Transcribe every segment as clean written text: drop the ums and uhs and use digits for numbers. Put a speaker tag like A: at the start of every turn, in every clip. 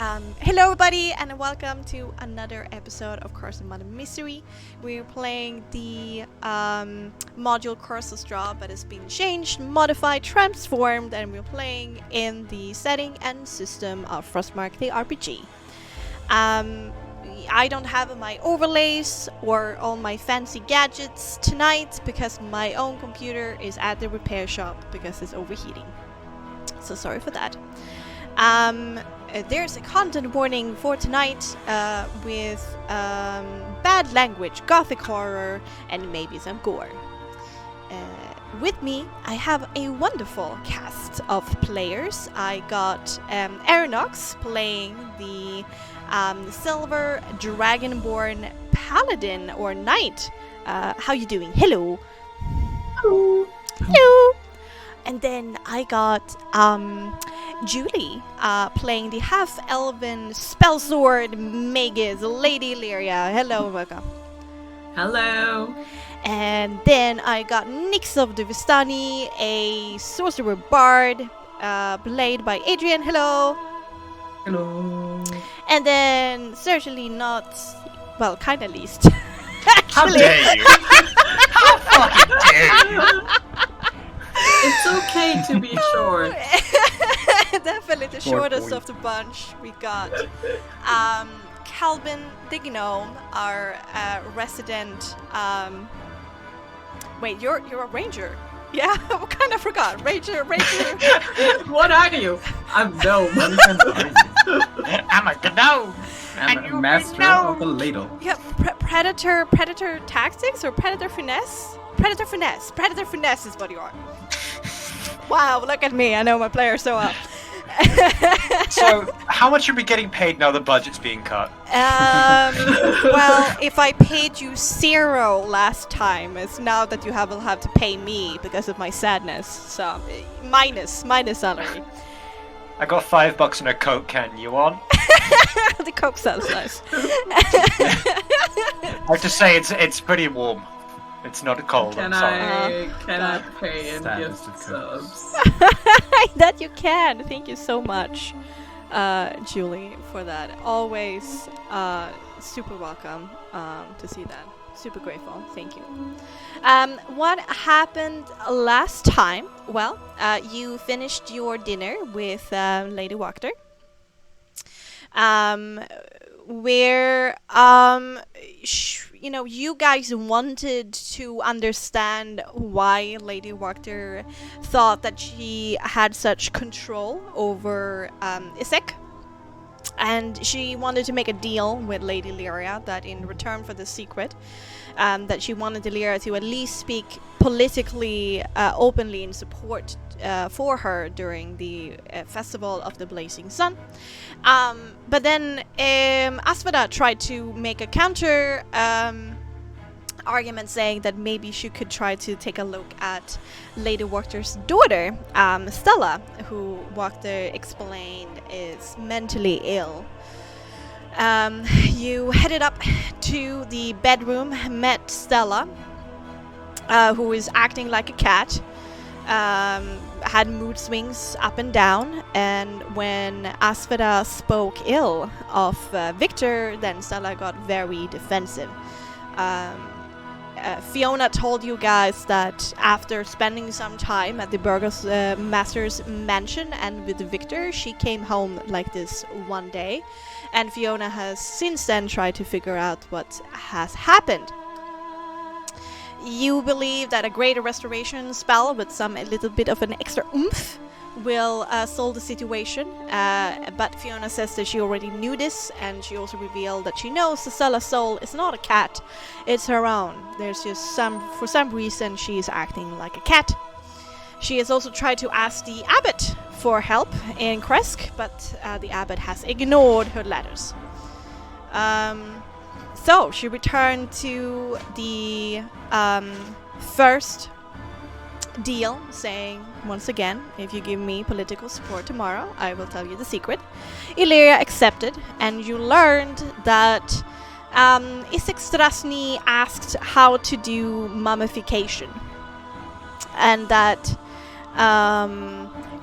A: Hello everybody and welcome to another episode of Curse and Mother Mystery. We're playing the module Curse of Straw, but it's been changed, modified, transformed, and we're playing in the setting and system of Frostmark the RPG. I don't have my overlays or all my fancy gadgets tonight because my own computer is at the repair shop because it's overheating. So sorry for that. There's a content warning for tonight with bad language, gothic horror, and maybe some gore. With me, I have a wonderful cast of players. I got Aeronox playing the Silver Dragonborn Paladin or Knight. How you doing? Hello.
B: Hello.
A: Hello. And then I got Julie playing the half-elven spellsword magus Lady Lyria. Hello, welcome.
B: Hello.
A: And then I got Nix of the Vistani, a sorcerer bard, played by Adrian. Hello.
B: Hello.
A: And then certainly not, well, kind of least.
C: How dare you? How fucking dare you?
B: It's okay to be short.
A: Definitely the shortest of the bunch. We got Calvin the Gnome, our resident. Wait, you're a ranger? Yeah, I kind of forgot. Ranger.
B: What are you? I'm gnome.
C: I'm a gnome.
D: I'm a master of the ladle.
A: Yeah, predator tactics or predator finesse? Predator finesse is what you are. Wow, look at me. I know my players so well.
C: So, how much are we getting paid now the budget's being cut?
A: Well, if I paid you 0 last time, it's now that you will have to pay me because of my sadness. So, minus salary.
C: I got $5 in a Coke can. You want?
A: The Coke sounds nice.
C: I have to say it's pretty warm. It's not cold.
B: Can
C: I'm sorry.
B: I pay and
D: Status
B: gift
D: of Coke.
B: subs?
A: That you can. Thank you so much, Julie, for that. Always super welcome to see that. Super grateful. Thank you. What happened last time? Well, you finished your dinner with Lady Wachter. Where you guys wanted to understand why Lady Wachter thought that she had such control over Isaac, and she wanted to make a deal with Lady Lyria that in return for the secret, that she wanted Lyria to at least speak politically openly in support for her during the Festival of the Blazing Sun. But then Asvada tried to make a counter argument saying that maybe she could try to take a look at Lady Wachter's daughter, Stella, who Wachter explained is mentally ill. You headed up to the bedroom, met Stella, who is acting like a cat, had mood swings up and down, and when Asvada spoke ill of Victor, then Stella got very defensive. Fiona told you guys that after spending some time at the Burgomaster's mansion and with Victor, she came home like this one day, and Fiona has since then tried to figure out what has happened. You believe that a greater restoration spell with a little bit of an extra oomph will solve the situation, but Fiona says that she already knew this, and she also revealed that she knows the Stella's soul is not a cat, it's her own. There's just for some reason she's acting like a cat. She has also tried to ask the abbot for help in Kresk, but the abbot has ignored her letters. So she returned to the first deal, saying once again, if you give me political support tomorrow, I will tell you the secret. Illyria accepted, and you learned that Isaac Strasny asked how to do mummification, and that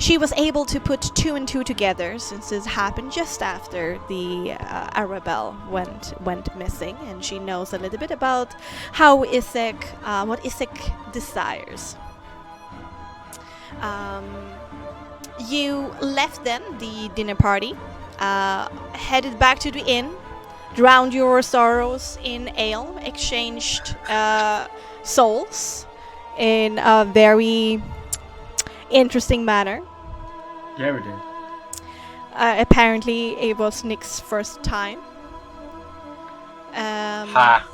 A: she was able to put 2 and 2 together, since this happened just after the Arabelle went missing, and she knows a little bit about how what Isaac desires. You left then the dinner party, headed back to the inn, drowned your sorrows in ale, exchanged souls in a very interesting manner.
D: Yeah, we did.
A: Apparently, it was Nick's first time.
C: Ha!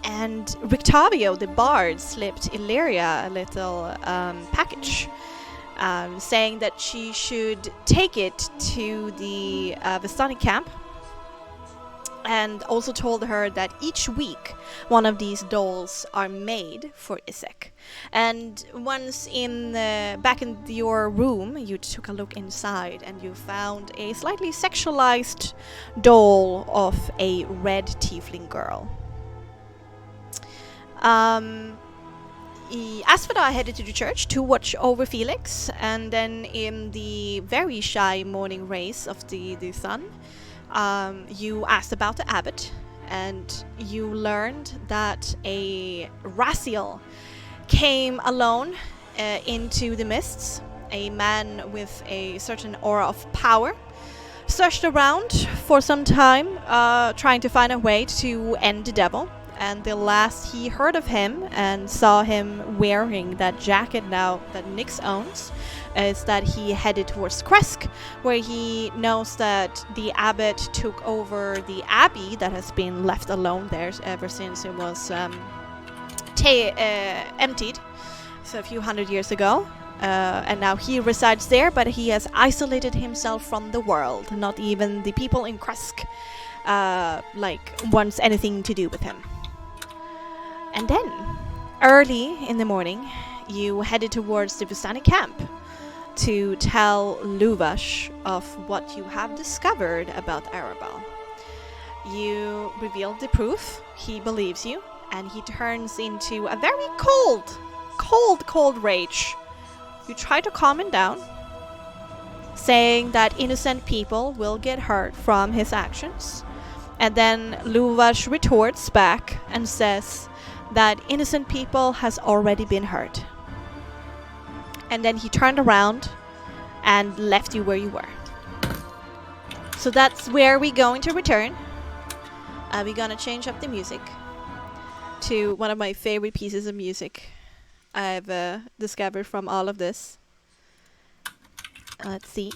A: And Rictavio, the bard, slipped Illyria a little package, saying that she should take it to the Vistani camp, and also told her that each week one of these dolls are made for Isaac. And once back in your room, you took a look inside and you found a slightly sexualized doll of a red tiefling girl. Asphodel headed to the church to watch over Felix, and then in the very shy morning rays of the sun, you asked about the abbot, and you learned that a Raziel came alone into the mists, a man with a certain aura of power, searched around for some time, trying to find a way to end the devil. And the last he heard of him and saw him wearing that jacket now that Nyx owns is that he headed towards Kresk, where he knows that the abbot took over the abbey that has been left alone there ever since it was emptied, so a few hundred years ago. And now he resides there, but he has isolated himself from the world. Not even the people in Kresk wants anything to do with him. And then, early in the morning, you headed towards the Vistani camp to tell Luvash of what you have discovered about Arabelle. You revealed the proof, he believes you, and he turns into a very cold rage. You try to calm him down, saying that innocent people will get hurt from his actions. And then Luvash retorts back and says that innocent people has already been hurt. And then he turned around and left you where you were. So that's where we're going to return. We're gonna change up the music to one of my favorite pieces of music I've discovered from all of this. Let's see.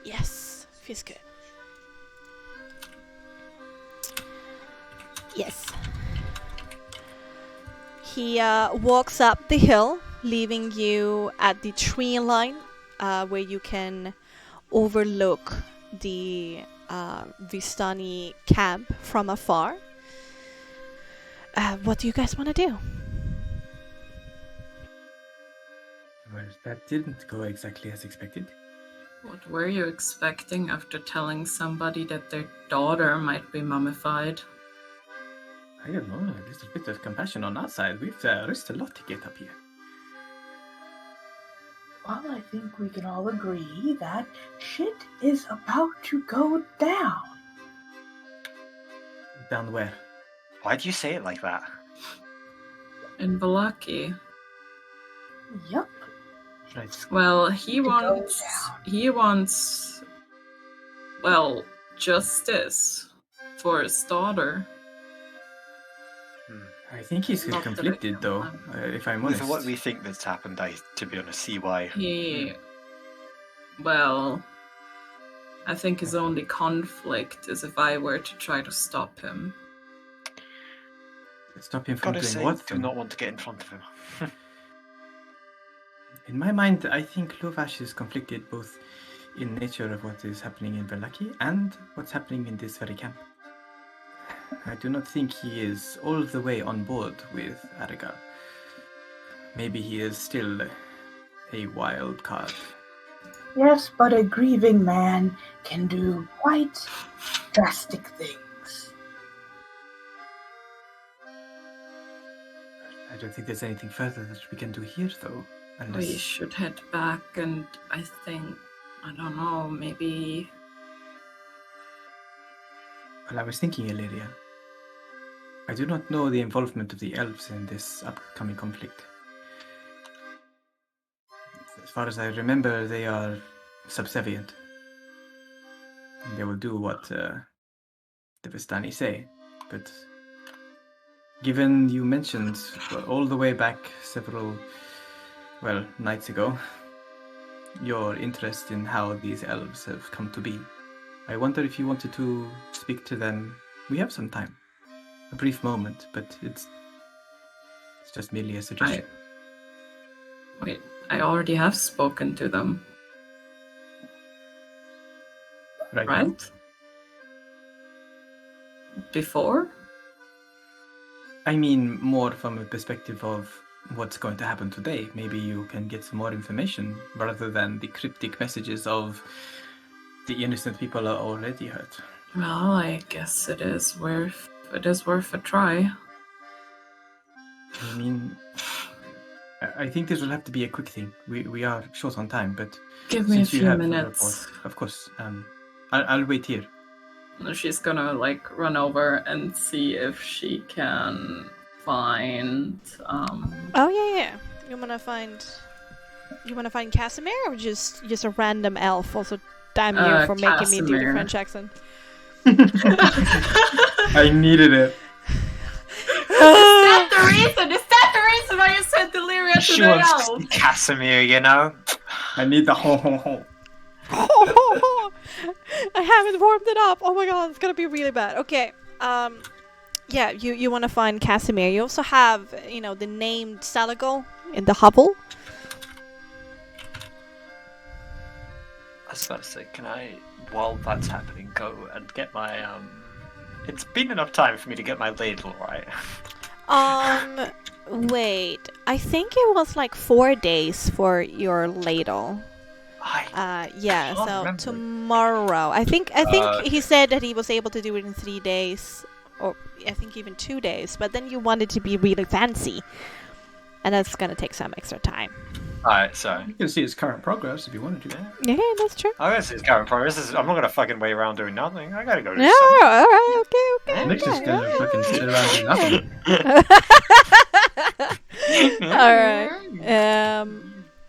A: Yes, feels good. Yes. He walks up the hill, leaving you at the tree line, where you can overlook the Vistani camp from afar. What do you guys want to do?
D: Well, that didn't go exactly as expected.
B: What were you expecting after telling somebody that their daughter might be mummified?
D: I don't know, a little bit of compassion on our side. We've risked a lot to get up here.
E: Well, I think we can all agree that shit is about to go down.
D: Down where?
C: Why do you say it like that?
B: In Vallaki.
E: Yup.
D: Right.
B: Well, he wants, well, justice for his daughter.
D: I think he's
B: Not
D: conflicted, though, if I'm honest.
C: With what we think that's happened, I, to be honest, see why.
B: Well, I think his only conflict is if I were to try to stop him.
D: Stop him from
C: Gotta
D: doing
C: say,
D: what?
C: do not want to get in front of him.
D: In my mind, I think Luvash is conflicted both in nature of what is happening in Vallaki and what's happening in this very camp. I do not think he is all the way on board with Aragal. Maybe he is still a wild card.
E: Yes, but a grieving man can do quite drastic things.
D: I don't think there's anything further that we can do here, though. Unless...
B: We should head back, and I think, I don't know, maybe...
D: Well, I was thinking, Illyria. I do not know the involvement of the elves in this upcoming conflict. As far as I remember, they are subservient. They will do what the Vistani say. But given you mentioned all the way back several, nights ago, your interest in how these elves have come to be, I wonder if you wanted to speak to them. We have some time. A brief moment, but it's just merely a suggestion.
B: Wait, I already have spoken to them.
D: Right?
B: Right? Before?
D: I mean, more from a perspective of what's going to happen today. Maybe you can get some more information rather than the cryptic messages of the innocent people are already hurt.
B: Well, I guess it is worth a try.
D: I mean, I think this will have to be a quick thing. We are short on time, but
B: Give me a
D: since you
B: few
D: have
B: minutes.
D: a report, of course, I'll wait here.
B: She's gonna run over and see if she can find
A: Oh yeah. You wanna find Casimir or just a random elf? Also, damn you for making me do the
B: Casimir.
A: French accent.
D: I needed it.
B: Is that the reason why you sent Illyria to
C: She
B: the
C: wants to
B: elf?
C: see Casimir, you know?
D: I need the ho.
A: I haven't warmed it up. Oh my god, it's gonna be really bad. Okay. Yeah, you want to find Casimir. You also have, the named Salagal in the hovel.
C: I was about to say, can I, while that's happening, go and get my, It's been enough time for me to get my ladle, right?
A: Wait. I think it was 4 days for your ladle. Yeah,
C: can't
A: so
C: remember.
A: tomorrow. I think he said that he was able to do it in 3 days, or I think even 2 days. But then you wanted to be really fancy, and that's gonna take some extra time.
C: Alright, so.
D: You can see his current progress if you want to do that.
A: Yeah, that's true.
C: I'm gonna see his current progress. I'm not gonna fucking wait around doing nothing. I gotta go do
A: Yeah,
C: something.
A: all right, okay.
D: Nick's just gonna fucking sit around and do nothing.
A: All right.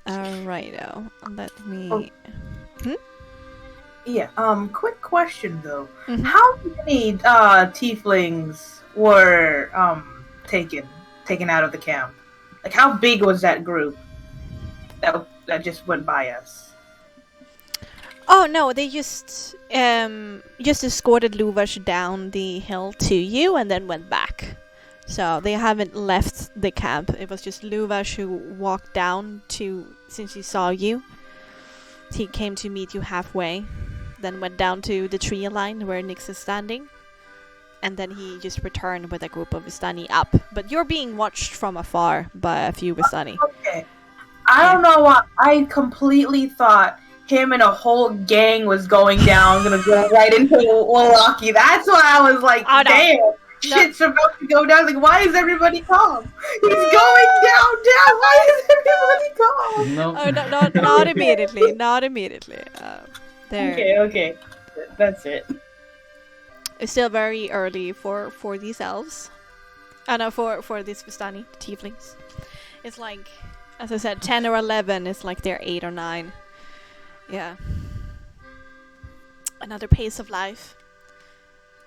A: All right. Now let me.
E: Yeah. Quick question though.
A: Mhm.
E: How many tieflings were taken out of the camp? How big was that group that just went by us?
A: Oh no, they just escorted Luvash down the hill to you and then went back. So they haven't left the camp. It was just Luvash who walked down since he saw you. He came to meet you halfway, then went down to the tree line where Nyx is standing, and then he just returned with a group of Vistani up. But you're being watched from afar by a few Vistani.
E: Okay. I don't know why. I completely thought him and a whole gang was going down, gonna go right into Wallaki. That's why I was like,
A: Oh, no.
E: damn, shit's about to go down. Why is everybody calm? He's going down. Why is everybody calm?
D: No.
A: Oh, not immediately. Not immediately. There.
E: Okay. That's it.
A: It's still very early for these elves. No, for these Vistani, tieflings. It's as I said, 10 or 11 is they're 8 or 9. Yeah. Another pace of life.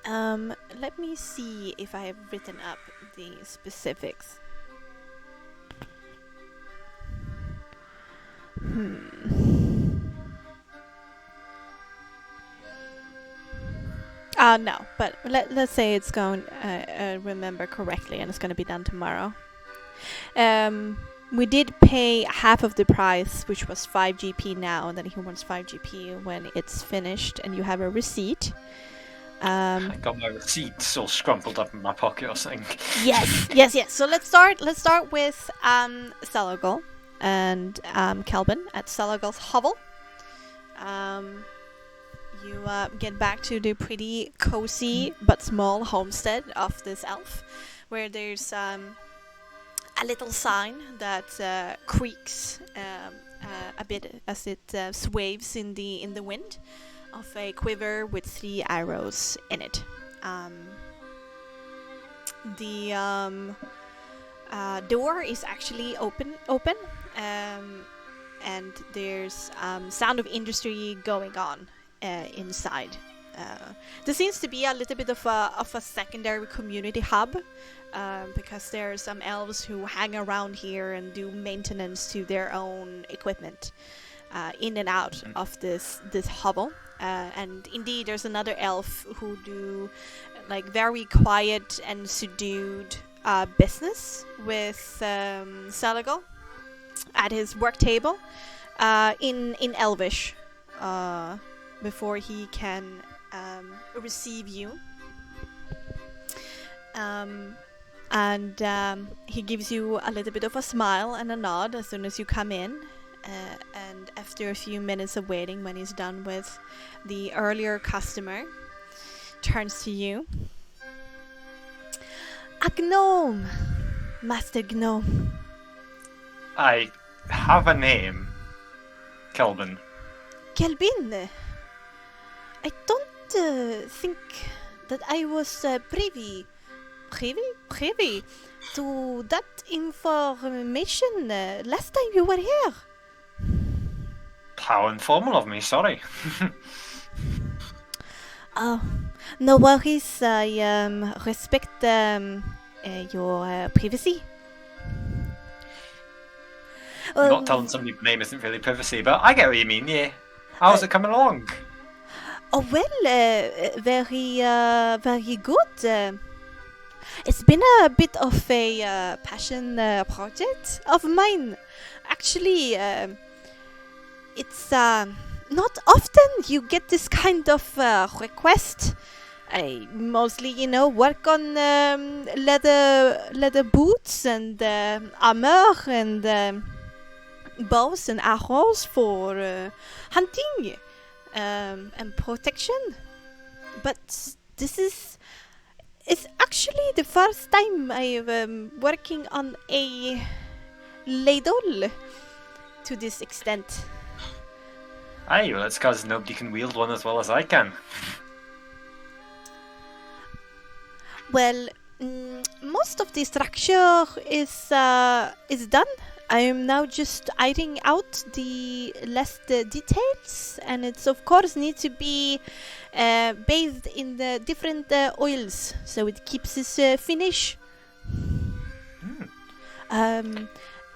A: Let me see if I have written up the specifics. No, but let's say it's going, remember correctly, and it's going to be done tomorrow. We did pay half of the price, which was 5 GP now, and then he wants 5 GP when it's finished, and you have a receipt.
C: I got my receipts all scrumpled up in my pocket or something.
A: Yes. So let's start with Salagal and Kelvin at Salagal's hovel. You get back to the pretty cozy but small homestead of this elf, where there's a a little sign that creaks a bit as it swaves in the wind, of a quiver with 3 arrows in it. The door is actually open, and there's sound of industry going on inside. There seems to be a little bit of a secondary community hub, because there are some elves who hang around here and do maintenance to their own equipment, in and out of this hovel. And indeed, there's another elf who do like very quiet and subdued business with Saligal at his work table, in Elvish, before he can receive you. And he gives you a little bit of a smile and a nod as soon as you come in. And after a few minutes of waiting, when he's done with the earlier customer, turns to you. A gnome, Master Gnome.
C: I have a name. Kelvin.
A: Kelvin, I don't think that I was privy to that information last time you were here.
C: How informal of me, sorry.
A: Oh, no worries. I respect your privacy.
C: Not telling somebody the name isn't really privacy, but I get what you mean, yeah. How's it coming along?
A: Oh well, very good. It's been a bit of a passion project of mine. Actually, it's not often you get this kind of request. I mostly, work on leather boots and armor and bows and arrows for hunting and protection. But this is actually the first time I'm working on a ladle to this extent.
C: Aye, well, it's because nobody can wield one as well as I can.
A: Well, most of the structure is done. I am now just ironing out the last details, and it's of course need to be bathed in the different oils, so it keeps its finish.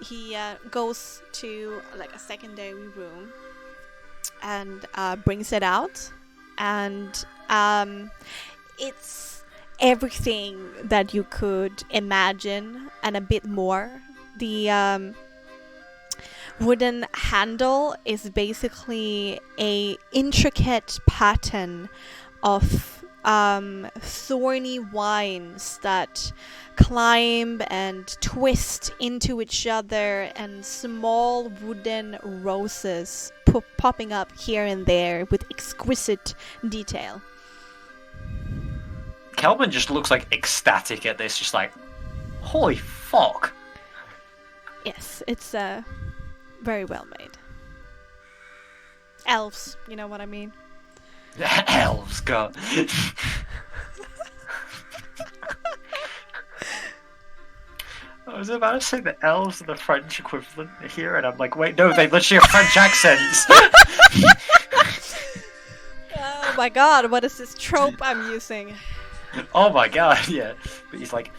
A: He goes to like a secondary room and brings it out, and it's everything that you could imagine and a bit more. The wooden handle is basically a intricate pattern of thorny vines that climb and twist into each other, and small wooden roses popping up here and there with exquisite detail.
C: Kelvin just looks like ecstatic at this, just like, holy fuck.
A: Yes, it's very well made. Elves, you know what I mean?
C: Elves, God. I was about to say the elves are the French equivalent here, and I'm like, wait, no, they literally have French accents.
A: Oh my god, what is this trope I'm using?
C: Oh my god, yeah. But he's like,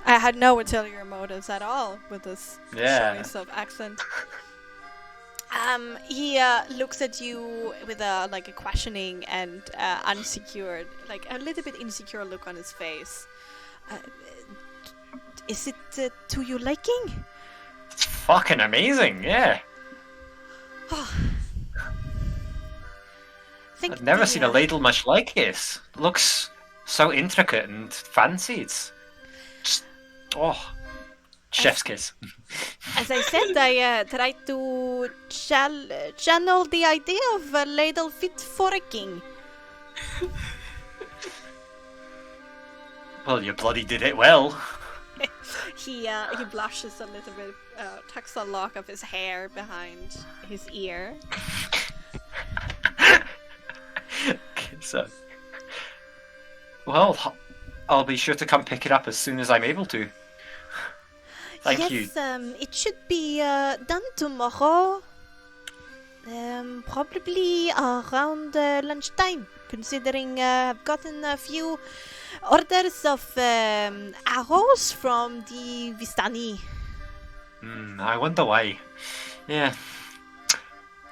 A: I had no ulterior motives at all with this
C: Yeah.
A: choice of accent. He looks at you with a questioning and unsecured, like a little bit insecure look on his face. Is it to your liking?
C: it's fucking amazing, yeah. I've never seen a ladle much like this. It looks so intricate and fancy. It's just, chef's kiss.
A: As I said, I tried to channel the idea of a ladle fit for a king.
C: Well, you bloody did it well.
A: He blushes a little bit, tucks a lock of his hair behind his ear.
C: Okay, so, well, I'll be sure to come pick it up as soon as I'm able to. Thank you.
A: Yes, it should be done tomorrow. Probably around lunchtime, considering I've gotten a few orders of arrows from the Vistani.
C: I wonder why. Yeah.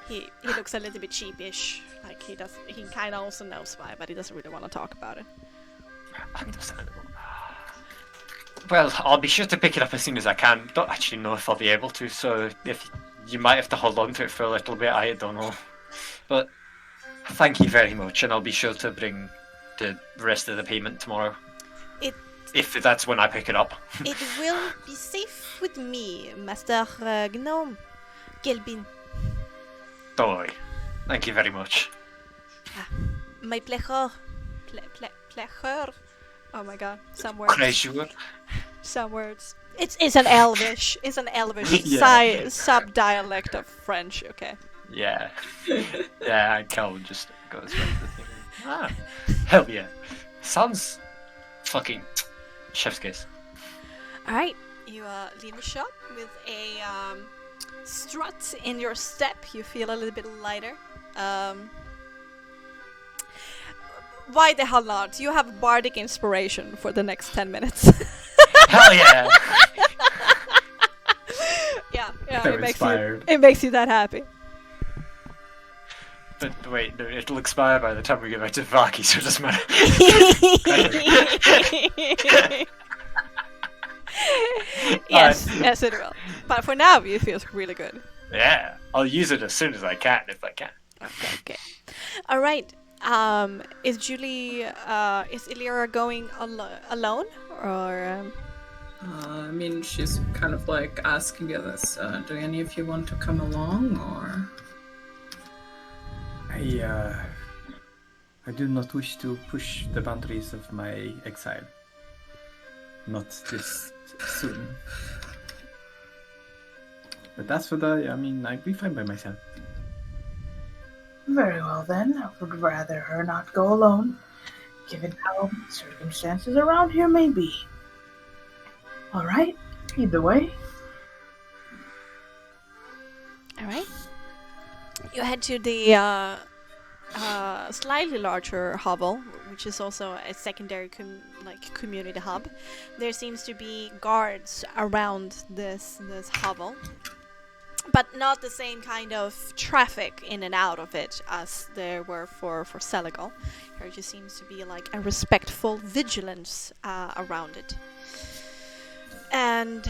A: He looks a little bit sheepish. Like he kind of also knows why, but he doesn't really want to talk about it.
C: Understandable. Well, I'll be sure to pick it up as soon as I can. Don't actually know if I'll be able to, so if you might have to hold on to it for a little bit, I don't know. But thank you very much, and I'll be sure to bring the rest of the payment tomorrow. If that's when I pick it up.
A: It will be safe with me, Master Gnome Gelbin.
C: Don't worry. Thank you very much.
A: My pleasure. Pleasure. Oh my god, some words.
C: Pleasure.
A: Some words. It's an Elvish. It's an Elvish
C: Yeah.
A: sub-dialect of French. Okay.
C: Yeah. Yeah, and Calvin just goes back to the thing. Hell yeah. Sounds fucking chef's kiss.
A: All right. You leave the shop with a strut in your step. You feel a little bit lighter. Why the hell not? You have bardic inspiration for the next 10 minutes.
C: Hell yeah.
A: yeah,
D: So inspired.
A: it makes you that happy.
C: But wait, no, it'll expire by the time we get back to Vaki, so it doesn't matter.
A: Yes, it will. But for now, it feels really good.
C: Yeah, I'll use it as soon as I can, if I can.
A: Okay. All right. Is Illyra going alone, or?
B: I mean, she's kind of like asking us, do any of you want to come along, or?
D: I do not wish to push the boundaries of my exile. Not this soon. But as for I'd be fine by myself.
E: Very well then. I would rather her not go alone, given how circumstances around here may be. Alright, either way.
A: Alright. You head to the slightly larger hovel, which is also a secondary community hub. There seems to be guards around this hovel, but not the same kind of traffic in and out of it as there were for Seligal. There just seems to be like a respectful vigilance around it. And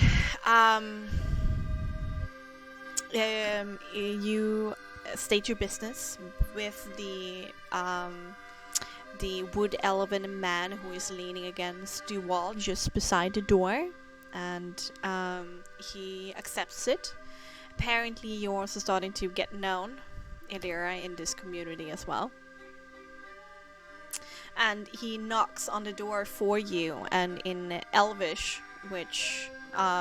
A: you state your business with the wood elven man who is leaning against the wall just beside the door, and he accepts it. Apparently, you're also starting to get known, Illyra, in this community as well. And he knocks on the door for you, and in Elvish, which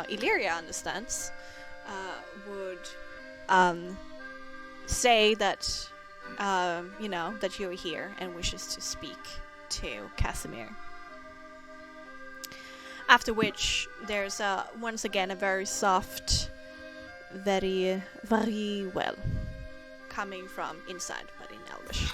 A: Illyria understands, would say that that you're here and wishes to speak to Casimir. After which, there's once again a very soft, very, very well coming from inside, but in Elvish.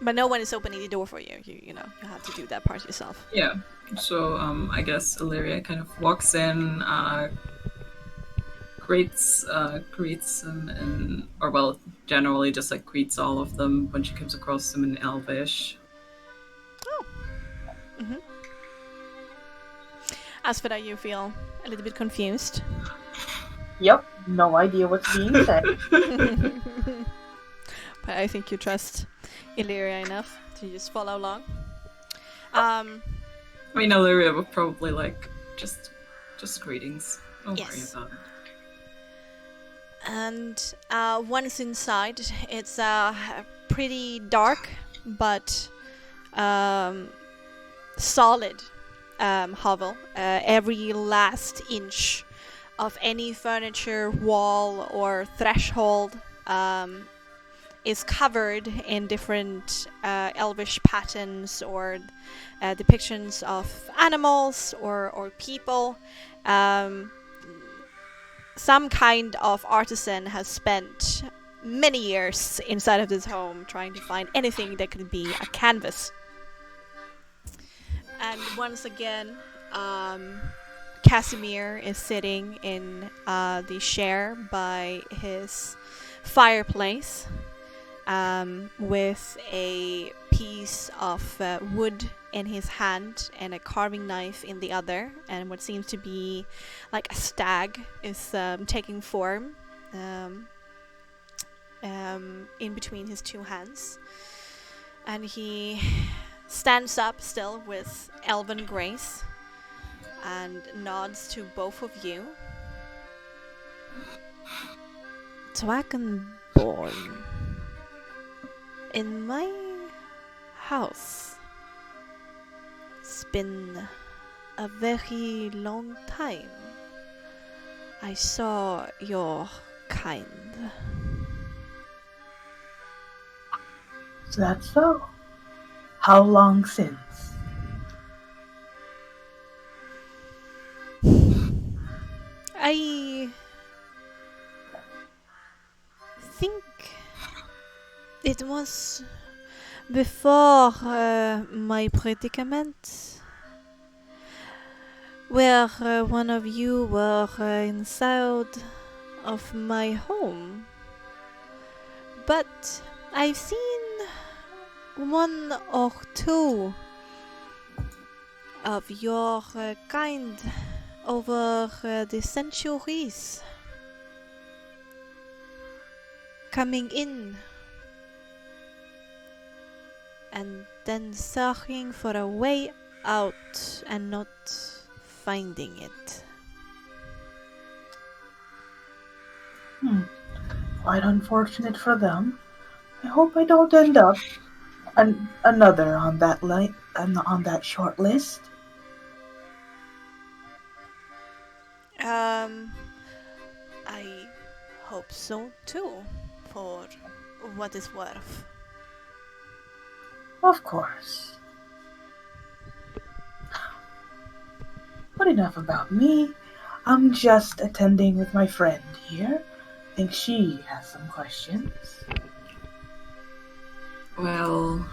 A: But no one is opening the door for you. You have to do that part yourself.
B: Yeah. So I guess Illyria kind of walks in, greets them, generally just like greets all of them when she comes across them in Elvish.
A: Oh. Mm-hmm. As for that, you feel a little bit confused.
E: Yep, no idea what's being said.
A: But I think you trust Illyria enough to just follow along.
B: I mean, Illyria would probably like just greetings. Don't worry
A: Yes.
B: about
A: And once inside, it's pretty dark, but solid hovel. Every last inch of any furniture, wall, or threshold is covered in different elvish patterns or depictions of animals or people. Some kind of artisan has spent many years inside of this home trying to find anything that could be a canvas. And once again, Casimir is sitting in the chair by his fireplace with a piece of wood in his hand and a carving knife in the other, and what seems to be like a stag is taking form in between his two hands. And he stands up still with elven grace and nods to both of you. Dragonborn. In my house. It's been a very long time. I saw your kind.
E: Is that so? How long since?
A: I think it was before my predicament, where one of you were inside of my home. But I've seen one or two of your kind over the centuries coming in and then searching for a way out and not finding it.
E: Quite unfortunate for them. I hope I don't end up another on that on that short list.
A: I hope so too, for what it's worth.
E: Of course. But enough about me. I'm just attending with my friend here. I think she has some questions.
B: Well,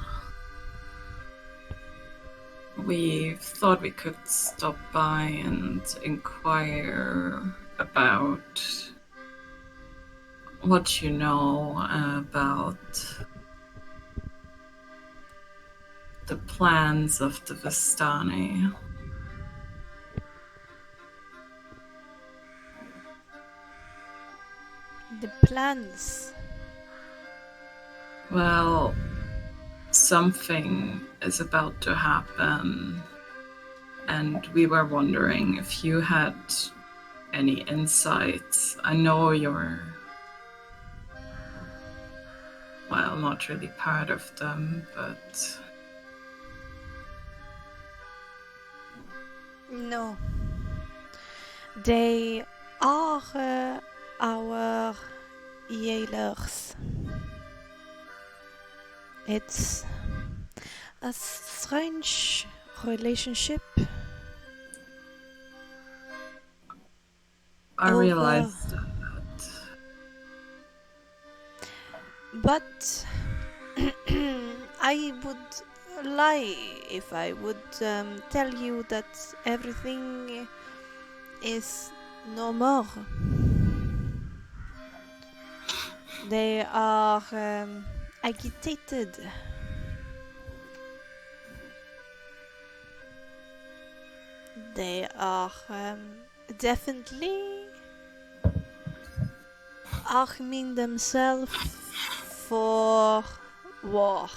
B: we thought we could stop by and inquire about what you know about the plans of the Vistani.
A: The plans.
B: Well, something is about to happen, and we were wondering if you had any insights. I know you're, well, not really part of them, but
A: No. They are our jailers. It's a strange relationship.
B: I
A: Over.
B: realized that.
A: But I would lie if I would tell you that everything is no more. They are agitated. They are definitely arming themselves for war.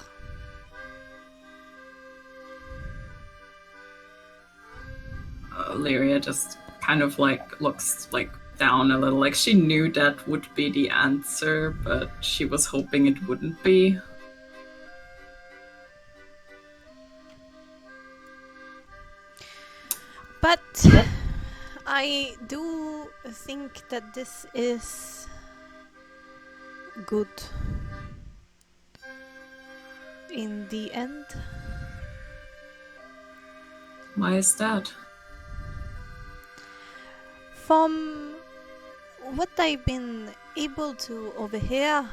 B: Lyria just kind of like looks like down a little. Like, she knew that would be the answer, but she was hoping it wouldn't be.
A: But I do think that this is good in the end.
B: Why is that?
A: From what I've been able to overhear,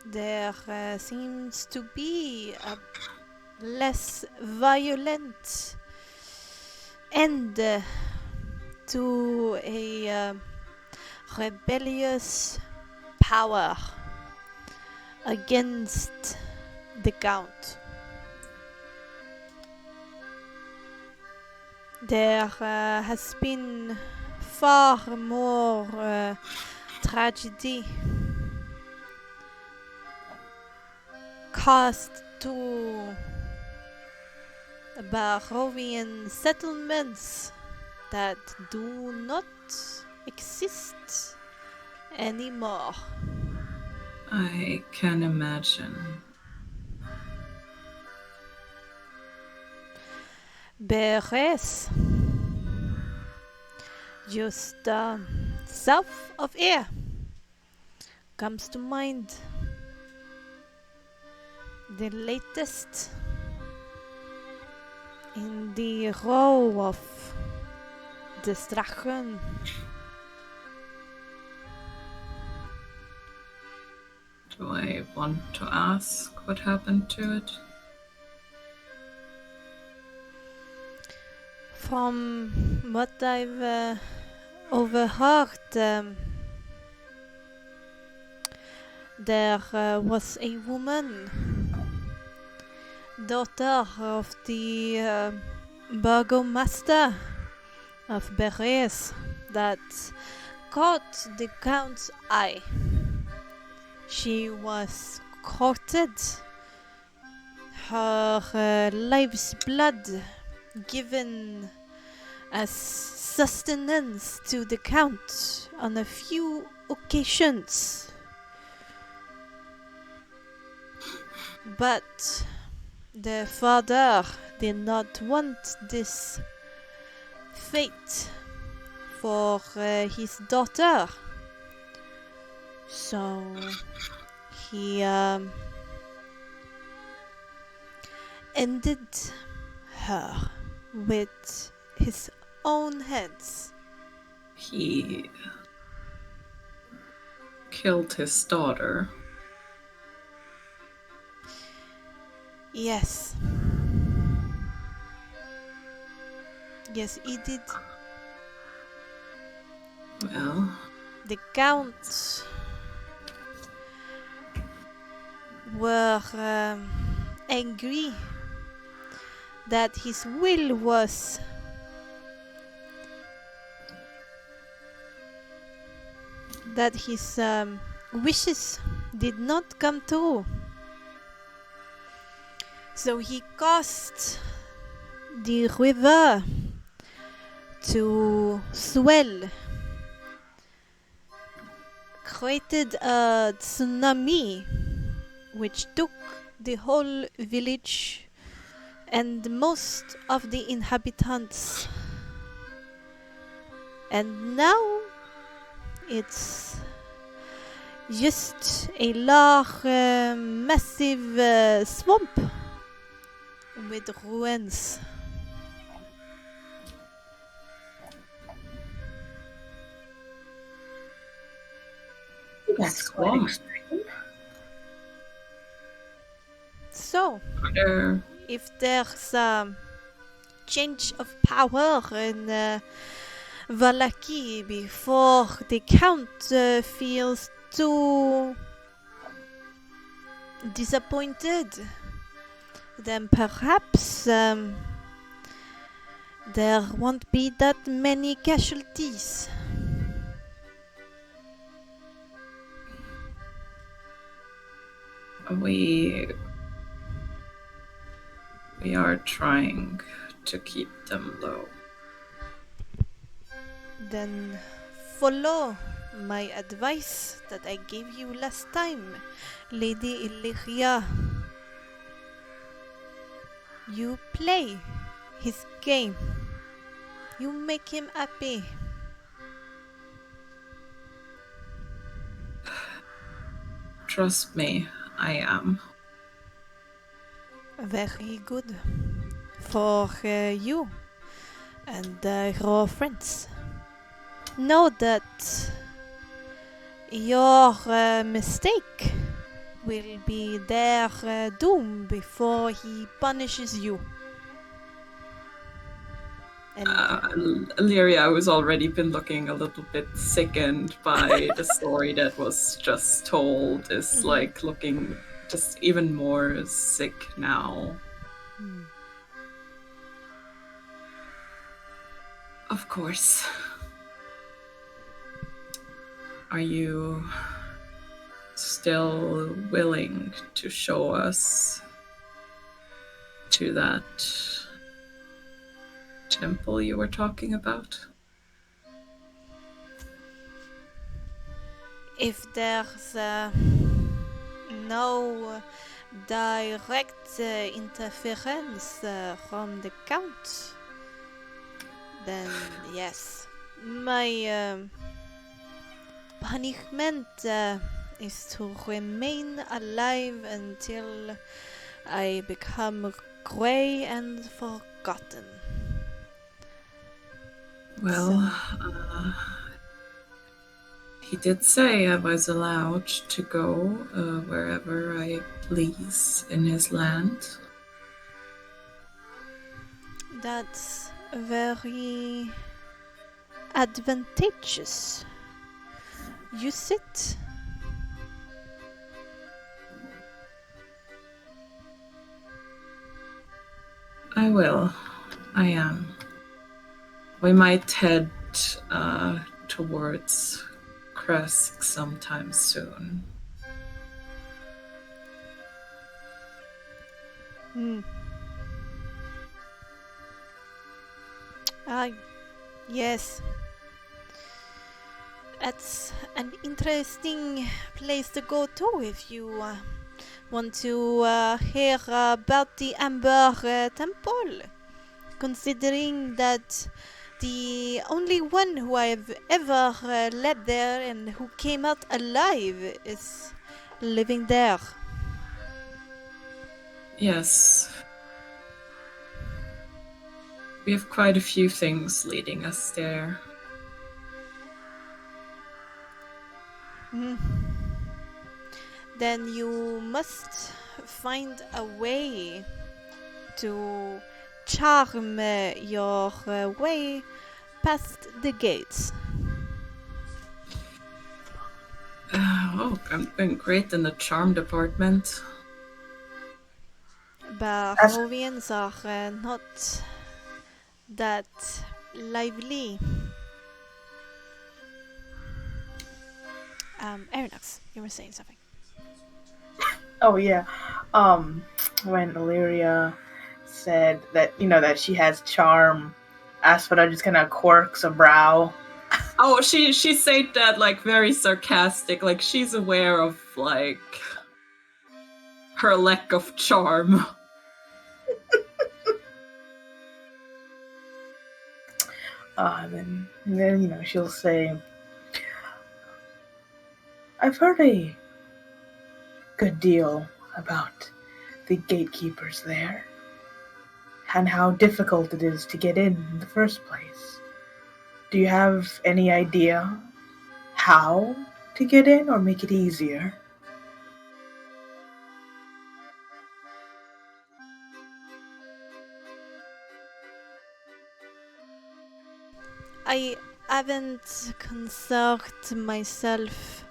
A: there seems to be a less violent end to a rebellious power against the Count. There has been far more tragedy caused to Barovian settlements that do not exist anymore.
B: I can imagine.
A: Beres, just south of here, comes to mind. The latest in the row of destruction.
B: Do I want to ask what happened to it?
A: From what I've overheard, there was a woman, daughter of the burgomaster of Beres, that caught the Count's eye. She was courted, her life's blood given as sustenance to the Count on a few occasions. But the father did not want this fate for his daughter. So he ended her with his own hands.
B: He killed his daughter.
A: Yes. Yes, he did.
B: Well,
A: The Count were angry that his will was that his wishes did not come true. So he caused the river to swell, created a tsunami which took the whole village and most of the inhabitants. And now it's just a large, massive swamp with ruins.
E: That's quite
B: Swamp.
E: extreme.
A: So,
B: there,
A: if there's a change of power in Vallaki before the Count feels too disappointed, then perhaps there won't be that many casualties.
B: we are trying to keep them low.
A: Then follow my advice that I gave you last time, Lady Illyria. You play his game. You make him happy.
B: Trust me, I am.
A: Very good. For you and your friends. Know that your mistake will be their doom before he punishes you. And
B: Lyria, who's already been looking a little bit sickened by the story that was just told, is like looking just even more sick now. Of course. Are you still willing to show us to that temple you were talking about?
A: if there's no direct interference from the Count, then yes. My punishment is to remain alive until I become grey and forgotten.
B: Well, he did say I was allowed to go wherever I please in his land.
A: That's very advantageous. You sit.
B: I will. I am. We might head towards Kresk sometime soon.
A: Yes. That's an interesting place to go to if you want to hear about the Amber Temple. Considering that the only one who I've ever led there and who came out alive is living there.
B: Yes. We have quite a few things leading us there.
A: Then you must find a way to charm your way past the gates.
B: I'm doing great in the charm department.
A: Barovians are not that lively. Aeronax, you were saying something.
E: Oh yeah. When Illyria said that that she has charm, Asphodel just kind of quirks a brow.
B: Oh, she said that like very sarcastic, like she's aware of like her lack of charm.
E: And then she'll say, "I've heard a good deal about the gatekeepers there, and how difficult it is to get in the first place. Do you have any idea how to get in or make it easier?"
A: I haven't concerned myself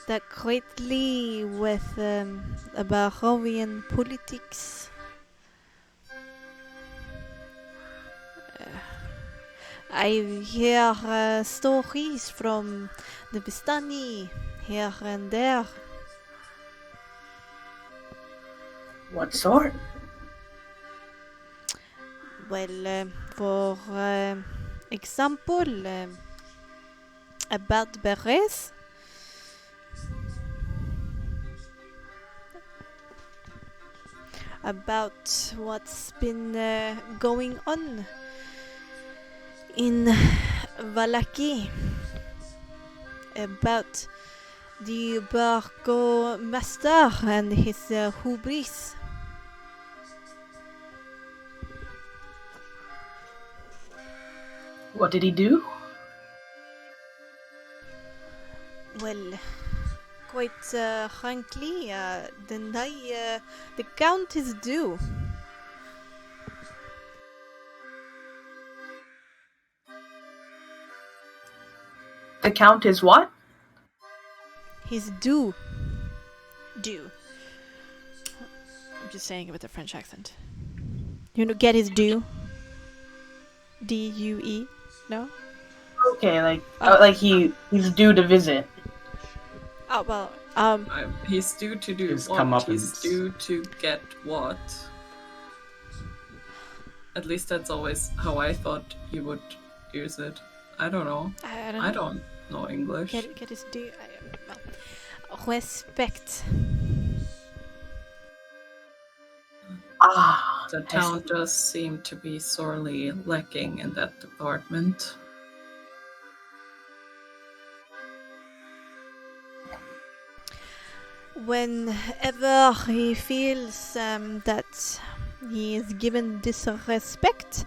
A: that greatly with Barovian politics. I hear stories from the Vistani here and there.
E: What sort?
A: Well, for example about berets. About what's been going on in Valaki. About the burgomaster and his hubris.
E: What did he do?
A: Well, quite frankly, deny the count is due.
E: The Count is what?
A: He's due. Due. I'm just saying it with a French accent. You know, get his due. D-U-E? No?
E: Okay, like he's due to visit.
A: Oh, well,
B: He's due to do
D: His
B: what? He's
D: comeuppance.
B: due to get what? At least that's always how I thought you would use it. I don't know.
A: I
B: don't know English.
A: Get his due. Well, respect.
E: Ah,
B: The
E: I
B: town
E: see.
B: does seem to be sorely lacking in that department.
A: Whenever he feels that he is given disrespect,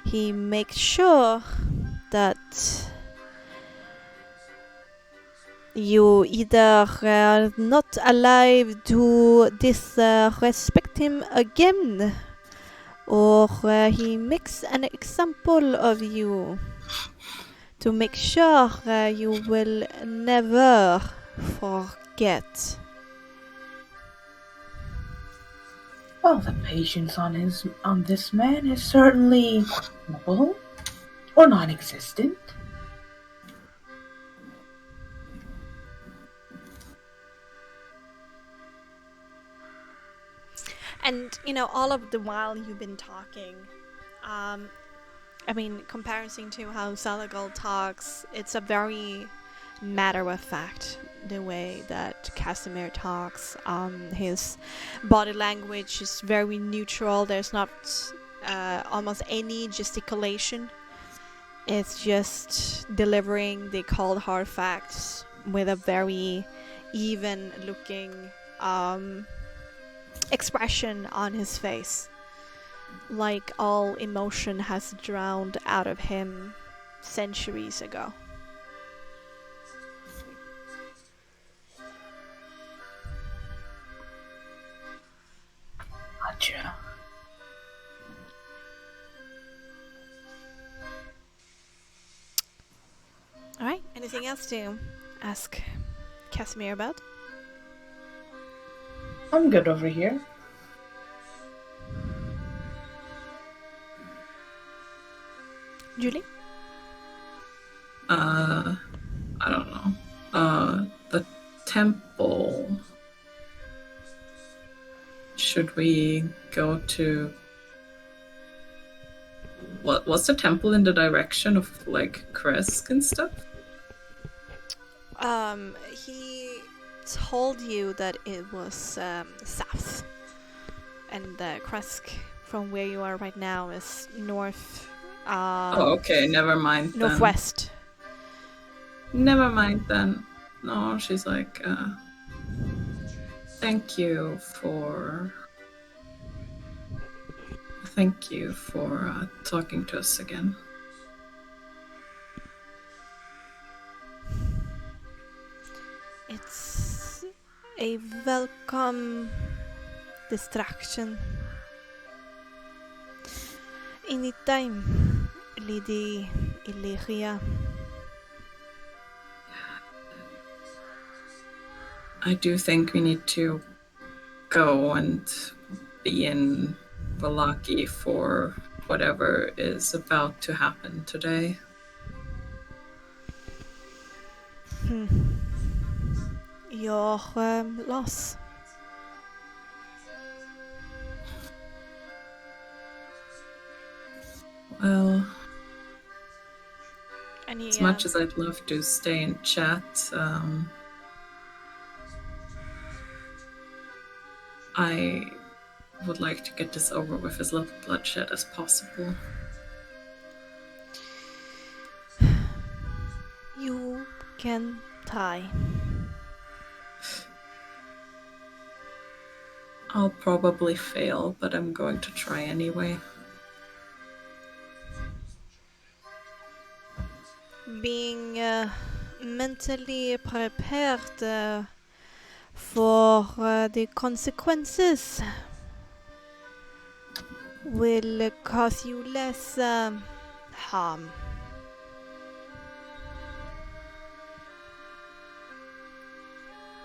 A: he makes sure that you either are not alive to disrespect him again, or he makes an example of you to make sure you will never forget.
E: Well, the patience on this man is certainly questionable or non-existent.
A: And, you know, all of the while you've been talking, I mean, comparison to how Salagal talks, it's a very matter of fact the way that Casimir talks. His body language is very neutral. There's not almost any gesticulation. It's just delivering the cold hard facts with a very even looking expression on his face, like all emotion has drowned out of him centuries ago.
E: Gotcha.
A: All right. Anything else to ask Casimir about?
E: I'm good over here.
A: Julie?
B: I don't know. The temple. Should we go to... What was the temple in the direction of like Kresk and stuff?
A: He told you that it was south, and the Kresk from where you are right now is north.
B: Oh, okay. Never mind. Then.
A: Northwest.
B: Never mind then. No, she's like, thank you for talking to us again.
A: It's a welcome distraction. Anytime, Lady Illyria.
B: I do think we need to go and be in Valaki for whatever is about to happen today.
A: Your loss.
B: Well,
A: And he,
B: As much as I'd love to stay and chat, I would like to get this over with as little bloodshed as possible.
A: you can try.
B: I'll probably fail, but I'm going to try anyway.
A: Being mentally prepared for the consequences will cause you less harm.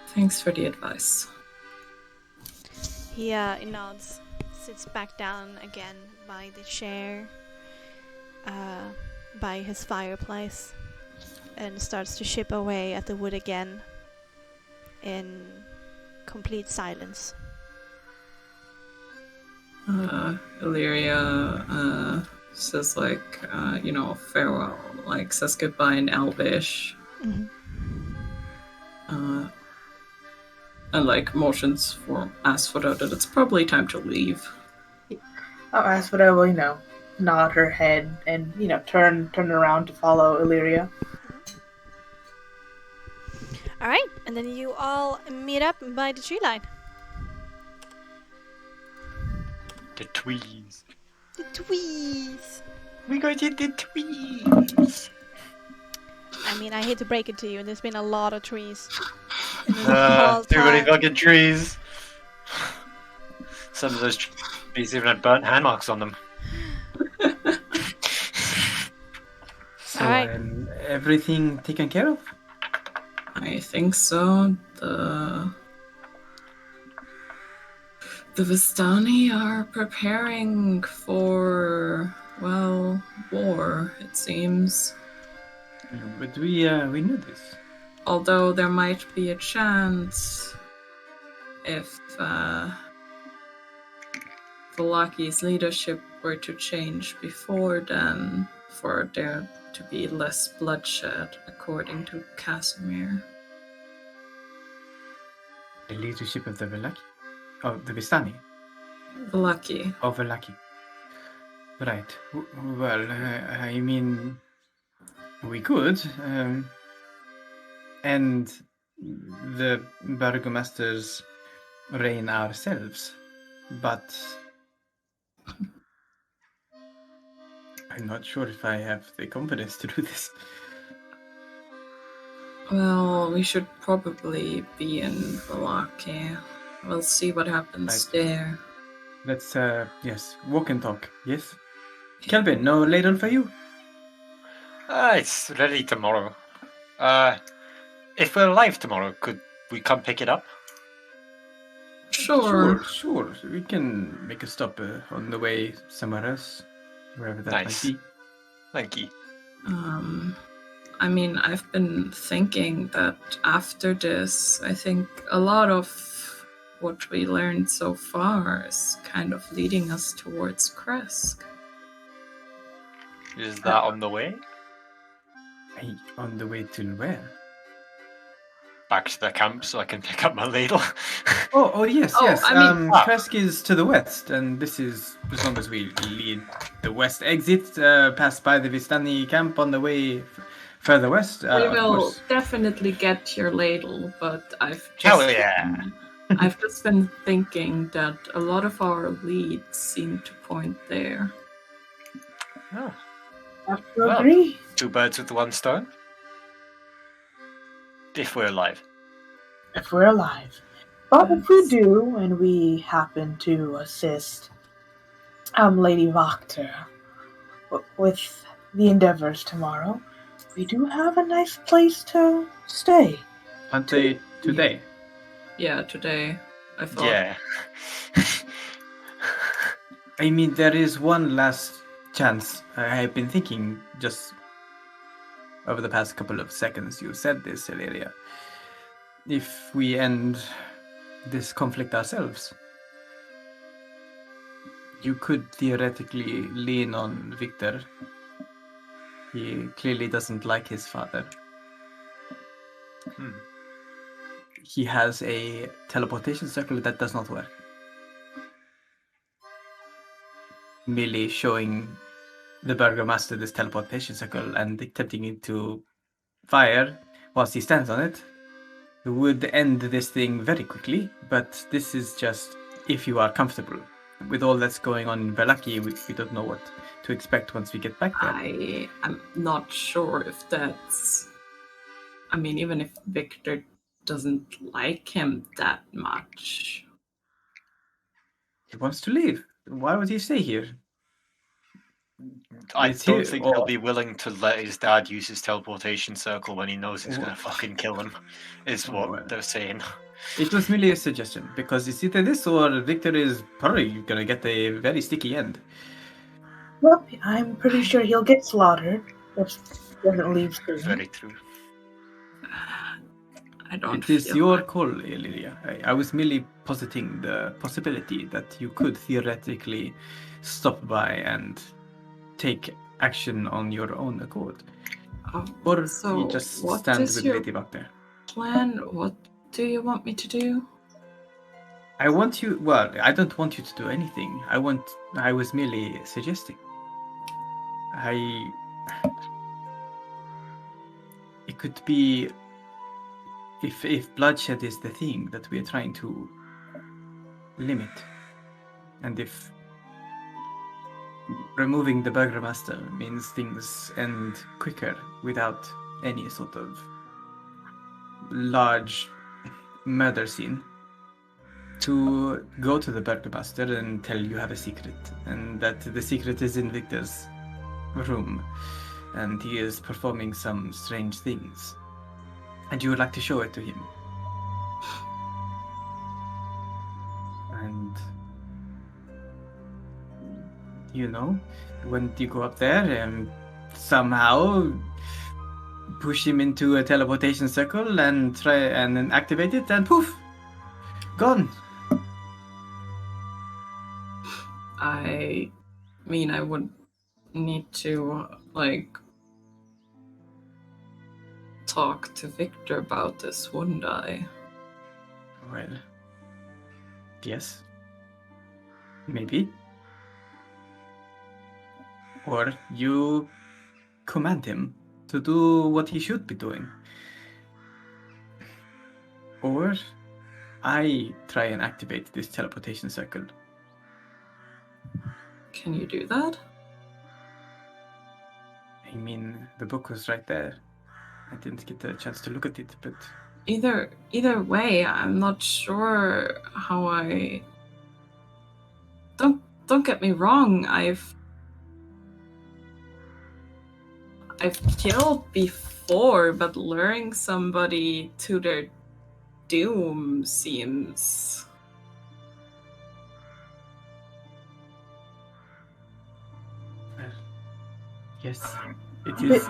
B: Thanks for the advice.
A: He nods, sits back down again by the chair, by his fireplace, and starts to chip away at the wood again in complete silence.
B: Illyria says farewell, says goodbye in Elvish.
A: Mm-hmm.
B: And motions for Asphoda that it's probably time to leave.
E: Asphoda will, nod her head and, turn around to follow Illyria.
A: Alright, and then you all meet up by the tree line.
C: The tweez.
A: The tweez!
C: We got it, the tweez.
A: I mean, I hate to break it to you, there's been a lot of trees. In this whole
C: Too many
A: time.
C: fucking trees. Some of those trees even had burnt hand marks on them.
D: So,
A: Alright.
D: everything taken care of?
B: I think so. The Vistani are preparing for, war, it seems.
D: But we knew this.
B: Although there might be a chance if Valaki's leadership were to change before then, for there to be less bloodshed, according to Casimir.
D: The leadership of the Velaki? Oh, the Vistani?
B: Valaki.
D: Oh, Velaki. Right. Well, I mean, we could. And the Burgomaster's reign ourselves. But I'm not sure if I have the confidence to do this.
B: Well, we should probably be in Valaki. We'll see what happens there.
D: Let's, yes, walk and talk, yes? Kelvin, no ladle for you?
C: It's ready tomorrow. If we're alive tomorrow, could we come pick it up?
B: Sure.
D: Sure. We can make a stop on the way somewhere else, wherever that
C: Nice.
D: might be.
C: Thank you.
B: I mean, I've been thinking that after this, I think a lot of what we learned so far is kind of leading us towards Kresk.
C: Is that on the way?
D: On the way to where?
C: Back to the camp so I can pick up my ladle.
D: Yes.
B: I mean-
D: Kresk is to the west, and this is, as long as we lead the west exit, pass by the Vistani camp on the way further west.
B: We
D: of
B: will
D: course.
B: definitely get your ladle, but I've
C: Hell
B: just
C: yeah.
B: I've just been thinking that a lot of our leads seem to point there.
C: Oh,
E: I have to
C: Well.
E: agree.
C: 2 birds with 1 stone. If we're alive.
E: If we're alive. But if we do, and we happen to assist Lady Wachter with the endeavors tomorrow, we do have a nice place to stay.
D: Aren't they today?
B: Yeah, today I thought.
C: Yeah.
D: I mean, there is one last chance. I've been thinking just over the past couple of seconds you said this, Illyria. If we end this conflict ourselves, you could theoretically lean on Victor He clearly doesn't like his father. He has a teleportation circle that does not work. Merely showing the Burgomaster this teleportation circle and attempting it to fire whilst he stands on it would end this thing very quickly, but this is just if you are comfortable. With all that's going on in Velaki, we don't know what to expect once we get back there.
B: I am not sure if that's. I mean, even if Victor doesn't like him that much.
D: He wants to leave. Why would he stay here?
C: I
D: It's
C: don't
D: here-
C: think
D: or-
C: he'll be willing to let his dad use his teleportation circle when he knows he's going to fucking kill him, is what
D: Well.
C: they're saying.
D: It was merely a suggestion, because it's either this or Victor is probably gonna get a very sticky end.
E: Well, I'm pretty sure he'll get slaughtered if he doesn't leave soon.
C: Very true.
B: I don't
D: It is
B: feel
D: your
B: like-
D: call, Lilia. I was merely positing the possibility that you could theoretically stop by and take action on your own accord. Or
B: So,
D: you just
B: what
D: stand
B: is
D: with
B: your
D: Lady Doctor.
B: plan? What do you want me to do?
D: I want you. Well, I don't want you to do anything. I was merely suggesting. It could be. If bloodshed is the thing that we are trying to limit, and if removing the Burgermaster means things end quicker without any sort of large murder scene, to go to the Burgermaster and tell you have a secret, and that the secret is in Victor's room, and he is performing some strange things, and you would like to show it to him. And when you go up there and somehow push him into a teleportation circle and try and then activate it, and poof, gone.
B: I mean, I would need to, talk to Victor about this, wouldn't I?
D: Well, yes, maybe. Or you command him to do what he should be doing. Or I try and activate this teleportation circle.
B: Can you do that?
D: I mean, the book was right there. I didn't get a chance to look at it, but
B: Either way, I'm not sure how I. Don't get me wrong. I've killed before, but luring somebody to their doom seems.
D: well, yes, it is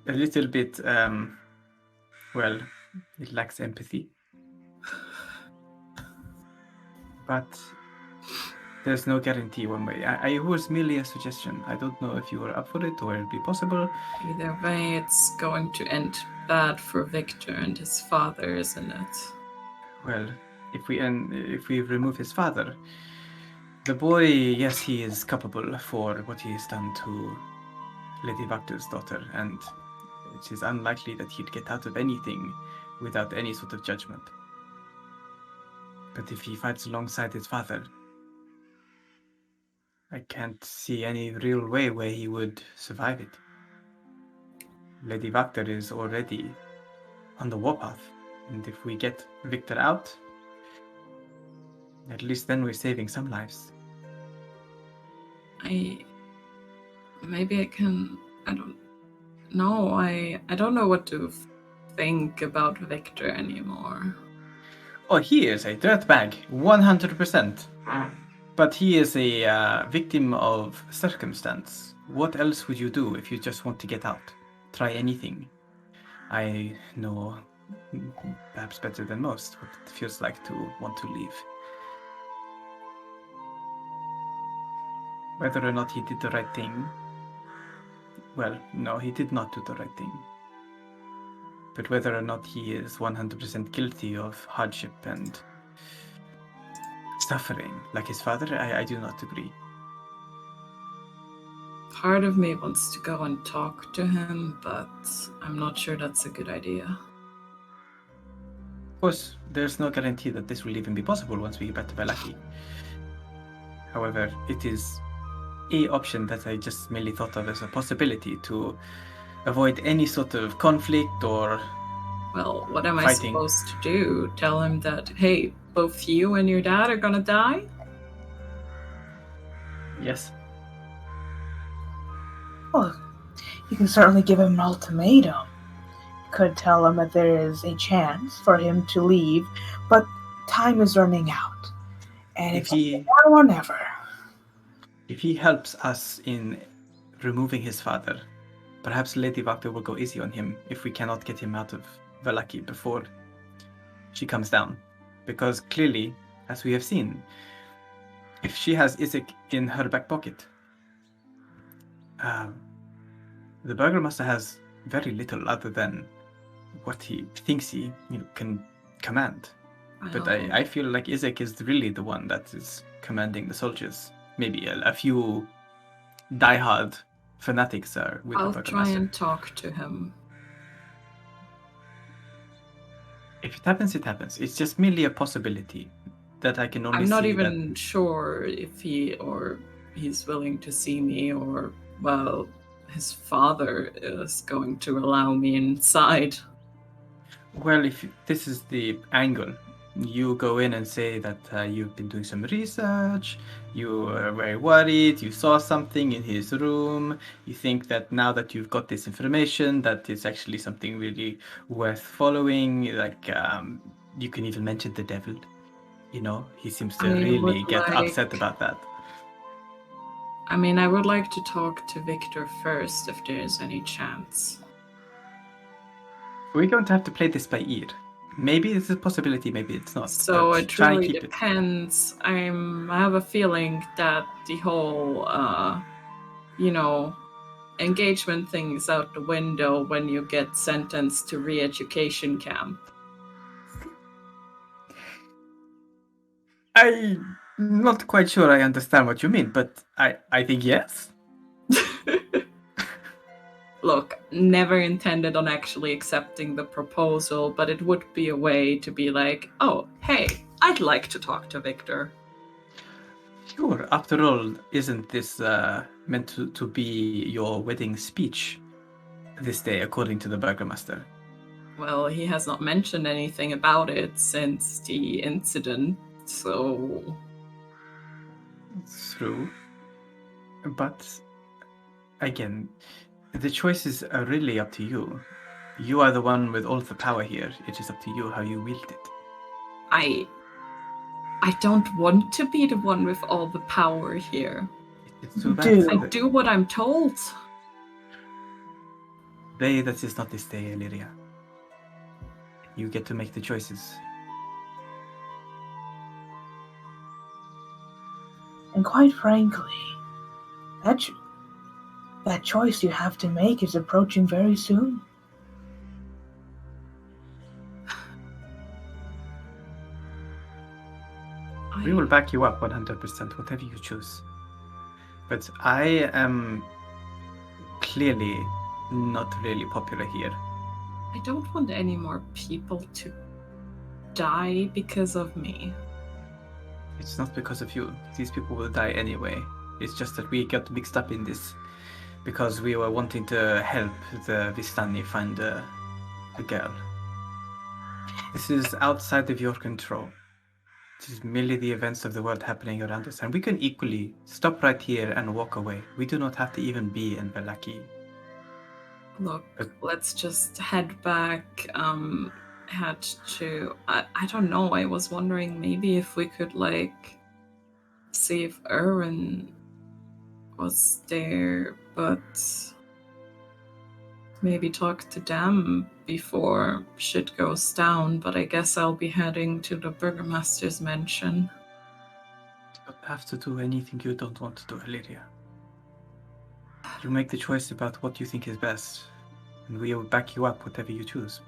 D: a little bit, well, it lacks empathy. But there's no guarantee one way. I was merely a suggestion. I don't know if you were up for it or it'd be possible.
B: Either way, it's going to end bad for Victor and his father, isn't it?
D: Well, if we remove his father, the boy, yes, he is culpable for what he has done to Lady Victor's daughter, and it is unlikely that he'd get out of anything without any sort of judgment. But if he fights alongside his father, I can't see any real way where he would survive it. Lady Victor is already on the warpath, and if we get Victor out, at least then we're saving some lives.
B: Maybe I can. I don't know. I don't know what to think about Victor anymore.
D: Oh, he is a dirtbag, 100%. But he is a victim of circumstance. What else would you do if you just want to get out? Try anything. I know, perhaps better than most, what it feels like to want to leave. Whether or not he did the right thing, Well, no, he did not do the right thing. But whether or not he is 100% guilty of hardship and suffering like his father, I do not agree.
B: Part of me wants to go and talk to him, but I'm not sure that's a good idea.
D: Of course, there's no guarantee that this will even be possible once we get back to Vallaki. However, it is a option that I just merely thought of as a possibility to avoid any sort of conflict or
B: Well, what am I
D: fighting.
B: supposed to do? Tell him that, hey, both you and your dad are gonna die?
D: Yes.
E: Well, you can certainly give him an ultimatum. You could tell him that there is a chance for him to leave, but time is running out. And
D: If
E: it's
D: he
E: now or never.
D: if he helps us in removing his father, perhaps Lady Vakta will go easy on him if we cannot get him out of Vallaki before she comes down. Because clearly, as we have seen, if she has Isaac in her back pocket, the Burgermaster has very little other than what he thinks he can command. But I feel like Isaac is really the one that is commanding the soldiers. Maybe a few diehard fanatics are with
B: I'll
D: the
B: try
D: Burgermaster.
B: and talk to him.
D: If it happens, it happens. It's just merely a possibility that I can only see.
B: I'm not even sure if he's willing to see me, or, well, his father is going to allow me inside.
D: Well, if this is the angle, you go in and say that you've been doing some research, you are very worried, you saw something in his room, you think that now that you've got this information, that it's actually something really worth following, like you can even mention the devil. He seems to really get upset about that.
B: I mean, I would like to talk to Victor first if there is any chance.
D: We're going to have to play this by ear. Maybe it's a possibility, maybe it's not.
B: So
D: but
B: it
D: try and
B: really
D: keep
B: depends. I have a feeling that the whole, engagement thing is out the window when you get sentenced to re-education camp.
D: I'm not quite sure I understand what you mean, but I think yes.
B: Look, never intended on actually accepting the proposal, but it would be a way to be like, oh, hey, I'd like to talk to Victor.
D: Sure, after all, isn't this meant to be your wedding speech this day, according to the Burgermaster?
B: Well, he has not mentioned anything about it since the incident, so...
D: True. But, again, the choices are really up to you. You are the one with all the power here. It is up to you how you wield it.
B: I don't want to be the one with all the power here.
D: It's too bad.
B: I do what I'm told.
D: Day that is not this day, Illyria. You get to make the choices.
E: And quite frankly, that choice you have to make is approaching very soon.
D: We will back you up 100%, whatever you choose. But I am clearly not really popular here.
B: I don't want any more people to die because of me.
D: It's not because of you. These people will die anyway. It's just that we got mixed up in this because we were wanting to help the Vistani find a girl. This is outside of your control. This is merely the events of the world happening around us, and we can equally stop right here and walk away. We do not have to even be in Vallaki.
B: Look, let's just head back, head to... I don't know, I was wondering maybe if we could, see if Erwin was there, but maybe talk to them before shit goes down, but I guess I'll be heading to the Burgermaster's mansion.
D: You don't have to do anything you don't want to do, Illyria. You make the choice about what you think is best, and we will back you up whatever you choose.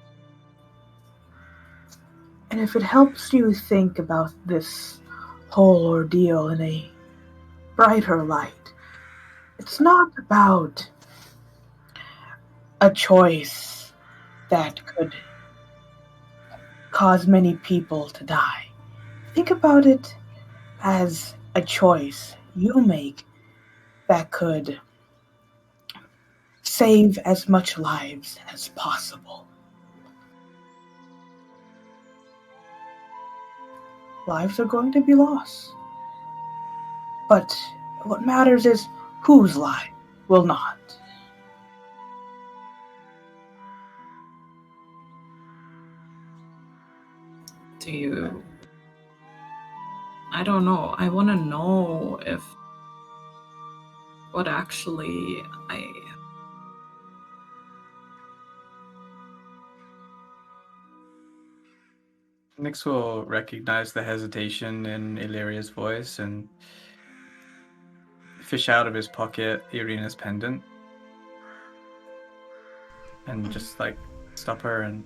E: And if it helps you think about this whole ordeal in a brighter light, it's not about a choice that could cause many people to die. Think about it as a choice you make that could save as much lives as possible. Lives are going to be lost. But what matters is whose life will not.
B: Do you... I don't know. I want to know if... what actually I...
D: Nyx will recognize the hesitation in Illyria's voice and fish out of his pocket Irina's pendant and just like stop her and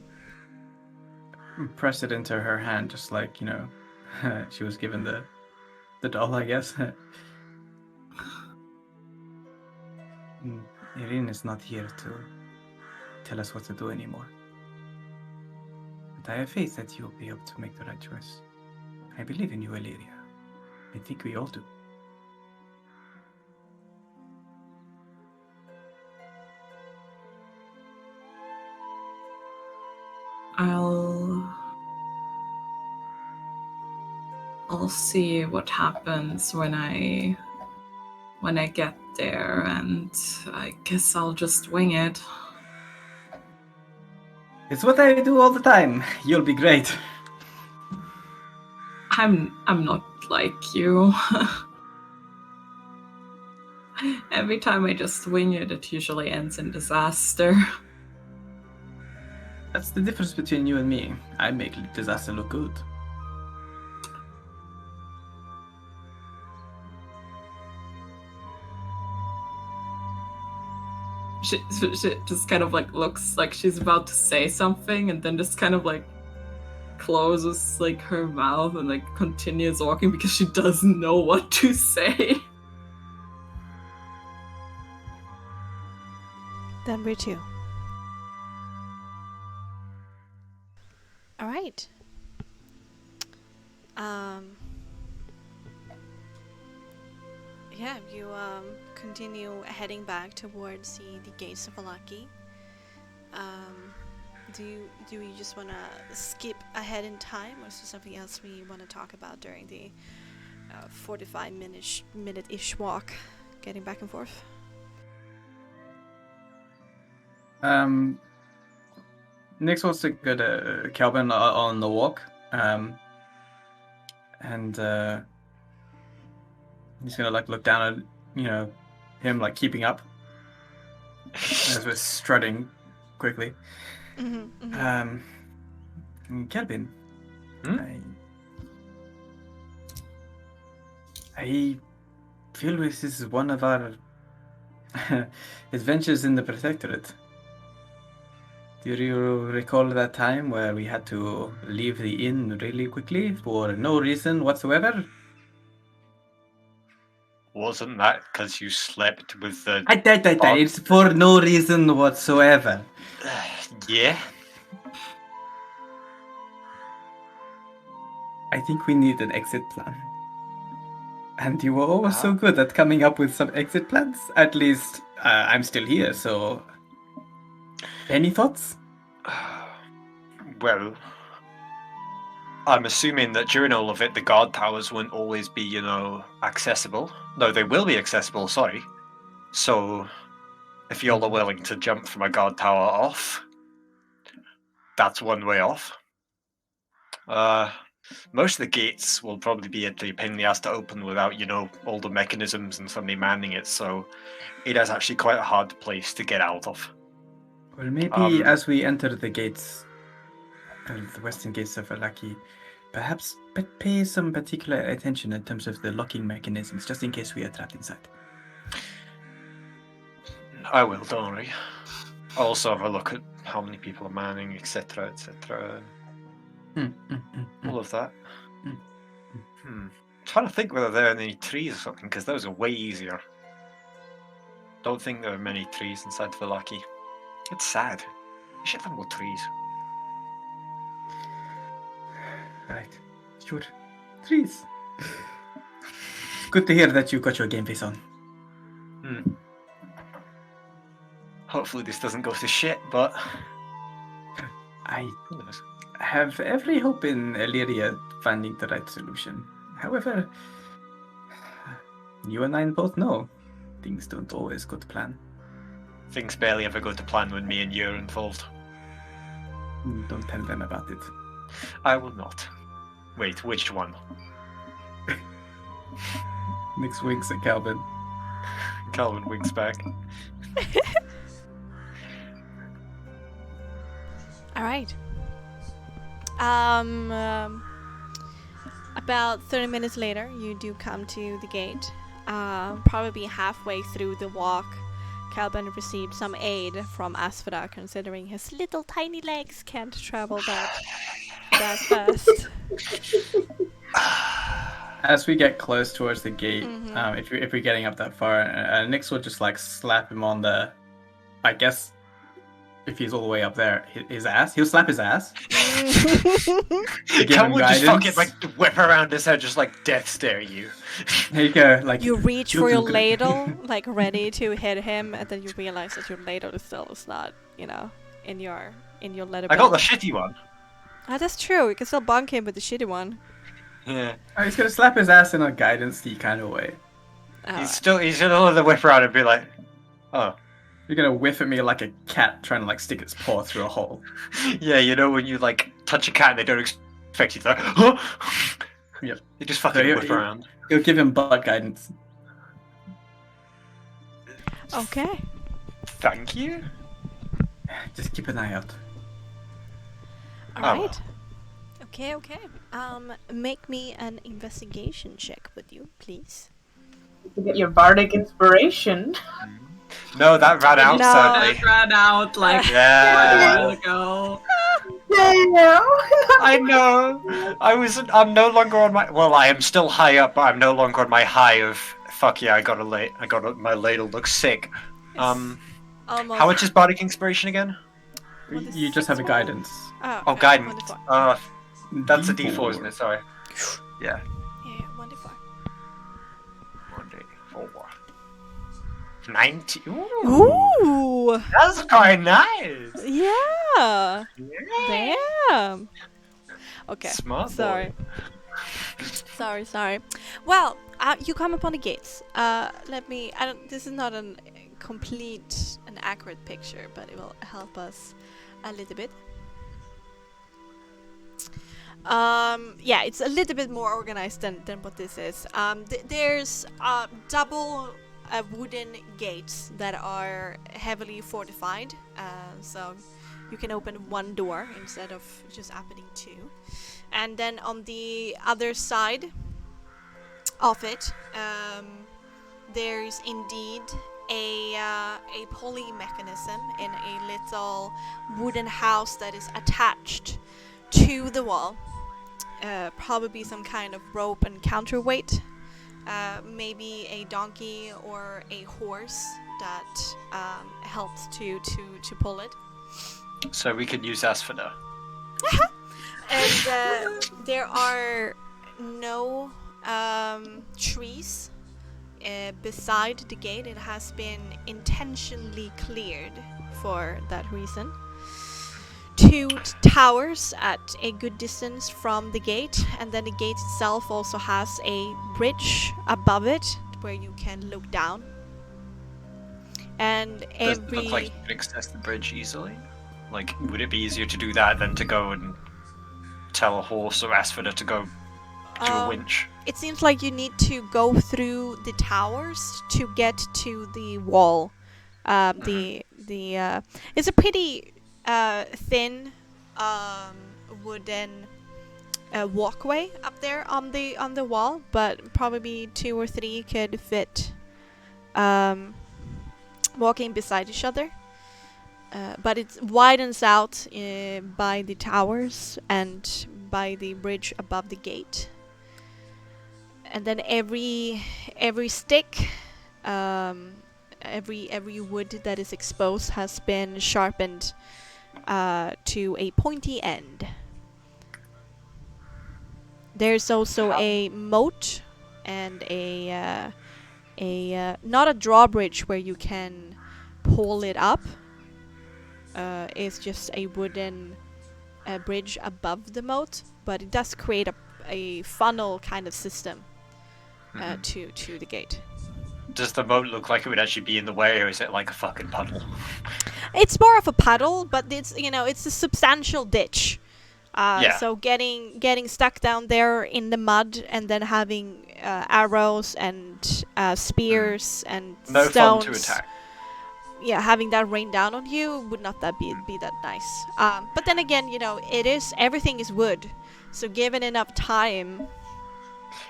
D: press it into her hand, just like, you know, she was given the doll, I guess. Irina is not here to tell us what to do anymore. But I have faith that you'll be able to make the right choice. I believe in you, Illyria. I think we all do.
B: I'll see what happens when I get there, and I guess I'll just wing it.
D: It's what I do all the time. You'll be great.
B: I'm not like you. Every time I just wing it, it usually ends in disaster.
D: That's the difference between you and me. I make disaster look good.
B: She just kind of like looks like she's about to say something, and then just kind of like closes like her mouth and like continues walking because she doesn't know what to say.
A: Then we're two. All right. Yeah, you continue heading back towards the gates of Alaki. Do we just want to skip ahead in time, or is there something else we want to talk about during the 45 minute-ish walk, getting back and forth?
D: Nyx wants to go to Kelvin on the walk, and he's gonna like look down at, you know, him like keeping up as we're strutting quickly. Kelvin, I feel this is one of our adventures in the Protectorate. Do you recall that time where we had to leave the inn really quickly for no reason whatsoever?
C: Wasn't that because you slept with the...
D: It's for no reason whatsoever.
C: Yeah?
D: I think we need an exit plan. And you were always so good at coming up with some exit plans. At least, I'm still here, so... Any thoughts?
C: Well, I'm assuming that during all of it, the guard towers won't always be, you know, accessible. No, they will be accessible, sorry. So, if you're willing to jump from a guard tower off, that's one way off. Most of the gates will probably be a pain in the ass to open without, you know, all the mechanisms and somebody manning it, so it is actually quite a hard place to get out of.
D: Well, maybe as we enter the gates, the western gates of Alaki, perhaps pay some particular attention in terms of the locking mechanisms, just in case we are trapped inside.
C: I will, don't worry. I'll also have a look at how many people are manning, etc., etc. All of that. Trying to think whether there are any trees or something, because those are way easier. Don't think there are many trees inside Vallaki. It's sad. You should have more trees.
D: Right. Sure. Trees. It's good to hear that you got your game face on.
C: Hopefully this doesn't go to shit, but
D: I
C: who knows?
D: have every hope in Illyria finding the right solution. However, you and I both know things don't always go to plan.
C: Things barely ever go to plan when me and you are involved.
D: Don't tell them about it.
C: I will not. Wait, which one?
D: Nick's winks at Calvin.
C: Calvin winks back.
A: All right. About 30 minutes later, you do come to the gate. Probably halfway through the walk, Calvin received some aid from Asphodel, considering his little tiny legs can't travel that fast.
D: As we get close towards the gate,
A: Mhm.
D: if we're getting up that far, Nix will just like slap him on the, I guess, if he's all the way up there, his ass. He'll slap his ass. Give him
C: Calvin just fucking
D: guidance.
C: like whip around his head, just like death stare at you.
D: Here you go. Like
A: You reach
D: you'll
A: for
D: do
A: your
D: good.
A: ladle, like ready to hit him, and then you realize that your ladle is not, in your leather
C: I got
A: belt.
C: the shitty one.
A: Ah, that's true. You can still bonk him with the shitty one.
C: Yeah.
D: Oh, he's gonna slap his ass in a guidance-y kind of way.
C: He's gonna let the whip around and be like, oh.
D: You're gonna whiff at me like a cat trying to like stick its paw through a hole.
C: Yeah, you know when you like touch a cat and they don't expect you to like, huh?
D: Yep.
C: You just fucking
D: So
C: whip around.
D: You'll give him butt guidance.
A: Okay.
C: Thank you.
D: Just keep an eye out.
A: All
C: Oh,
A: right. Okay. Make me an investigation check with you, please.
E: To get your bardic inspiration.
C: No, that ran out,
A: No.
C: sadly.
B: That ran out like quite a
C: Yeah.
B: while ago.
E: Damn!
C: I know. I'm no longer on my. Well, I am still high up, but I'm no longer on my high of. Fuck yeah! My ladle looks sick.
A: Almost.
C: How much is bardic inspiration again?
A: What is
D: You just have a
A: 6
D: guidance.
A: Oh,
C: Oh,
A: okay,
C: guidance.
A: 1d4.
C: That's a D4, isn't it? Sorry. Yeah.
A: Yeah, 1d4.
C: 1D4. 90. Ooh.
A: Ooh!
C: That's quite nice.
A: Yeah!
C: Yeah.
A: Damn! Okay.
C: Smart boy.
A: Sorry. Well, you come upon the gates. This is not an accurate picture, but it will help us a little bit. Yeah, it's a little bit more organized than what this is. There's double wooden gates that are heavily fortified, so you can open one door instead of just opening two. And then on the other side of it, there's indeed a pulley mechanism in a little wooden house that is attached to the wall. Probably some kind of rope and counterweight. Maybe a donkey or a horse that helps to pull it.
C: So we could use Asphodel.
A: And there are no trees beside the gate. It has been intentionally cleared for that reason. Two towers at a good distance from the gate, and then the gate itself also has a bridge above it where you can look down. And
C: Does it look like you can access the bridge easily? Like, would it be easier to do that than to go and tell a horse or Asphodel to go do a winch?
A: It seems like you need to go through the towers to get to the wall. It's a pretty thin wooden walkway up there on the wall, but probably 2 or 3 could fit walking beside each other. But it widens out by the towers and by the bridge above the gate. And then every stick, every wood that is exposed has been sharpened to a pointy end. There's also a moat and a not a drawbridge where you can pull it up. It's just a wooden bridge above the moat, but it does create a funnel kind of system to the gate.
C: Does the moat look like it would actually be in the way, or is it like a fucking puddle?
A: It's more of a puddle, but it's a substantial ditch. So getting stuck down there in the mud and then having arrows and spears and
C: no
A: stones.
C: fun to attack.
A: Yeah, having that rain down on you would not be that nice. But then again, everything is wood, so given enough time,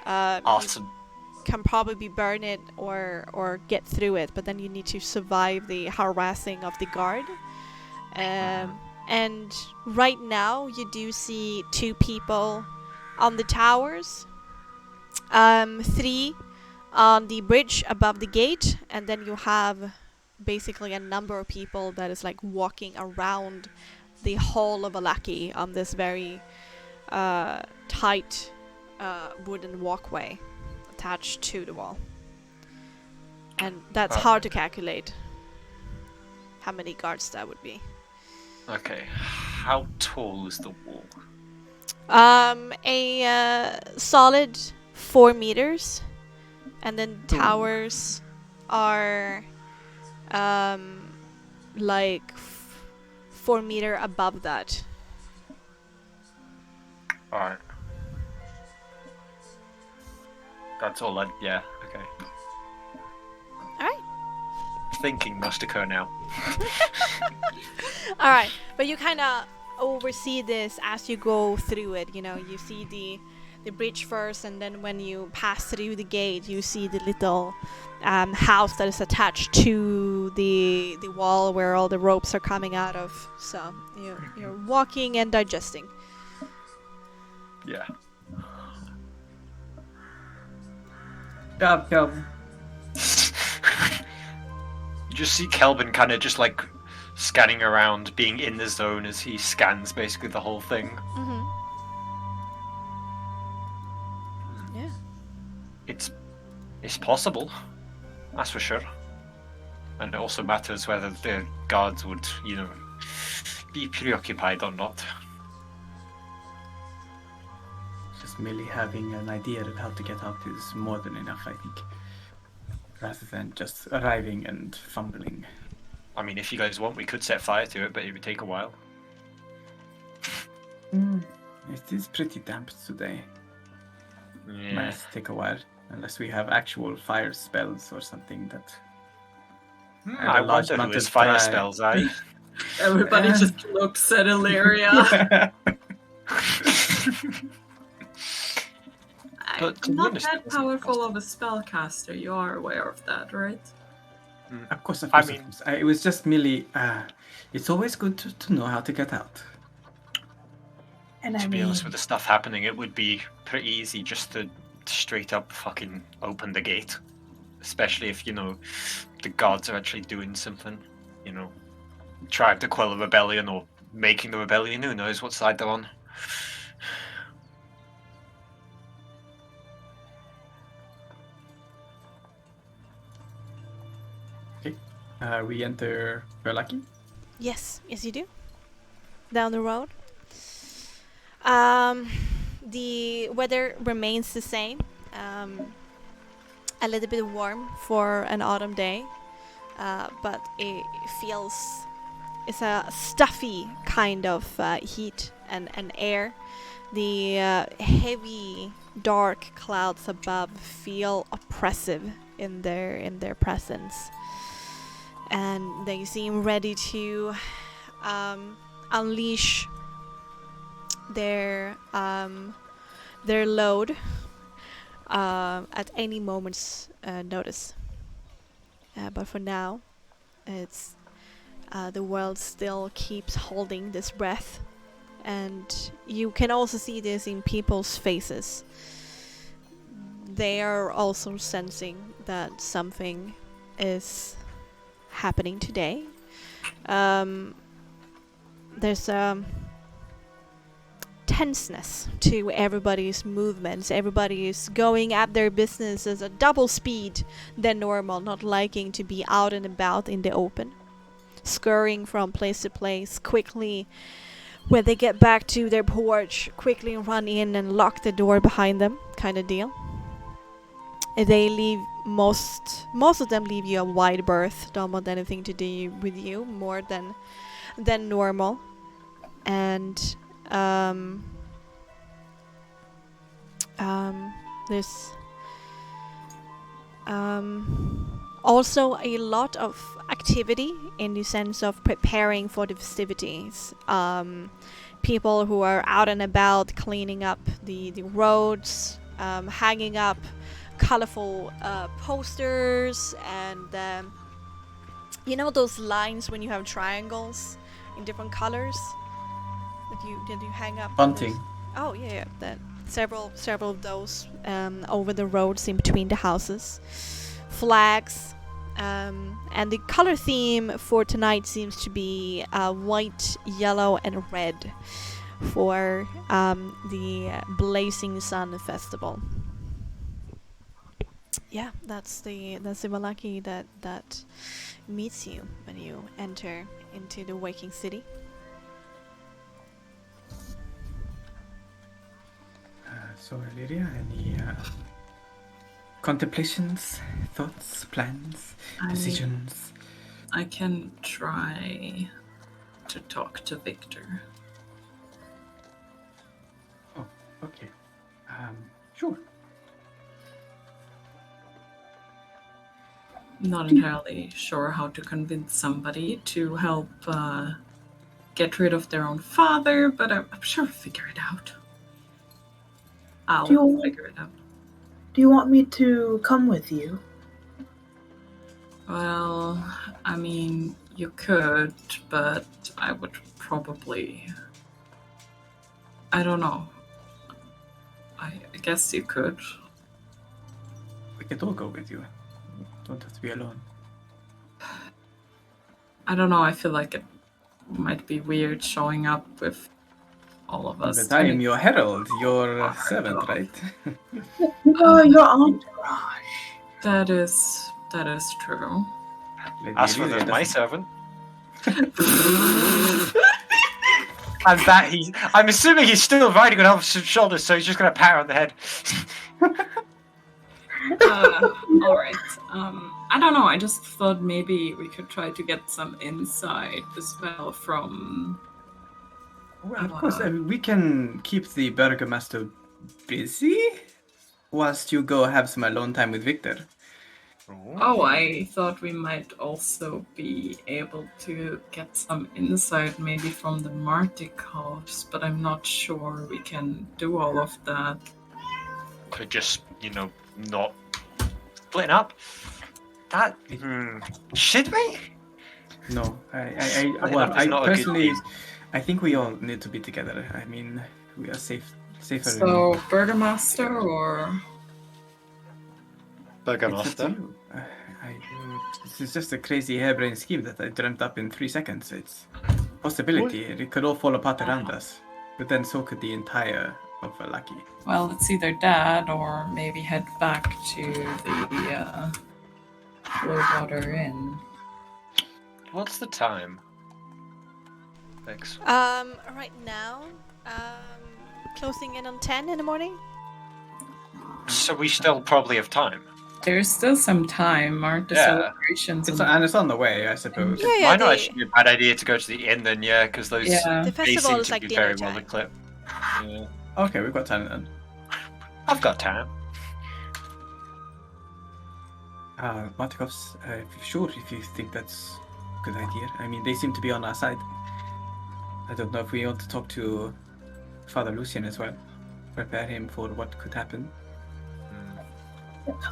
C: Awesome.
A: you can probably burn it or get through it. But then you need to survive the harassing of the guard. And right now, you do see 2 people on the towers, 3 on the bridge above the gate, and then you have basically a number of people that is like walking around the hall of Alaki on this very tight wooden walkway attached to the wall. And that's hard to calculate how many guards that would be.
C: Okay, how tall is the wall?
A: A solid 4 meters, and then towers are like 4 meter above that.
C: Alright. That's all yeah, okay.
A: Alright.
C: Thinking must occur now.
A: Alright, but you kind of oversee this as you go through it. You see the bridge first, and then when you pass through the gate, you see the little house that is attached to the wall where all the ropes are coming out of. So you're walking and digesting.
C: Yeah.
B: Yum.
C: You just see Kelvin kind of just like scanning around, being in the zone as he scans basically the whole thing.
A: Mm-hmm. Yeah.
C: It's possible, that's for sure. And it also matters whether the guards would, be preoccupied or not.
D: Just merely having an idea of how to get out is more than enough, I think. Rather than just arriving and fumbling.
C: I mean, if you guys want, we could set fire to it, but it would take a while.
D: It is pretty damp today.
C: Yeah.
D: Might take a while, unless we have actual fire spells or something that...
C: I wonder who his fire spells,
B: Everybody just looks at Illyria.
C: But
B: I'm not
C: honest,
B: that powerful of a spellcaster. You are aware of that, right?
D: Of course.
C: I mean-
D: Of course. It was just merely... it's always good to know how to get out.
E: And
C: to be honest, with the stuff happening, it would be pretty easy just to straight up fucking open the gate. Especially if, the gods are actually doing something. Trying to quell a rebellion or making the rebellion. Who knows what side they're on.
D: We enter Verlaki.
A: Yes, you do. Down the road. The weather remains the same. A little bit warm for an autumn day, but it's a stuffy kind of heat and air. The heavy, dark clouds above feel oppressive in their presence. And they seem ready to unleash their load at any moment's notice. But for now, It's the world still keeps holding this breath, and you can also see this in people's faces. They are also sensing that something is happening today. There's a tenseness to everybody's movements. Everybody is going at their businesses at double speed than normal, not liking to be out and about in the open, scurrying from place to place quickly. When they get back to their porch, quickly run in and lock the door behind them, kind of deal. They leave most of them leave you a wide berth. Don't want anything to do with you more than normal. And there's also a lot of activity in the sense of preparing for the festivities. People who are out and about cleaning up the roads, hanging up colorful posters, and you know those lines when you have triangles in different colors that you hang up.
D: Bunting.
A: Oh yeah, that several of those over the roads in between the houses, flags, and the color theme for tonight seems to be white, yellow, and red for the Blazing Sun Festival. Yeah, that's the Vallaki that meets you when you enter into the waking city.
D: So, Lyria, any contemplations, thoughts, plans, decisions?
B: I can try to talk to Victor.
D: Oh, okay. Sure.
B: Not entirely sure how to convince somebody to help get rid of their own father, but I'm sure I'll figure it out. I'll figure it out.
E: Do you want me to come with you?
B: Well, I mean, you could, but I would probably... I don't know. I guess you could.
D: We could all go with you. Don't have to be alone.
B: I don't know, I feel like it might be weird showing up with all of us.
D: But I am your herald, your servant, right?
E: No, your entourage.
B: That is true.
C: As for my servant. And that I'm assuming he's still riding on Elvis' shoulders, so he's just going to pat her on the head.
B: All right. I don't know. I just thought maybe we could try to get some insight as well from.
D: Well, of course, we can keep the burgomaster busy whilst you go have some alone time with Victor.
B: Oh, I thought we might also be able to get some insight maybe from the Martic house, but I'm not sure we can do all of that.
C: Could just, not splitting up. That should we?
D: No, I personally, I think we all need to be together. I mean, we are safer.
B: So, Burgomaster or
C: Burgomaster?
D: This is just a crazy harebrained scheme that I dreamt up in 3 seconds. It's a possibility. It could all fall apart around us, but then so could the entire of Vallaki.
B: Well, it's either that or maybe head back to the Blowwater Inn.
C: What's the time? Thanks.
A: Right now, closing in on 10 in the morning.
C: So we still probably have time.
B: There's still some time, aren't the celebrations?
D: And it's on the way, I suppose.
A: Yeah,
C: Might not actually be a bad idea to go to the inn then, because those
A: The
C: they
A: festival
C: seem
A: is
C: to
A: like
C: be
A: dinner
C: very
A: time.
C: well equipped. Yeah.
D: Okay, we've got time then.
C: I've got time.
D: Martikovs, if you think that's a good idea. I mean, they seem to be on our side. I don't know if we want to talk to Father Lucian as well. Prepare him for what could happen.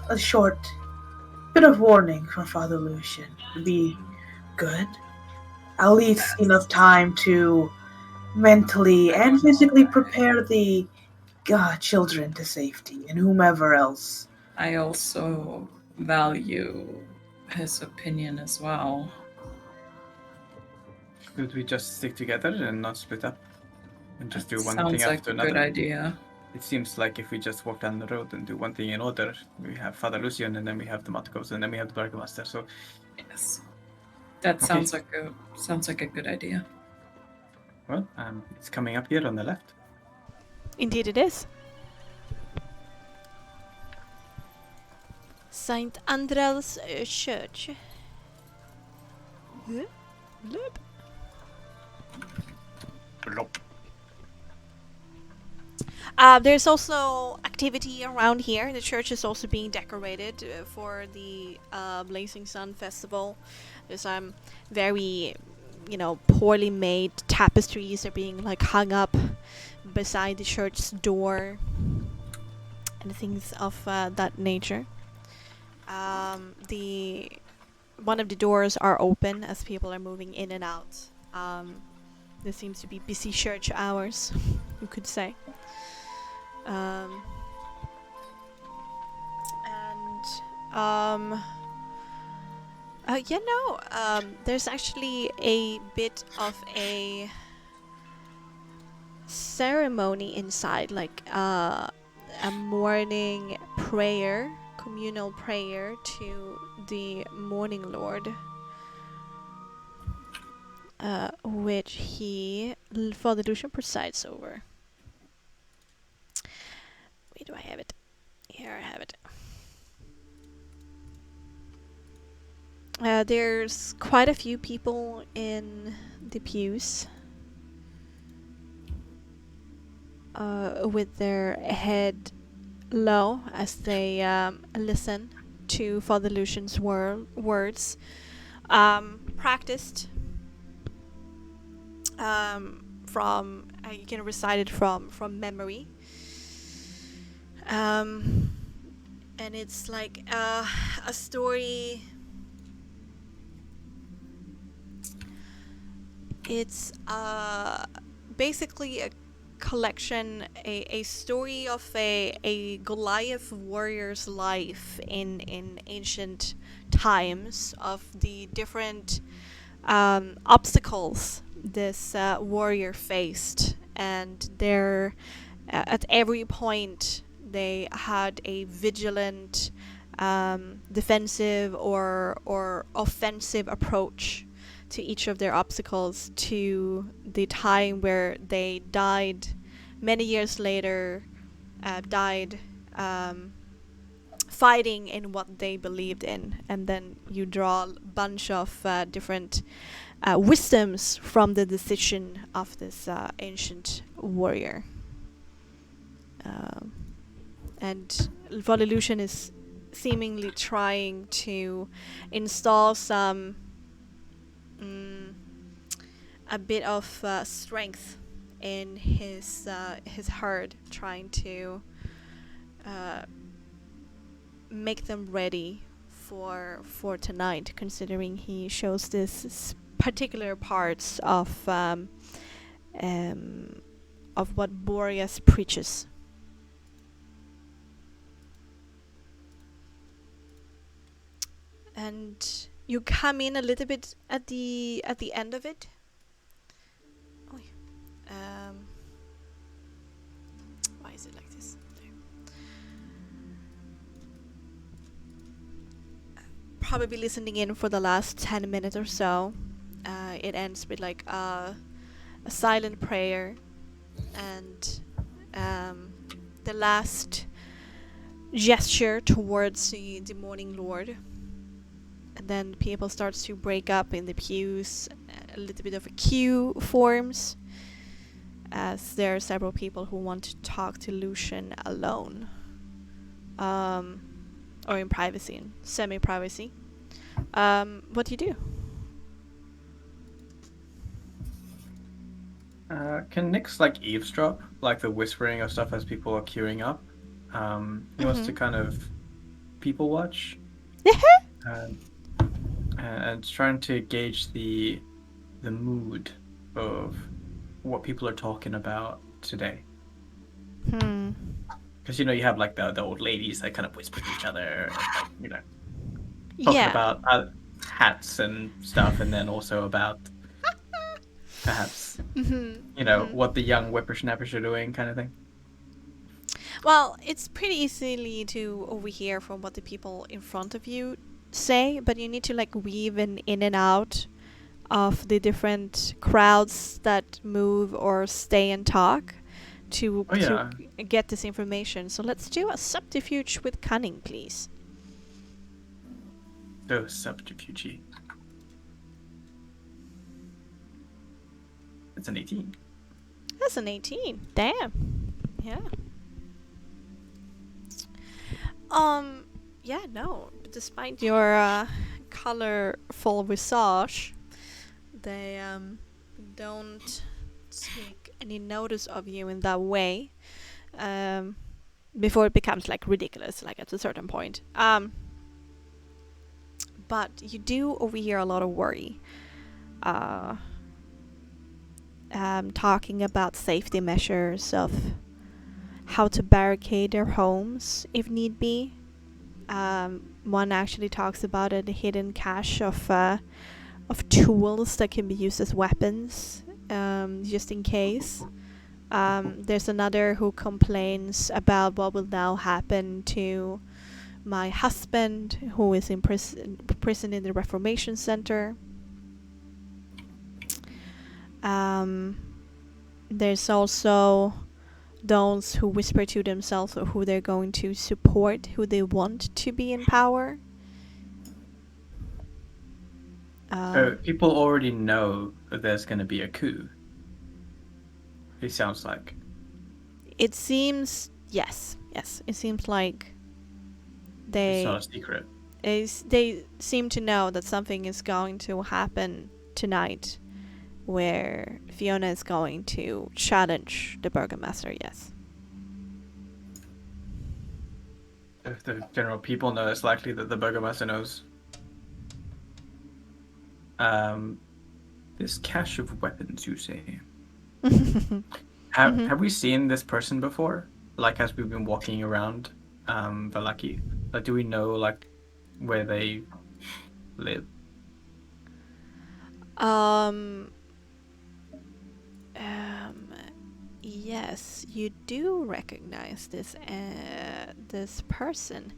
E: A short bit of warning for Father Lucian. Be Good. At least enough time to mentally and physically prepare the children to safety and whomever else.
B: I also value his opinion as well.
D: Should we just stick together and not split up? And just do one thing
B: Sounds like
D: after
B: a
D: another?
B: good idea.
D: It seems like if we just walk down the road and do one thing in order, we have Father Lucian, and then we have the Matkos, and then we have the Burgomaster. So
B: Yes, that
D: Okay.
B: sounds like a good idea.
D: well, it's coming up here on the left.
A: Indeed it is. Saint Andrew's Church. Huh? Loop.
C: Blop.
A: There's also activity around here. The church is also being decorated for the Blazing Sun Festival. There's very, poorly made tapestries are being like hung up beside the church's door and things of that nature. One of the doors are open as people are moving in and out. There seems to be busy church hours, you could say. There's actually a bit of a ceremony inside, like a morning prayer, communal prayer to the Morning Lord, which Father Lucian presides over. Where do I have it? Here I have it. There's quite a few people in the pews with their head low as they listen to Father Lucian's words, practiced from you can recite it from memory. And it's like a story. It's basically a collection, a story of a Goliath warrior's life in ancient times, of the different obstacles this warrior faced, and at every point they had a vigilant, defensive or offensive approach to each of their obstacles, to the time where they died many years later, fighting in what they believed in. And then you draw a bunch of different wisdoms from the decision of this ancient warrior. And Father Lucian is seemingly trying to install some a bit of strength in his herd, trying to make them ready for tonight, considering he shows this particular parts of what Boreas preaches. And you come in a little bit at the end of it. Why is it like this? There. Probably listening in for the last 10 minutes or so. It ends with like a silent prayer, and the last gesture towards the Morning Lord. And then people starts to break up in the pews. A little bit of a queue forms, as there are several people who want to talk to Lucian alone, or in privacy, in semi-privacy. What do you do?
D: Can Nyx eavesdrop, like the whispering of stuff as people are queuing up? He wants to kind of people watch. and trying to gauge the mood of what people are talking about today. Because you have like the old ladies that kind of whisper to each other, and, like, talking
A: Yeah.
D: about hats and stuff, and then also about perhaps what the young whippersnappers are doing, kind of thing.
A: Well, it's pretty easily to overhear from what the people in front of you say, but you need to like weave in and out of the different crowds that move or stay and talk to get this information. So let's do a subterfuge with cunning, please.
D: Oh, subterfuge. It's an 18.
A: That's an 18. Damn. Yeah. Yeah, no. Despite your colorful visage, they don't take any notice of you in that way. Before it becomes like ridiculous, like at a certain point. But you do overhear a lot of worry. Talking about safety measures of how to barricade their homes if need be. One actually talks about a hidden cache of tools that can be used as weapons, just in case. There's another who complains about what will now happen to my husband, who is in prison in the Reformation Center. There's also those who whisper to themselves of who they're going to support, who they want to be in power.
D: People already know that there's going to be a coup. It sounds like.
A: It seems, yes. It seems like
D: it's not a secret.
A: They seem to know that something is going to happen tonight, where Fiona is going to challenge the Burgomaster, yes.
D: If the general people know, it's likely that the Burgomaster knows. This cache of weapons, you say? Have we seen this person before? Like, as we've been walking around Vallaki? Like, do we know, like, where they live?
A: Yes, you do recognize this person.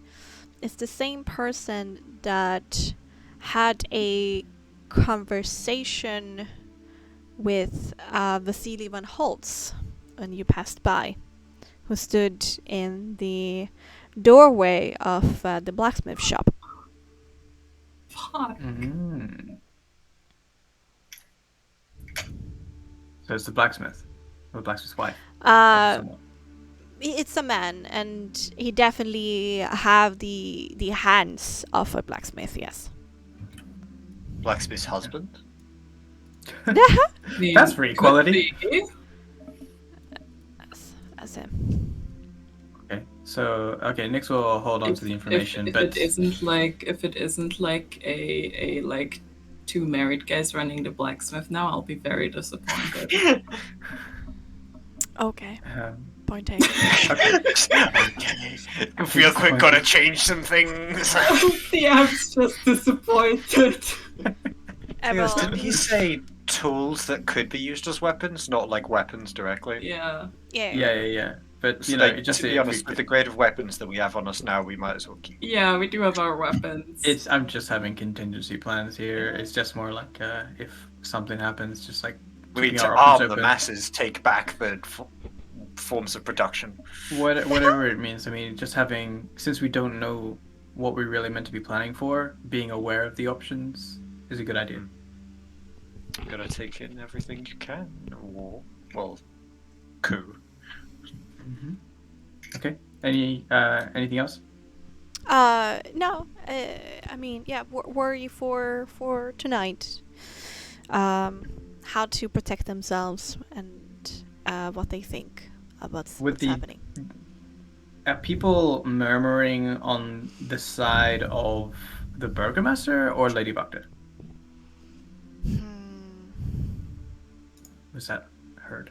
A: It's the same person that had a conversation with Vasily van Holtz when you passed by, who stood in the doorway of the blacksmith shop.
B: Fuck.
D: Mm-hmm. So it's the blacksmith, or the blacksmith's wife.
A: It's a man, and he definitely have the hands of a blacksmith. Yes.
C: Blacksmith's husband?
D: That's for equality.
A: As him.
D: Okay, so Nix will hold on to the information,
B: if
D: but
B: it isn't like a like two married guys running the blacksmith now, I'll be very disappointed.
A: Okay. Point taken.
C: Okay. Real quick, gotta change some things.
B: Yeah, I'm just disappointed.
C: Yes, didn't he say tools that could be used as weapons, not like weapons directly?
B: Yeah.
A: Yeah.
D: But
C: So
D: just
C: to be honest, with the grade of weapons that we have on us now, we might as well keep.
B: Yeah, we do have our weapons.
D: I'm just having contingency plans here. It's just more like if something happens, just like
C: we need to
D: our
C: arm
D: options
C: the
D: open.
C: masses, take back the forms of production.
D: Whatever it means. I mean, just having, since we don't know what we're really meant to be planning for, being aware of the options is a good idea.
C: You gotta take in everything you can. Well, coup.
D: Mm-hmm. Okay. Anything else?
A: No. I mean, yeah. Worry for tonight. How to protect themselves and what they think about what's happening.
D: People murmuring on the side of the Burgomaster or Lady Bugter? Was that heard?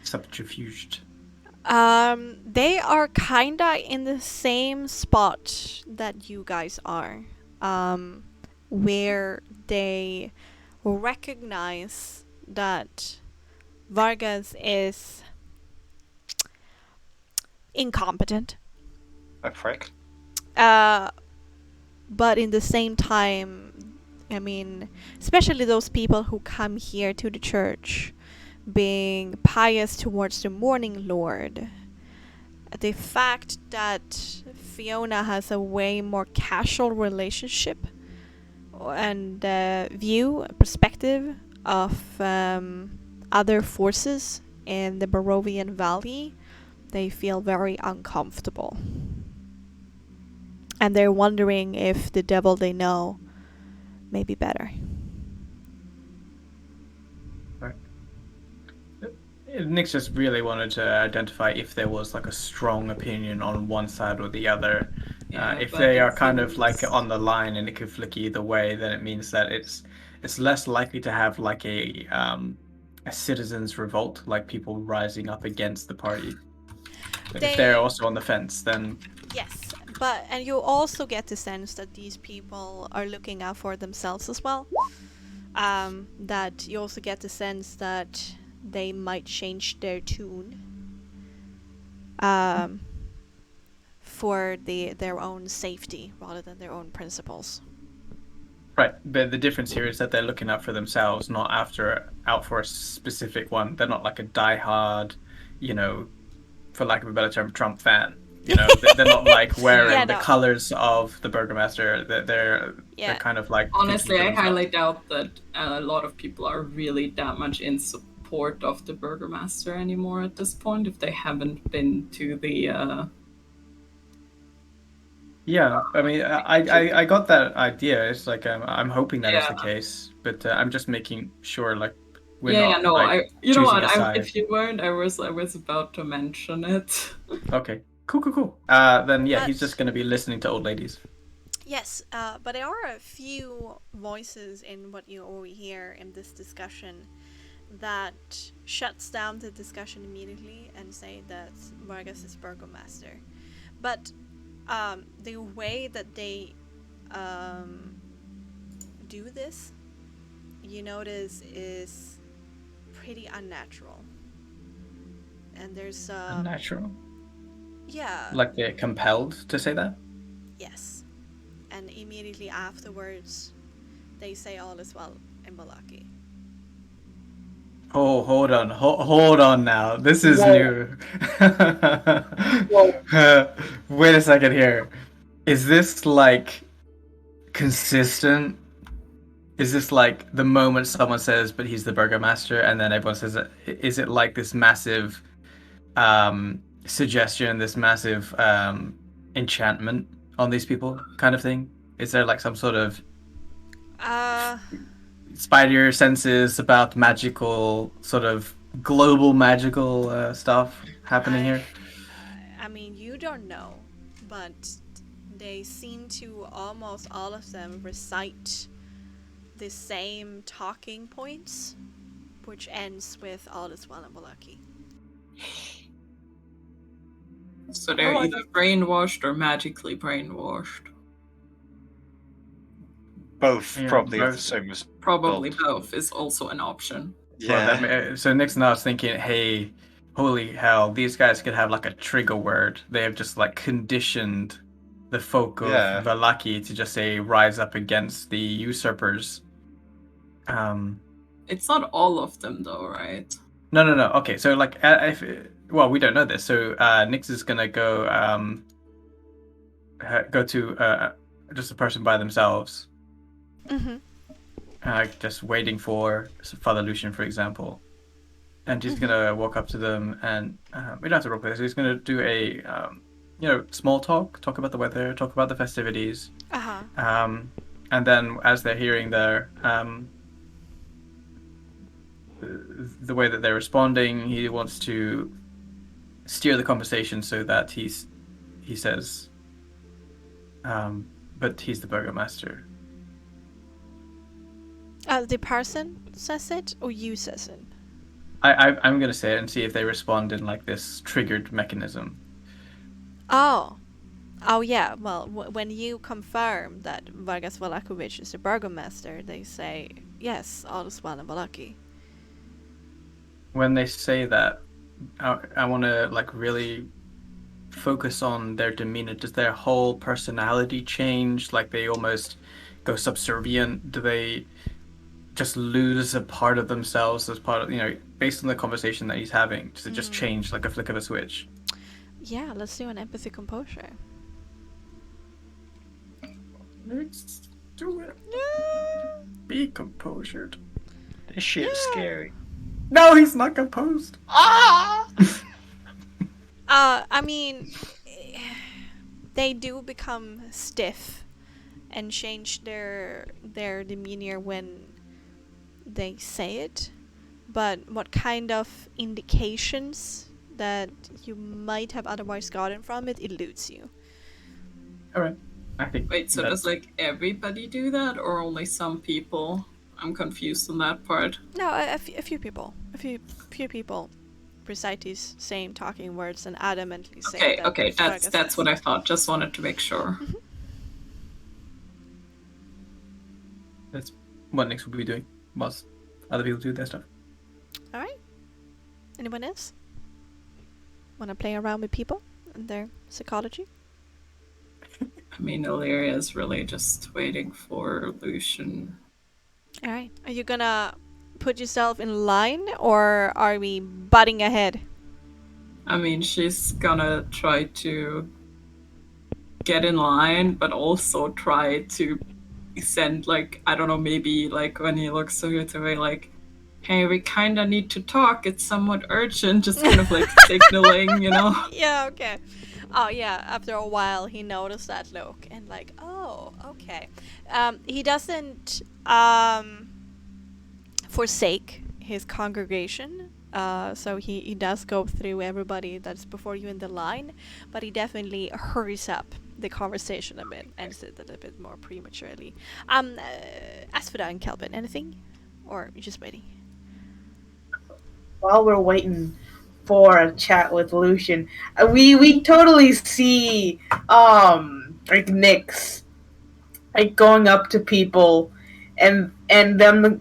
D: Subterfuged.
A: They are kinda in the same spot that you guys are, where they recognize that Vargas is incompetent.
C: A prick.
A: But in the same time, I mean, especially those people who come here to the church being pious towards the Morning Lord, the fact that Fiona has a way more casual relationship and perspective of other forces in the Barovian Valley, they feel very uncomfortable. And they're wondering if the devil they know may be better.
D: Nick's just really wanted to identify if there was like a strong opinion on one side or the other. If they are kind of like on the line and it could flick either way, then it means that it's less likely to have like a citizens' revolt, like people rising up against the party. But if they're also on the fence, then
A: yes, and you also get the sense that these people are looking out for themselves as well. That you also get the sense that they might change their tune for their own safety rather than their own principles.
D: Right, but the difference here is that they're looking out for themselves, not out for a specific one. They're not like a diehard, for lack of a better term, Trump fan. They're not like wearing the colors of the Burgomaster. They're kind of like.
B: Honestly, I highly doubt that a lot of people are really that much in support of the Burgomaster anymore at this point, if they haven't been to the.
D: Yeah, I mean, I got that idea. It's like I'm hoping that is the case, but I'm just making sure, like, we're not.
B: No, you know what?
D: If
B: you weren't, I was about to mention it.
D: Okay, cool. Then he's just gonna be listening to old ladies.
A: Yes, but there are a few voices in what you overhear in this discussion that shuts down the discussion immediately and say that Vargas is Burgomaster. But the way that they do this, you notice, is pretty unnatural. And there's
D: unnatural?
A: Yeah.
D: Like they're compelled to say that?
A: Yes. And immediately afterwards, they say all is well in Balaki.
D: Oh, hold on now. This is new. Wait a second here. Is this like consistent? Is this like the moment someone says, but he's the Burgomaster, and then everyone says it? Is it like this massive suggestion, this massive enchantment on these people kind of thing? Is there like some sort of spider senses about magical, sort of global magical stuff happening here?
A: I mean, you don't know, but they seem to almost all of them recite the same talking points, which ends with all is well in Balaki.
B: So they're either brainwashed or magically brainwashed.
C: Both, probably the same as
B: probably both is also an option.
C: Yeah.
D: Well, so Nick's now thinking, hey, holy hell, these guys could have like a trigger word. They have just like conditioned the folk of Vallaki to just say rise up against the usurpers.
B: It's not all of them though, right?
D: No. Okay, so like we don't know this. So Nyx is gonna go to just a person by themselves.
A: Mm-hmm.
D: Just waiting for Father Lucian, for example, and she's gonna walk up to them, and we don't have to roleplay this. He's gonna do a small talk about the weather, talk about the festivities, and then as they're hearing their the way that they're responding, he wants to steer the conversation so that he says, but he's the burgomaster.
A: The person says it, or you says it?
D: I'm gonna say it and see if they respond in like this triggered mechanism.
A: Oh. Oh yeah, well, when you confirm that Vargas Valakovic is the burgomaster, they say, yes, all is well in Valaki.
D: When they say that, I want to like really focus on their demeanor. Does their whole personality change? Like they almost go subservient? Do they just lose a part of themselves as part of, based on the conversation that he's having? Does it just change like a flick of a switch?
A: Yeah, let's do an empathy composure.
D: Let's do it. Be composed.
C: This shit's scary.
D: No, he's not composed.
A: I mean, they do become stiff and change their demeanor when they say it, but what kind of indications that you might have otherwise gotten from it eludes you.
D: All right. I think.
B: Wait, so does like everybody do that, or only some people? I'm confused on that part.
A: No, a few people. A few people recite these same talking words and adamantly say that.
B: Okay, that's what I thought. Just wanted to make sure.
A: Mm-hmm.
D: That's what next we'll be doing. Whilst other people do their stuff.
A: All right. Anyone else want to play around with people and their psychology?
B: I mean, Illyria is really just waiting for Lucian.
A: All right. Are you gonna put yourself in line, or are we butting ahead?
B: I mean, she's gonna try to get in line, but also try to send, like, I don't know, maybe, like, when he looks to me, like, hey, we kind of need to talk, it's somewhat urgent, just kind of, like, signaling, you know?
A: Yeah, okay. Oh, yeah, after a while, he noticed that look, and like, oh, okay. He doesn't, forsake his congregation, so he does go through everybody that's before you in the line, but he definitely hurries up the conversation a bit and said it a bit more prematurely. As for that, and Kelvin, anything? Or you're just waiting?
E: While we're waiting for a chat with Lucian, we totally see like Nyx like going up to people and them,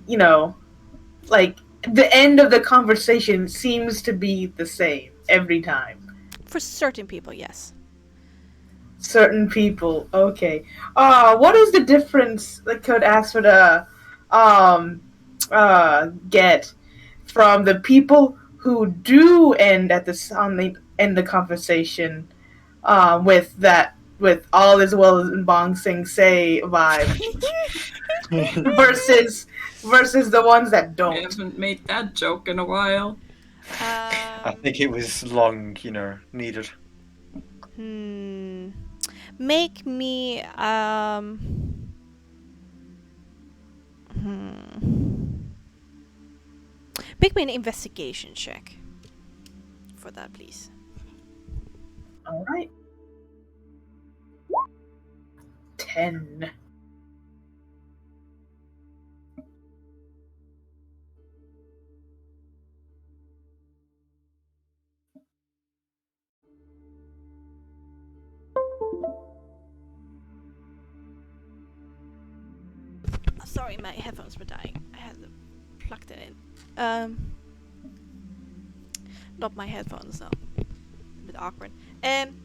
E: like the end of the conversation seems to be the same every time.
A: For certain people, yes.
E: Certain people, okay. What is the difference that could ask for the get from the people who do end at the conversation with all is well in Bong Sing Say vibe versus the ones that
B: I
E: don't?
B: haven't made that joke in a while.
C: I think it was long, needed.
A: Make me make me an investigation check for that, please.
E: All right. 10.
A: Sorry, my headphones were dying. I had plugged it in. Not my headphones though. A bit awkward. 10.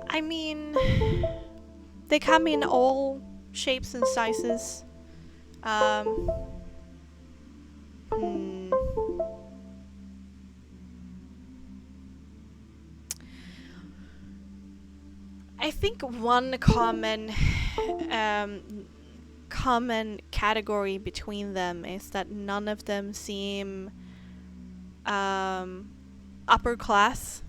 A: I mean, they come in all shapes and sizes. I think one common category between them is that none of them seem upper class.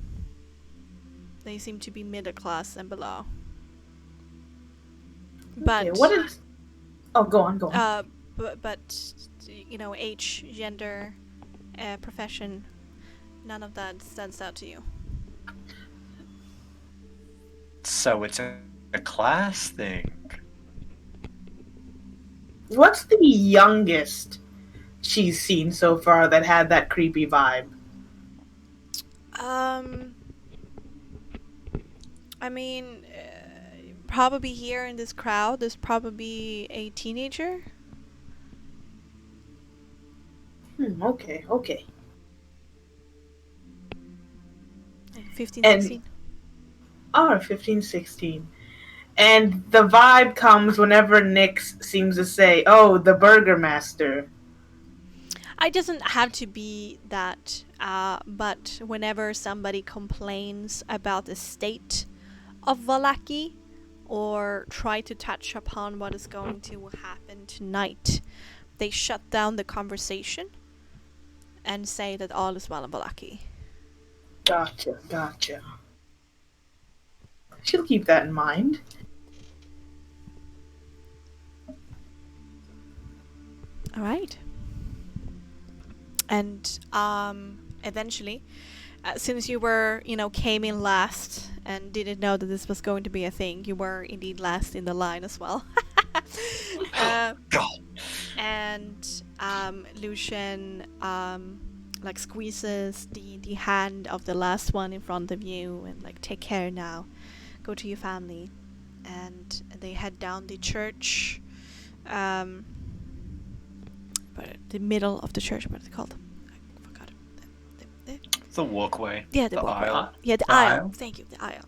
A: They seem to be middle class and below. But
E: Okay, what is? Oh, go on.
A: but age, gender, profession, none of that stands out to you.
C: So it's a class thing.
E: What's the youngest she's seen so far that had that creepy vibe?
A: I mean, probably here in this crowd, there's probably a teenager.
E: Okay.
A: 15,
E: And-
A: 16.
E: 15, 16. And the vibe comes whenever Nyx seems to say, "Oh, the Burgermaster."
A: It doesn't have to be that, but whenever somebody complains about the state of Vallaki or try to touch upon what is going to happen tonight, they shut down the conversation and say that all is well in Vallaki.
E: Gotcha. She'll keep that in mind.
A: All right. And eventually, since you were, came in last and didn't know that this was going to be a thing, you were indeed last in the line as well.
C: God.
A: And Lucian squeezes the hand of the last one in front of you and take care now, go to your family, and they head down the church, but the middle of the church. What is it called? I forgot.
C: The walkway.
A: Yeah, the walkway.
C: aisle.
A: Yeah, the
D: The
A: aisle.
D: aisle?
A: Thank you, the aisle.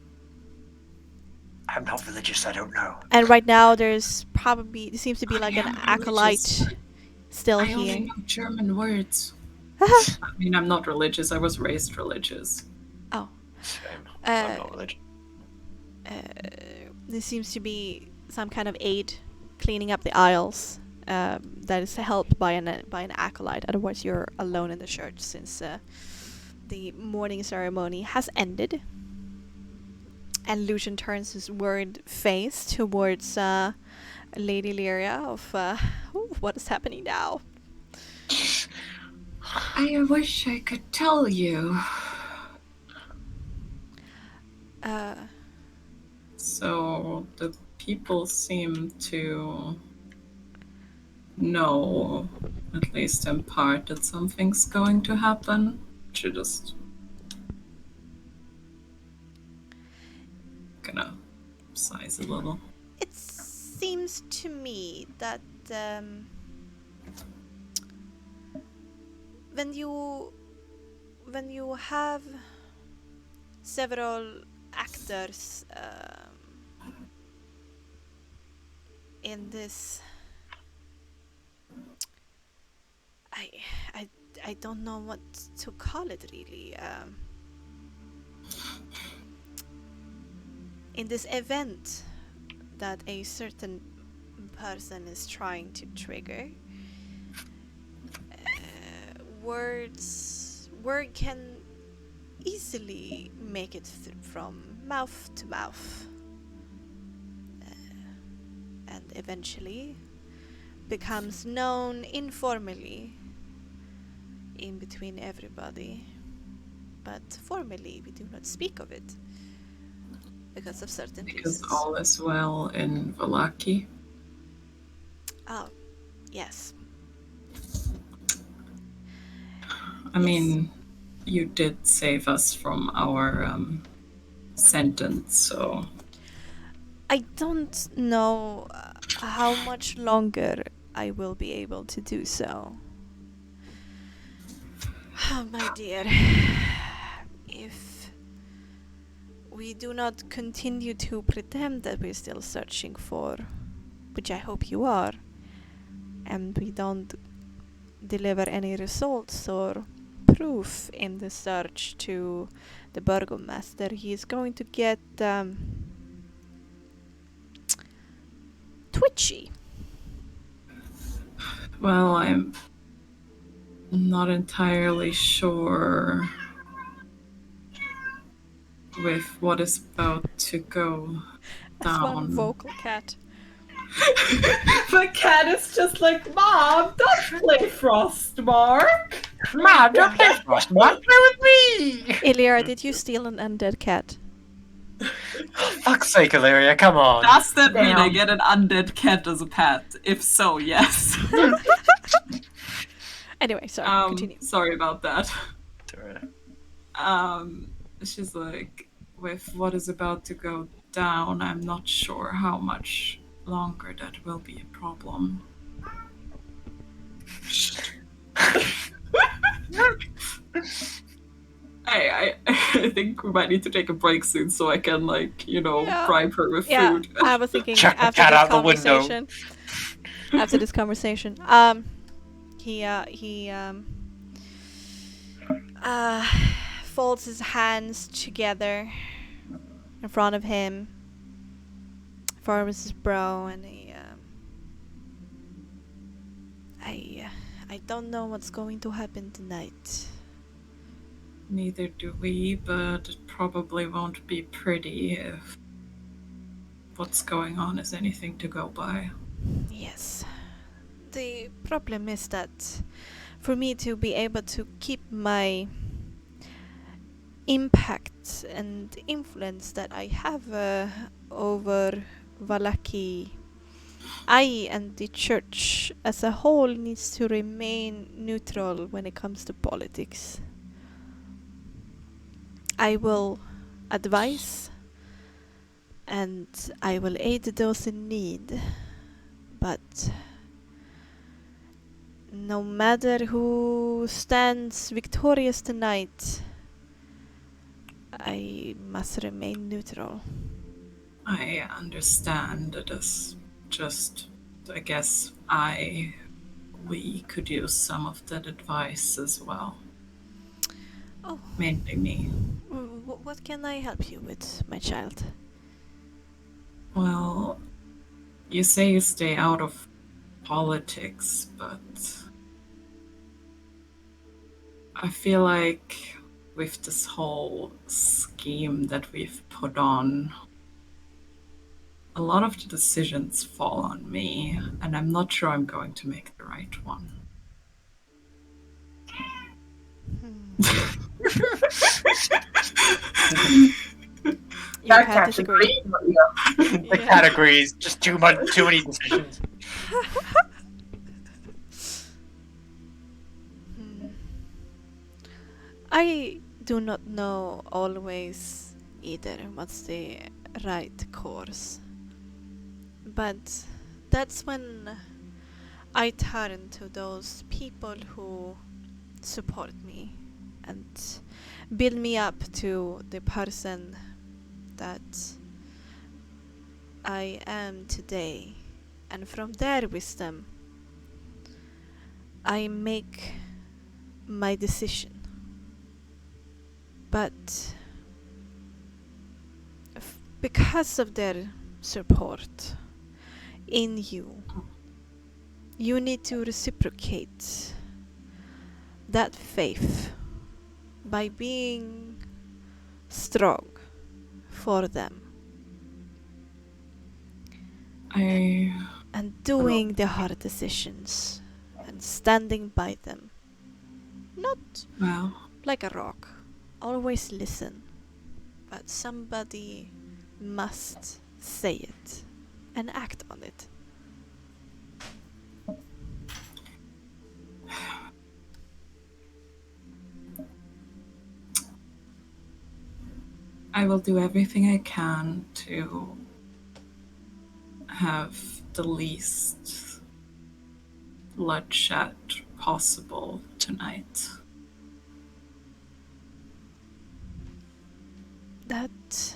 C: I'm not religious, I don't know.
A: And right now there seems to be
B: I
A: an
B: am
A: acolyte
B: religious.
A: still
B: I
A: here.
B: only know German words. I mean, I'm not religious. I was raised religious.
A: Oh.
C: Same. I'm
A: Uh,
C: not religious.
A: There seems to be some kind of aid cleaning up the aisles that is helped by an acolyte. Otherwise, you're alone in the church since the morning ceremony has ended. And Lucian turns his worried face towards Lady Lyria of, what is happening now?
B: I wish I could tell you. So the people seem to know, at least in part, that something's going to happen. She just gonna sighs a little.
A: It seems to me that when you have several actors in this, I don't know what to call it really. In this event that a certain person is trying to trigger, word can easily make it from mouth to mouth, and eventually becomes known informally in between everybody, but formally we do not speak of it because of certain
B: Because
A: reasons.
B: all is well in Vallaki.
A: Oh, yes.
B: I mean, you did save us from our sentence, so
A: I don't know how much longer I will be able to do so. Oh, my dear. If we do not continue to pretend that we're still searching for, which I hope you are, and we don't deliver any results or proof in the search to the Burgomaster, he is going to get twitchy.
B: well, I'm not entirely sure with what is about to go
A: That's one
B: down.
A: vocal cat.
B: The cat is just like, Mom, don't play Frostmark.
C: Mom, don't play Frostmark, play with me!
A: Illyra, did you steal an undead cat?
C: Fuck's sake, Illyria, come on.
B: Does that mean I
E: Damn.
B: get an undead cat as a pet? If so, yes.
A: Anyway, sorry, continue.
B: Sorry about that.
C: Alright.
B: She's like, with what is about to go down, I'm not sure how much longer that will be a problem. I think we might need to take a break soon so I can, like,
A: Yeah.
B: bribe her with
A: Yeah,
B: food.
A: I was thinking
C: Chuck the
A: after
C: cat
A: this
C: out the window.
A: conversation. After this conversation, he folds his hands together in front of him, furrows his brow, and I don't know what's going to happen tonight.
B: Neither do we, but it probably won't be pretty if what's going on is anything to go by.
A: Yes. The problem is that for me to be able to keep my impact and influence that I have over Valaki, I and the church as a whole needs to remain neutral when it comes to politics. I will advise and I will aid those in need, but no matter who stands victorious tonight, I must remain neutral.
B: I understand it is just, I guess, we could use some of that advice as well.
A: Oh.
B: Mainly me.
A: What can I help you with, my child?
B: Well, you say you stay out of politics, but I feel like with this whole scheme that we've put on, a lot of the decisions fall on me, and I'm not sure I'm going to make the right one.
A: Your
E: That
A: cat
E: cat's
A: disagrees.
E: agreeing with you.
C: The categories, just too many decisions.
A: I do not know always either what's the right course. But that's when I turn to those people who support me and build me up to the person that I am today. And from their wisdom, I make my decision. But because of their support in you, you need to reciprocate that faith by being strong for them and doing the hard decisions and standing by them. Not
B: Well,
A: like a rock. Always listen. But somebody must say it and act on it.
B: I will do everything I can to have the least bloodshed possible tonight.
A: That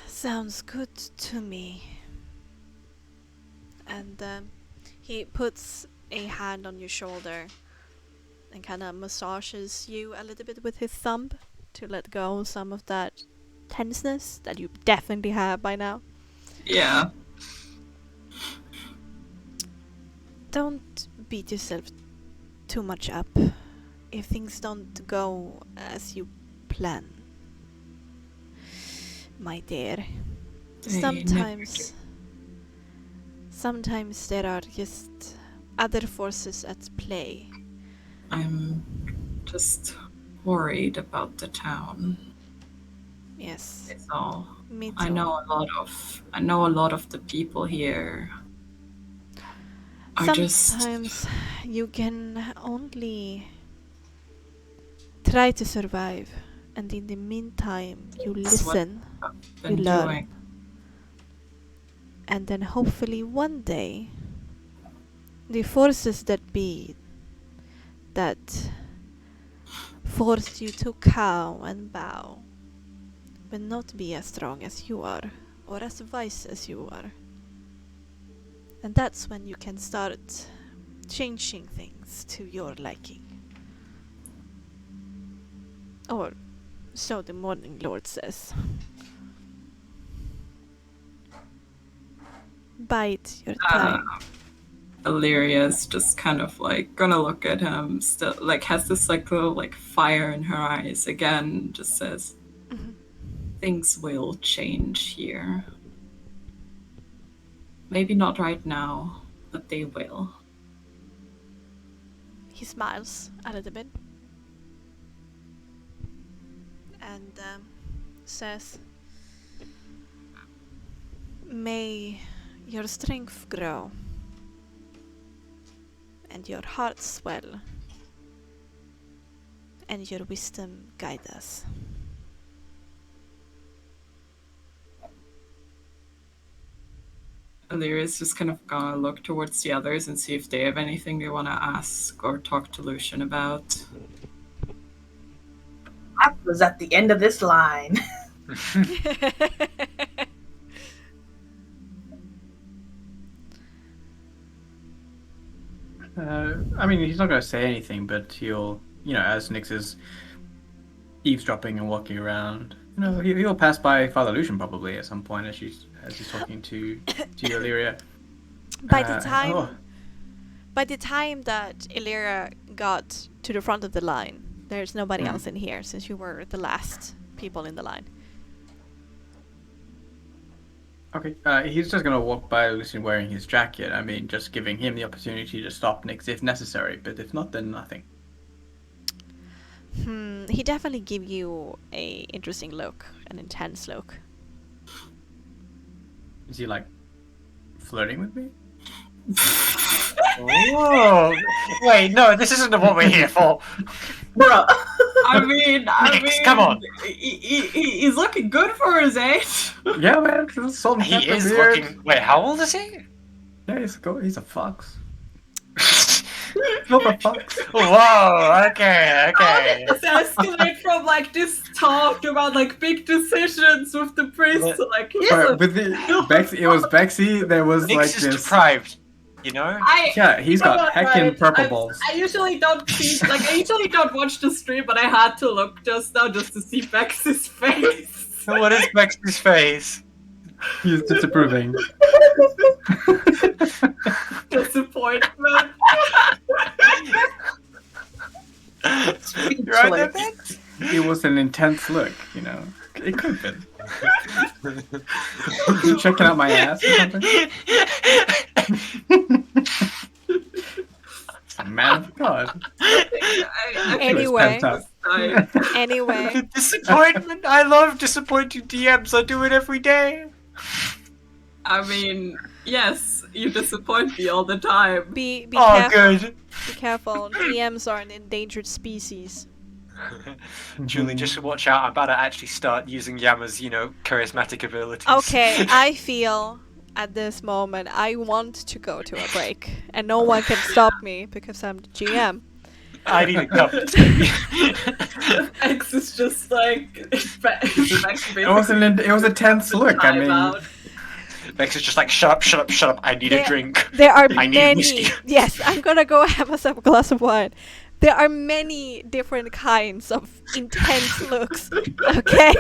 A: sounds good to me. And he puts a hand on your shoulder and kind of massages you a little bit with his thumb to let go of some of that tenseness that you definitely have by now.
B: Yeah.
A: Don't beat yourself too much up if things don't go as you plan, my dear.
B: They never
A: Sometimes there are just other forces at play.
B: I'm just worried about the town.
A: Yes.
B: So
A: Me too.
B: I know a lot of the people here.
A: Sometimes you can only try to survive, and in the meantime, you
B: That's what
A: listen, you
B: been
A: learn,
B: doing.
A: and then hopefully one day, the forces that be, that forced you to cow and bow, will not be as strong as you are, or as wise as you are. And that's when you can start changing things to your liking. Or so the Morning Lord says. Bide your time.
B: Illyria's just kind of like gonna look at him, still like has this like little like fire in her eyes again, just says, things will change here. Maybe not right now, but they will.
A: He smiles a little bit and says, may your strength grow and your heart swell and your wisdom guide us.
B: Illyria's just kind of gonna look towards the others and see if they have anything they want to ask or talk to Lucian about.
E: That was at the end of this line.
D: I mean, he's not going to say anything, but he'll, as Nyx is eavesdropping and walking around, he'll pass by Father Lucian probably at some point as he's talking to Illyria.
A: By the time that Illyria got to the front of the line, there's nobody else in here since you were the last people in the line.
D: Okay, he's just going to walk by Lucian wearing his jacket. I mean, just giving him the opportunity to stop Nyx if necessary, but if not, then nothing.
A: He definitely give you a interesting look, an intense look.
D: Is he, flirting with me?
C: Oh, wait, no, this isn't what we're here for.
E: Bro.
B: I mean,
C: come on.
B: He's looking good for his age.
D: Yeah, man. Salt and
C: He
D: pepper
C: is
D: beard.
C: looking. Wait, how old is he?
D: Yeah, he's a fox. Not a fox.
C: Whoa, okay.
B: How did this escalate from this talk about big decisions with the priest to
D: But with Bexxy, it was Bexxy. There was
C: Nyx is
D: this.
C: deprived, you know?
D: Yeah, he's got heckin' purple balls.
B: I usually don't see I usually don't watch the stream, but I had to look just now just to see Bex's face.
C: What is Bex's face?
D: He's disapproving.
B: Disappointment.
C: You're right there, Bex?
D: It was an intense look, It could have been. You checking out my ass or something? Man of God.
A: Anyway.
B: Anyway.
C: The disappointment. I love disappointing DMs. I do it every day.
B: I mean, yes, you disappoint me all the time.
A: Be
C: Oh,
A: careful.
C: good.
A: Be careful. DMs are an endangered species.
C: Julie, just watch out. I'm about to actually start using Yama's, charismatic abilities.
A: Okay, I feel at this moment I want to go to a break, and no one can stop me because I'm the GM.
C: I need a cup.
B: X is just
D: It was a tense look. I mean,
C: Bex is just like, shut up. I need a drink.
A: There are
C: I need
A: many.
C: whiskey.
A: Yes, I'm gonna go have myself a glass of wine. There are many different kinds of intense looks. Okay.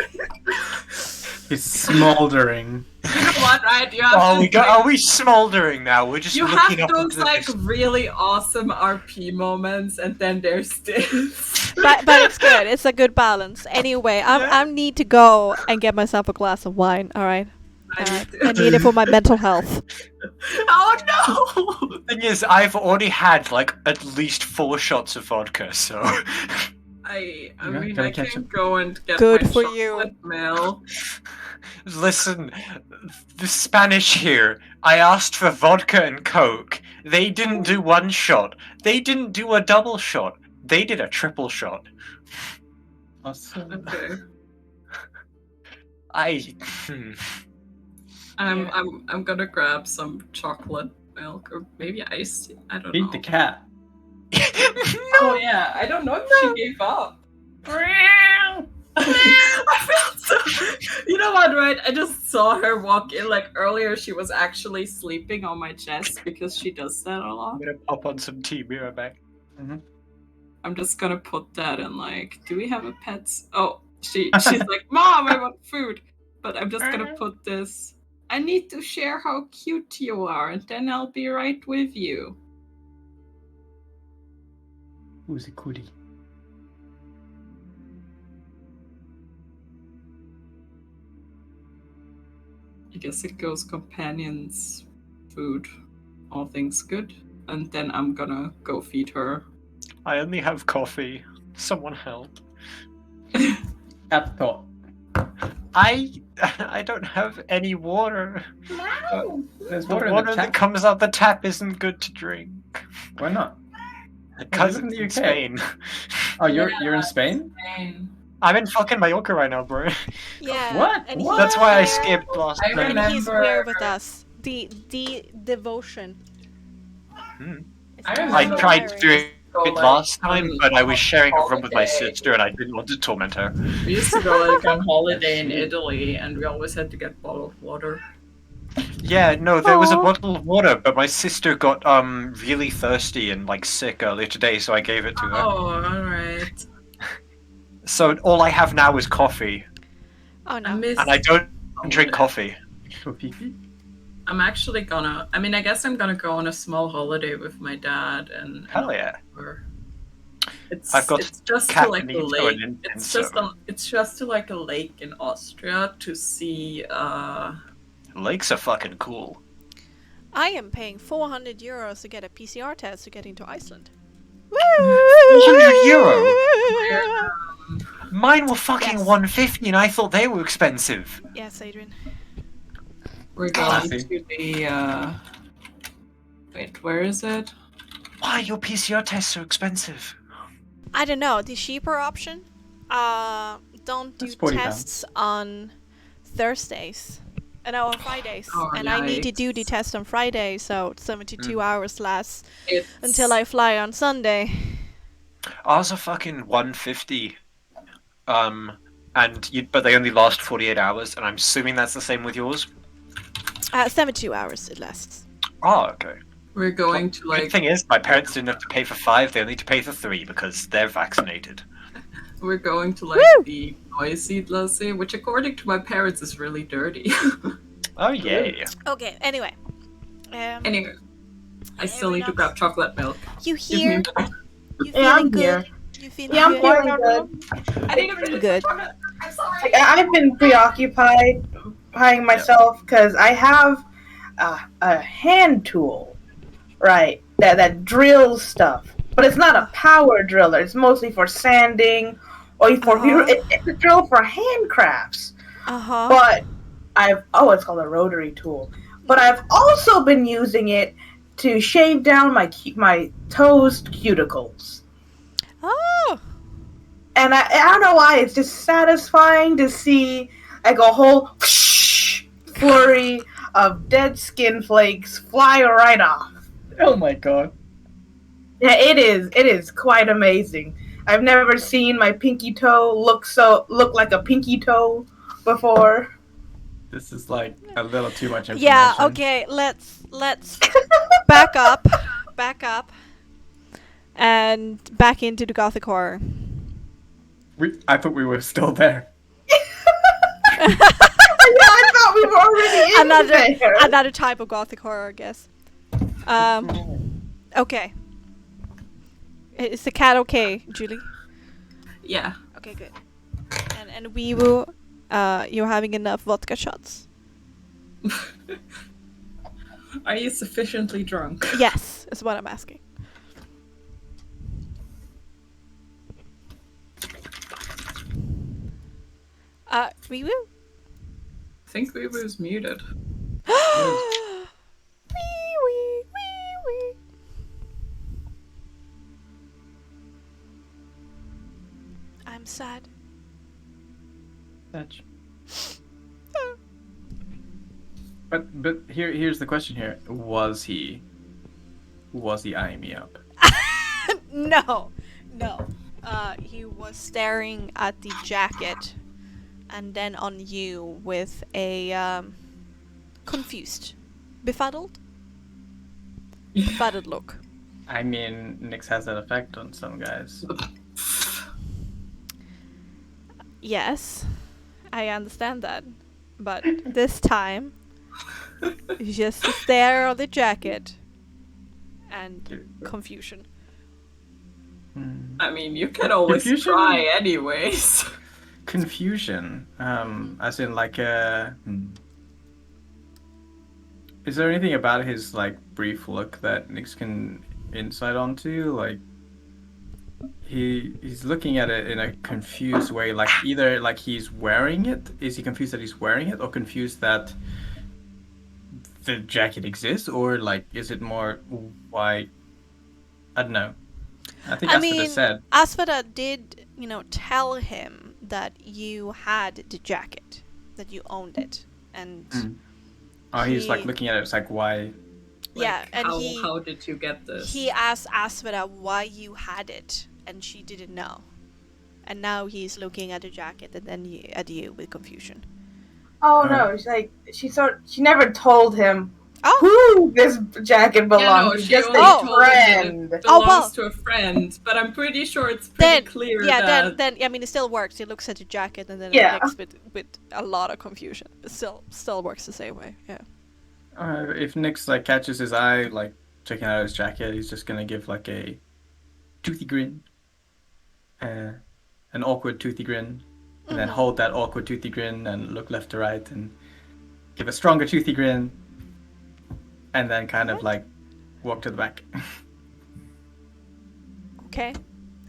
D: he's smoldering.
B: You know what, right? You have
C: Are we smoldering now? We're just
B: you
C: looking
B: have
C: up
B: those
C: into the
B: really awesome RP moments, and then there's this.
A: but it's good. It's a good balance. Anyway, I need to go and get myself a glass of wine. All right. I need it for my mental health.
B: Oh no!
C: The thing is, I've already had at least 4 shots of vodka, so.
B: I
D: Yeah,
B: mean,
D: gotta
B: I
D: catch
B: can
D: up.
B: go and get
A: Good
B: my
A: for
B: chocolate
A: you.
B: milk.
C: Listen, the Spanish here. I asked for vodka and Coke. They didn't do one shot. They didn't do a double shot. They did a triple shot.
D: Awesome.
B: Okay.
C: Hmm.
B: I'm gonna grab some chocolate milk or maybe iced tea. I don't
D: Feed
B: know.
D: the cat.
B: Oh yeah, I don't know if she gave up. I felt so. You know what, right? I just saw her walk in. Like earlier, she was actually sleeping on my chest because she does that a lot.
C: I'm gonna pop on some tea. Be right back.
B: I'm just gonna put that in. Like, do we have a pets? Oh, she's like, Mom, I want food. But I'm just gonna put this. I need to share how cute you are, and then I'll be right with you.
D: Who's a cutie?
B: I guess it goes companions, food, all things good, and then I'm gonna go feed her.
C: I only have coffee. Someone help.
D: At thought.
C: I don't have any water.
D: There's
C: The
D: water in
C: water
D: the
C: that
D: tap.
C: comes out the tap isn't good to drink.
D: Why not?
C: Because
D: live in
C: it's
D: the
C: in
D: UK.
C: Spain.
D: Oh, you're in Spain?
C: I'm in fucking Mallorca right now, bro.
A: Yeah.
D: What?
A: And
D: What?
C: That's why I
A: he's here,
C: skipped last
B: I
C: night.
A: and he's
B: remember-
A: here with us. The devotion.
C: Hmm.
A: It's
B: I
C: I
B: remember
C: tried
A: inspiring.
C: to do it
B: Like,
C: last time,
B: on
C: but I was sharing a room with my
B: holiday.
C: sister and I didn't want to torment her.
B: We used to go like on holiday in Italy, and we always had to get bottled water.
C: Yeah, no, there was a
A: Aw.
C: bottle of water, but my sister got really thirsty and like sick earlier today, so I gave it to her.
B: Oh, alright.
C: So all I have now is coffee,
A: Oh
B: I
A: no.
B: miss.
C: and I don't drink coffee.
D: Go pee-pee?
B: I'm actually gonna. I mean, I guess I'm gonna go on a small holiday with my dad and.
C: Hell yeah.
B: It's.
C: I've got
B: It's just to
C: Cat
B: like a
C: Benito
B: lake.
C: and
B: It's
C: Enzo.
B: just. It's just to like a lake in Austria to see.
C: Lakes are fucking cool.
A: I am paying 400 euros to get a PCR test to get into Iceland.
C: 400 euro? Mine were fucking
A: Yes.
C: 150 and I thought they were expensive.
A: Yes, Adrian.
B: We're going to the. Wait, where is it?
C: Why are your PCR tests so expensive?
A: I don't know. The cheaper option. Don't do
D: That's 40
A: tests on Thursdays. No, on Fridays.
B: Oh,
A: and I need to do the
B: yikes.
A: test on Friday, so 72 hours lasts
B: It's
A: until I fly on Sunday.
C: Ours are fucking 150. But they only last 48 hours, and I'm assuming that's the same with yours.
A: 72 hours it lasts.
C: Oh, okay.
B: We're going to
C: The
B: like.
C: good thing is, my parents didn't have to pay for 5, they only need to pay for 3 because they're vaccinated.
B: We're going to like
A: Woo!
B: the Noisy, which according to my parents is really dirty.
C: Oh, yay.
A: Okay, anyway.
B: Anyway, I still need to grab chocolate milk.
A: You
B: Give
A: here?
B: me-
A: You
E: Yeah, I'm
A: feeling good?
E: here.
A: You feeling
E: Yeah, I'm
A: good?
E: feeling good.
B: I need a
A: Feeling good.
B: I'm sorry.
E: Like, I've been preoccupied myself because I have a hand tool, right? That drills stuff, but it's not a power driller. It's mostly for sanding, or for it's a drill for handcrafts.
A: Uh-huh.
E: But it's called a rotary tool. But I've also been using it to shave down my toes cuticles.
A: Oh!
E: And I don't know why, it's just satisfying to see like a whole flurry of dead skin flakes fly right off.
D: Oh my god.
E: Yeah, it is quite amazing. I've never seen my pinky toe look like a pinky toe before.
D: This is like a little too much information.
A: Yeah, okay, let's back up, and back into the gothic horror.
D: I thought we were still there.
E: Yeah, I thought we were already in there.
A: Another type of gothic horror, I guess. Okay. Is the cat okay, Julie?
B: Yeah.
A: Okay, good. And we will. You're having enough vodka shots.
B: Are you sufficiently drunk?
A: Yes, is what I'm asking. Ree
B: I think we was muted.
A: Wee wee wee wee. I'm sad.
D: Such. But here's the question here. Was he eyeing me up?
A: No. He was staring at the jacket and then on you with a confused, befuddled look.
D: I mean, Nyx has that effect on some guys.
A: Yes, I understand that. But this time, just a stare on the jacket and confusion.
B: I mean, you can always
D: Confusion?
B: try anyways.
D: Confusion. As in like Is there anything about his like brief look that Nyx can insight onto? Like he's looking at it in a confused way, like either like he's wearing it. Is he confused that he's wearing it, or confused that the jacket exists, or like is it more why? I don't know. I think Aspida said.
A: Aspida did, tell him that you had the jacket, that you owned it, and
D: he's like looking at it. It's like why?
A: Yeah, and
B: how did you get this?
A: He asked Aspida why you had it, and she didn't know. And now he's looking at the jacket and then at you with confusion.
E: Oh no! It's like she never told him who this jacket belonged to.
B: She
E: just
B: only
E: a
B: told
E: friend.
B: It belongs to a friend, but I'm pretty sure it's pretty clear that.
A: Then I mean it still works. He looks at the jacket and then it looks with a lot of confusion. It still works the same way. Yeah.
D: If Nyx like catches his eye, like checking out his jacket, he's just gonna give like a toothy grin, an awkward toothy grin, and then hold that awkward toothy grin and look left to right and give a stronger toothy grin, and then kind of like walk to the back.
A: Okay,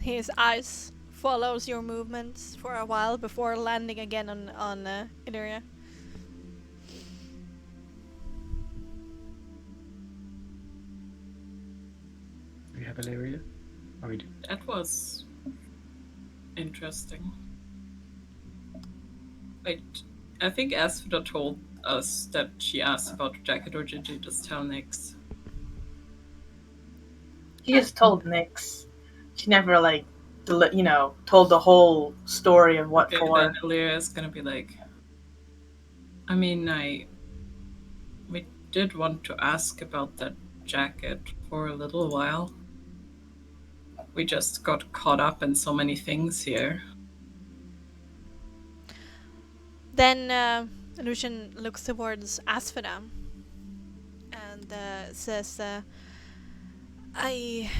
A: his eyes follows your movements for a while before landing again on Illyria.
D: Do we have Illyria? Oh, we do.
B: That was interesting. Wait, I think Aspida told us that she asked about the jacket, or did you just tell Nyx?
E: She just told Nyx. She never told the whole story of what for.
B: Then Illyria is gonna be like, I mean, we did want to ask about that jacket for a little while. We just got caught up in so many things here.
A: Then Lucian looks towards Aspida and says, I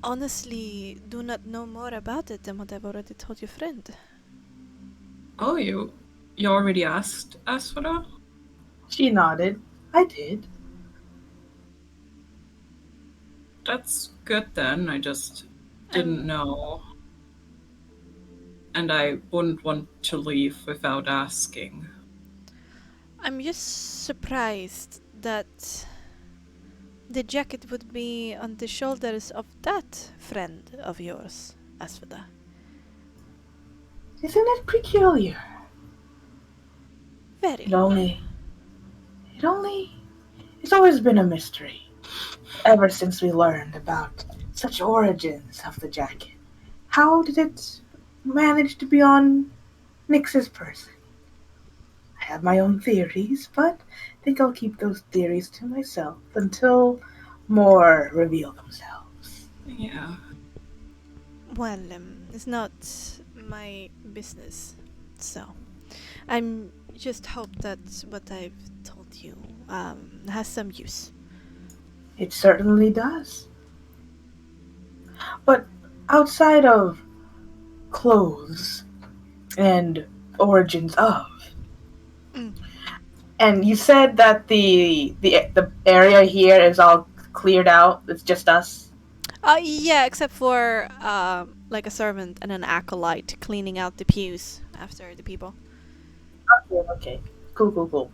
A: honestly do not know more about it than what I've already told your friend.
B: Oh, you already asked Aspida?
E: She nodded. I did.
B: That's good then. I just didn't know. And I wouldn't want to leave without asking.
A: I'm just surprised that the jacket would be on the shoulders of that friend of yours, Aspida.
E: Isn't it peculiar?
A: Very.
E: It's always been a mystery. Ever since we learned about such origins of the jacket. How did it manage to be on Nyx's person? I have my own theories, but I think I'll keep those theories to myself until more reveal themselves.
B: Yeah.
A: Well, it's not my business, so I'm just hope that what I've told you has some use.
E: It certainly does. But outside of clothes and origins of, and you said that the area here is all cleared out. It's just us.
A: Yeah, except for like a servant and an acolyte cleaning out the pews after the people.
E: Okay. Cool.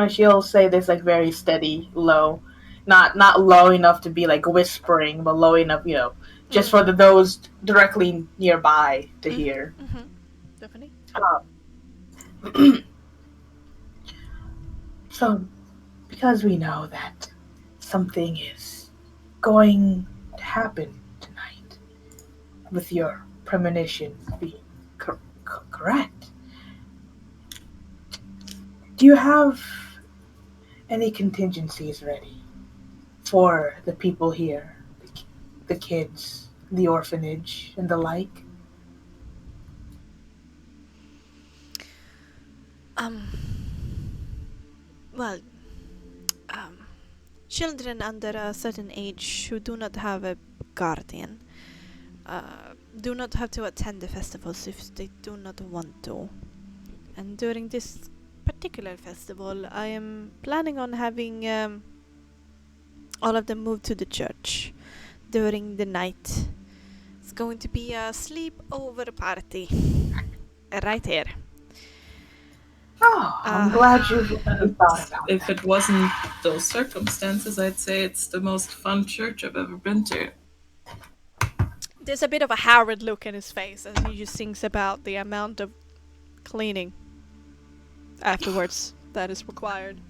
E: She'll say this like very steady, low, not low enough to be like whispering, but low enough, just for those directly nearby to hear.
A: Definitely.
E: So, because we know that something is going to happen tonight, with your premonition being correct, do you have any contingencies ready for the people here, the kids, the orphanage, and the like?
A: Um. Well, um, children under a certain age who do not have a guardian do not have to attend the festivals if they do not want to. And during this particular festival, I am planning on having all of them move to the church during the night. It's going to be a sleepover party right here.
E: Oh, I'm glad you've really thought about
B: If
E: that.
B: it wasn't those circumstances, I'd say it's the most fun church I've ever been to.
A: There's a bit of a harrowed look in his face as he just thinks about the amount of cleaning afterwards that is required.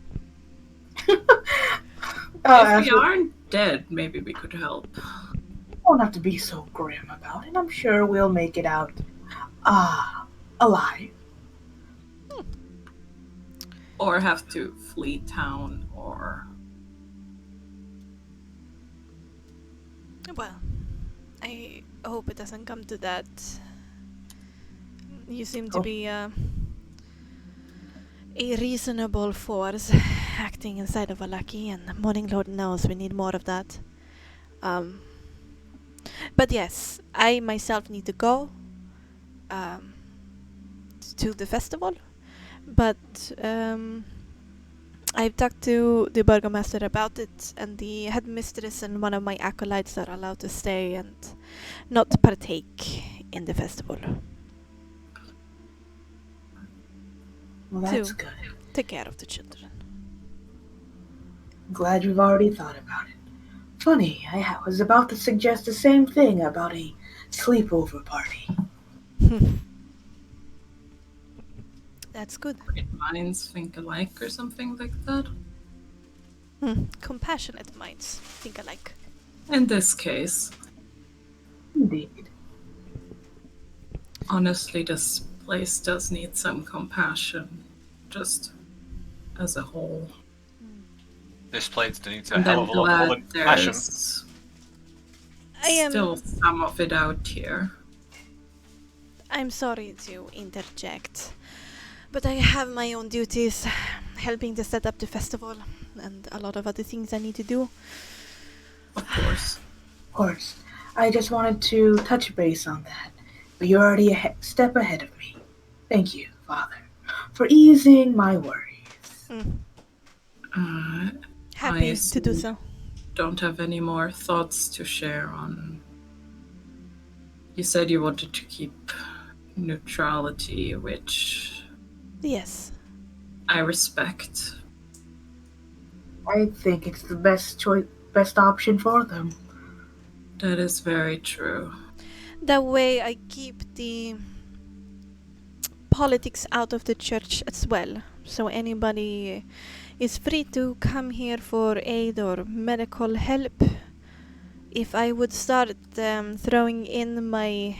B: If we aren't dead, maybe we could help.
E: Won't have to be so grim about it. I'm sure we'll make it out alive.
B: Or have to flee town, or...
A: Well, I hope it doesn't come to that. You seem to be a reasonable force acting inside of a lucky, and Morning Lord knows we need more of that. But yes, I myself need to go to the festival, but I've talked to the burgomaster about it, and the headmistress and one of my acolytes are allowed to stay and not partake in the festival.
E: Well, that's
A: Two.
E: good.
A: Take care of the children.
E: I'm glad you've already thought about it. Funny, I was about to suggest the same thing about a sleepover party.
A: That's good.
B: Great minds think alike or something like that.
A: Compassionate minds think alike.
B: In this case,
E: Indeed.
B: honestly, this place does need some compassion, just as a whole.
C: This place needs a
B: And
C: hell
B: I'm
C: of a lot more
B: glad
C: than passion.
B: there's
A: I
B: still
A: am.
B: some of it out here.
A: I'm sorry to interject, but I have my own duties, helping to set up the festival, and a lot of other things I need to do.
B: Of course.
E: Of course. I just wanted to touch base on that, but you're already a step ahead of me. Thank you, Father, for easing my worries.
A: Happy
B: I
A: to do so.
B: don't have any more thoughts to share on. You said you wanted to keep neutrality, which
A: Yes.
B: I respect.
E: I think it's the best option for them.
B: That is very true.
A: That way I keep the politics out of the church as well. So anybody is free to come here for aid or medical help. If I would start throwing in my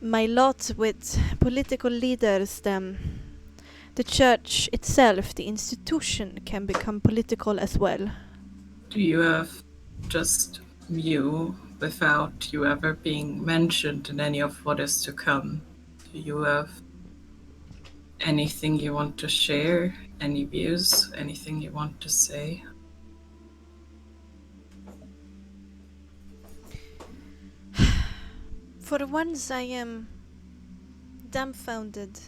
A: lot with political leaders, then the church itself, the institution, can become political as well.
B: Do you have just you, without you ever being mentioned in any of what is to come? Do you have anything you want to share? Any views? Anything you want to say?
A: For once I am dumbfounded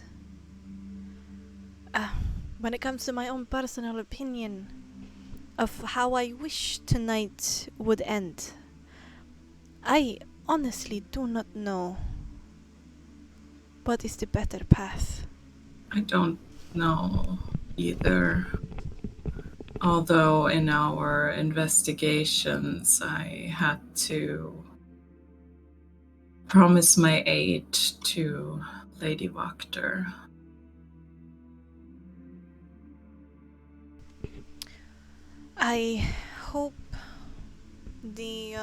A: when it comes to my own personal opinion of how I wish tonight would end. I honestly do not know what is the better path.
B: I don't know either. Although in our investigations, I had to promise my aid to Lady Wachter.
A: I hope the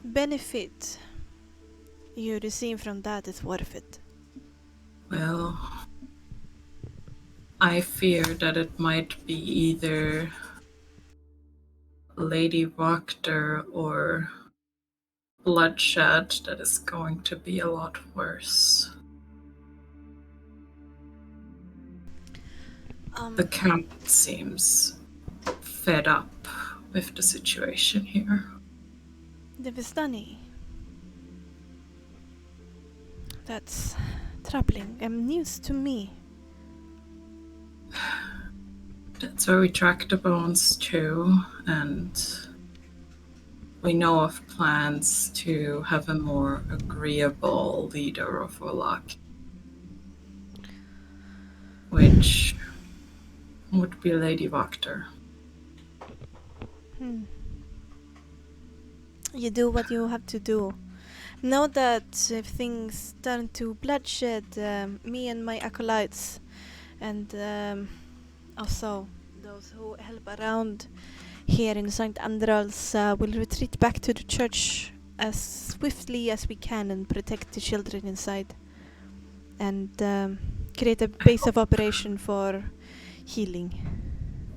A: benefit you receive from that is worth it.
B: Well, I fear that it might be either Lady Wachter or bloodshed that is going to be a lot worse. The camp seems fed up with the situation here.
A: The Vistani. That's troubling and news to me.
B: That's where we track the bones too, and we know of plans to have a more agreeable leader of Volak, which would be Lady Wachter.
A: You do what you have to do. Know that if things turn to bloodshed, me and my acolytes, and also those who help around here in St. Andrals, will retreat back to the church as swiftly as we can and protect the children inside. And create a base of operation for healing.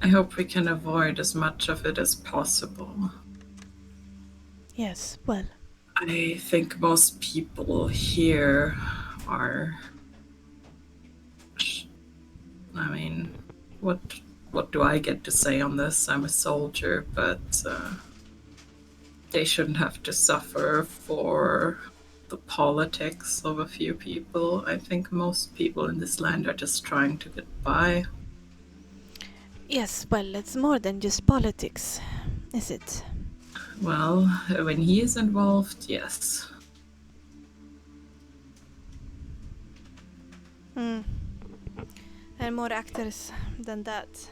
B: I hope we can avoid as much of it as possible.
A: Yes, well.
B: I think most people here are... I mean, what do I get to say on this? I'm a soldier, but they shouldn't have to suffer for the politics of a few people. I think most people in this land are just trying to get by.
A: Yes, well, it's more than just politics, is it?
B: Well, when he is involved, yes.
A: And more actors than that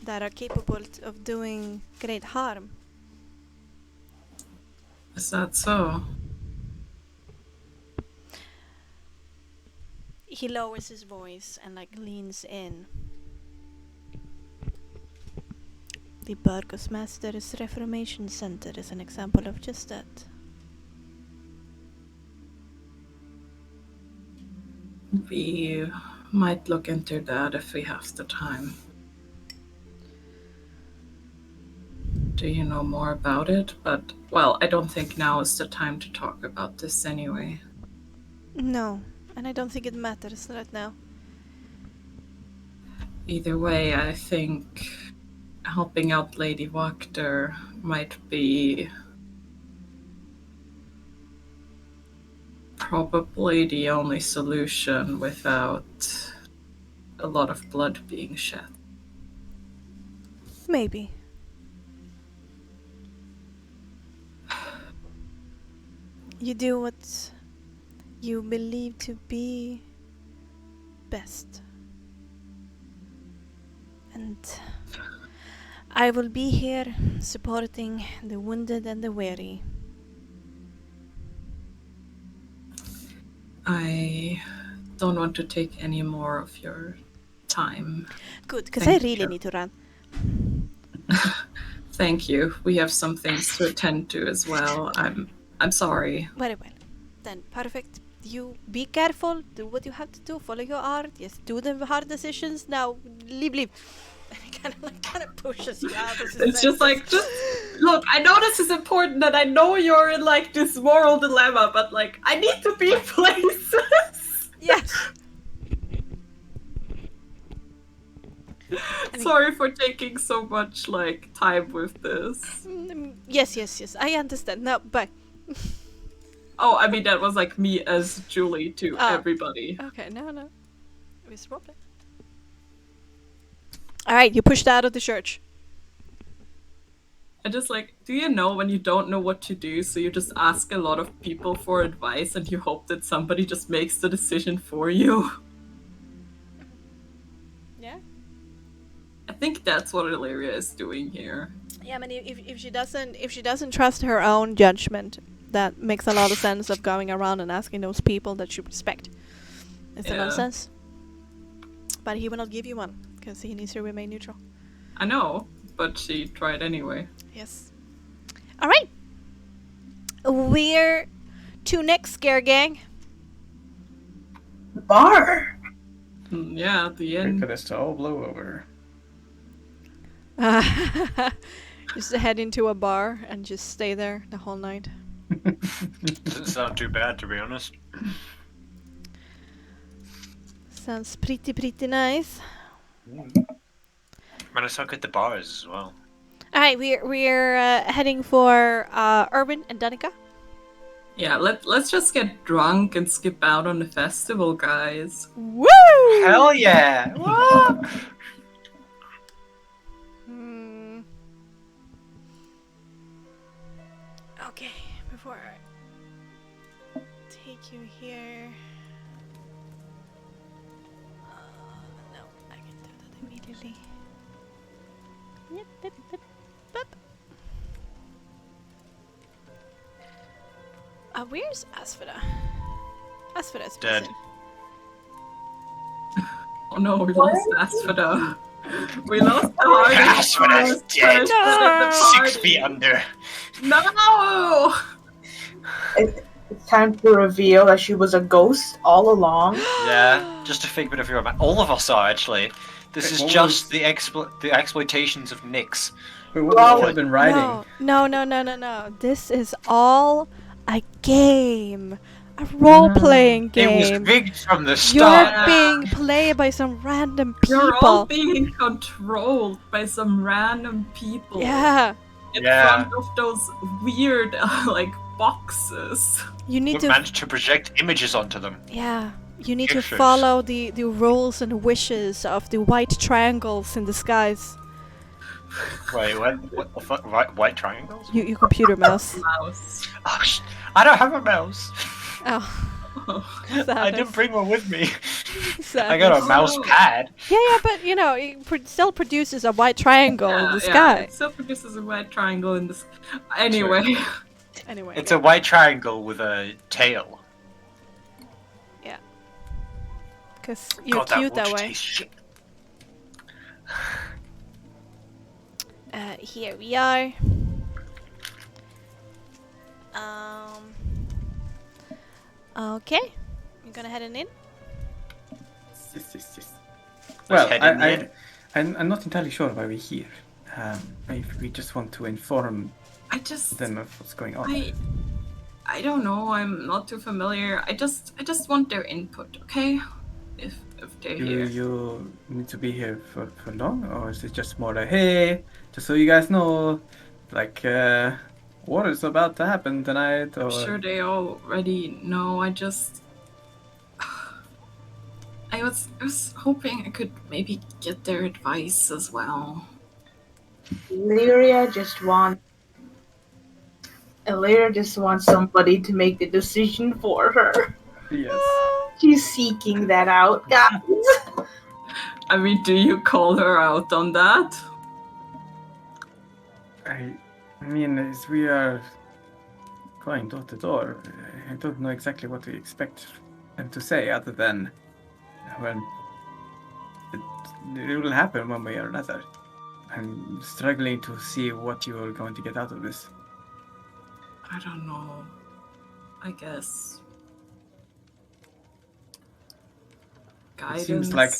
A: are capable of doing great harm.
B: Is that so?
A: He lowers his voice and leans in. The Burgos Master's Reformation Center is an example of just that.
B: We might look into that if we have the time. Do you know more about it? But, well, I don't think now is the time to talk about this anyway.
A: No, and I don't think it matters right now.
B: Either way, I think helping out Lady Wachter might be probably the only solution without a lot of blood being shed.
A: Maybe. You do what you believe to be best. And I will be here supporting the wounded and the weary.
B: I don't want to take any more of your time.
A: Good, because I
B: Thank
A: really
B: you.
A: need to run.
B: Thank you. We have some things to attend to as well. I'm sorry.
A: Very well. Then, perfect. You be careful, do what you have to do, follow your art, yes, do the hard decisions. Now, leave. And he kind of pushes you out.
B: It's just look, I know this is important and I know you're in this moral dilemma, but I need to be places.
A: Yes.
B: Sorry for taking so much time with this.
A: Yes. I understand. Now, bye.
B: Oh, I mean that was me as Julie to everybody.
A: Okay, no. It's roleplay. Alright, you pushed out of the church.
B: I just do you know when you don't know what to do, so you just ask a lot of people for advice and you hope that somebody just makes the decision for you? think that's what Illyria is doing here.
A: Yeah, I mean, if she doesn't trust her own judgment, that makes a lot of sense of going around and asking those people that you respect. It's a
B: Yeah.
A: nonsense. But he will not give you one because he needs to remain neutral.
B: I know, but she tried anyway.
A: Yes. All right. We're to next, Scare Gang.
E: The bar.
B: Yeah, at the
D: Wait
B: end.
D: for this to all blow over.
A: Just head into a bar and just stay there the whole night.
C: Doesn't sound too bad, to be honest.
A: Sounds pretty nice.
C: Man, I suck at the bars as well.
A: All right, we're heading for Urban and Danica.
B: Yeah, let's just get drunk and skip out on the festival, guys.
A: Woo!
C: Hell yeah! What?
A: Okay, before I take you here. No, I can do that immediately. Yep, yep, yep, yep. Where's Asphodel? Asphodel's
C: Dead.
A: missing.
B: Oh no, we lost Asphoda. We lost the hardest.
C: Asphoda's dead.
B: person at the
C: 6 feet
B: party.
C: under.
B: No!
E: It's time to reveal that she was a ghost all along.
C: Yeah, just a figment of your mind. All of us are, actually. This
D: Wait,
C: is
D: what
C: just
D: was-
C: the exploitations of Nyx.
D: Wait, what
E: Well,
D: have been writing?
A: No. This is all a game. A role-playing
C: It was
A: game.
C: rigged from the
A: You're
C: start.
A: being played by some random
B: You're all
A: people.
B: being controlled by some random people.
A: Yeah.
B: In
C: Yeah.
B: front of those weird, like, boxes.
A: You need
C: We
A: to
C: managed to project images onto them.
A: Yeah, you need to
C: Pictures.
A: follow the rules and wishes of the white triangles in the skies.
C: Wait, what the fuck? White triangles?
A: You computer mouse.
B: Mouse.
C: Oh, I don't have a mouse.
A: Oh,
C: I
A: sadness.
C: didn't bring one with me.
A: Sadness.
C: I got a mouse
B: Oh.
C: pad.
A: Yeah, but you know, it still produces a white triangle in the
B: Yeah,
A: sky.
B: it still produces a white triangle in the sky. Anyway.
A: Anyway,
C: It's a white triangle with a tail.
A: because you're
C: God,
A: cute
C: that
A: that
C: would
A: way.
C: taste shit.
A: Here we are. Okay. You're gonna head in?
D: Yes. Well,
C: head in the
D: I'm not entirely sure why we're here. If we just want to inform
B: I just
D: them of what's going on.
B: I don't know, I'm not too familiar. I just want their input, okay? If they're
D: Do
B: here.
D: you need to be here for long, or is it just more like, hey, just so you guys know, like, what is about to happen tonight? Or
B: I'm sure they already know. I was hoping I could maybe get their advice as well.
E: Illyria just wants somebody to make the decision for her.
D: yes,
E: She's seeking that out, guys.
B: I mean, do you call her out on that?
D: I mean, as we are going door to door, I don't know exactly what to expect them to say, other than, well, it will happen one way or another. I'm struggling to see what you are going to get out of this.
B: I don't know. I guess. Guidance,
D: It seems like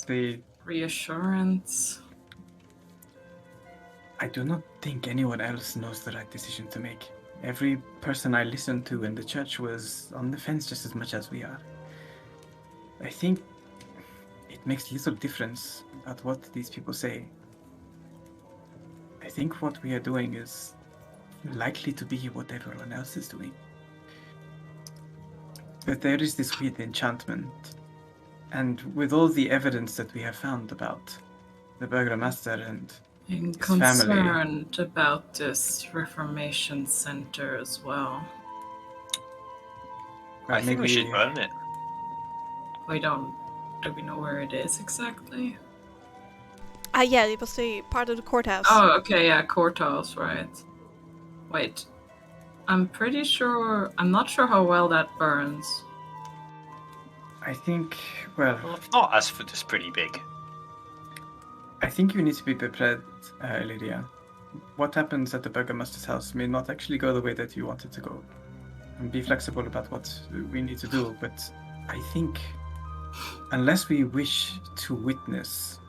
B: reassurance.
D: I do not think anyone else knows the right decision to make. Every person I listened to in the church was on the fence just as much as we are. I think it makes little difference about what these people say. I think what we are doing is likely to be what everyone else is doing. But there is this weird enchantment. And with all the evidence that we have found about the Burgomaster and
B: I'm
D: his family.
B: concerned about this Reformation Center as well.
C: I think we should burn it.
B: Do we know where it is exactly?
A: Yeah, it was the part of the courthouse.
B: Oh, okay, yeah, courthouse, right. Wait. I'm not sure how well that burns.
D: I think, well,
C: Well, if not, Asford is pretty big.
D: I think you need to be prepared, Lydia. What happens at the Burgomaster's house may not actually go the way that you want it to go. And be flexible about what we need to do, but I think unless we wish to witness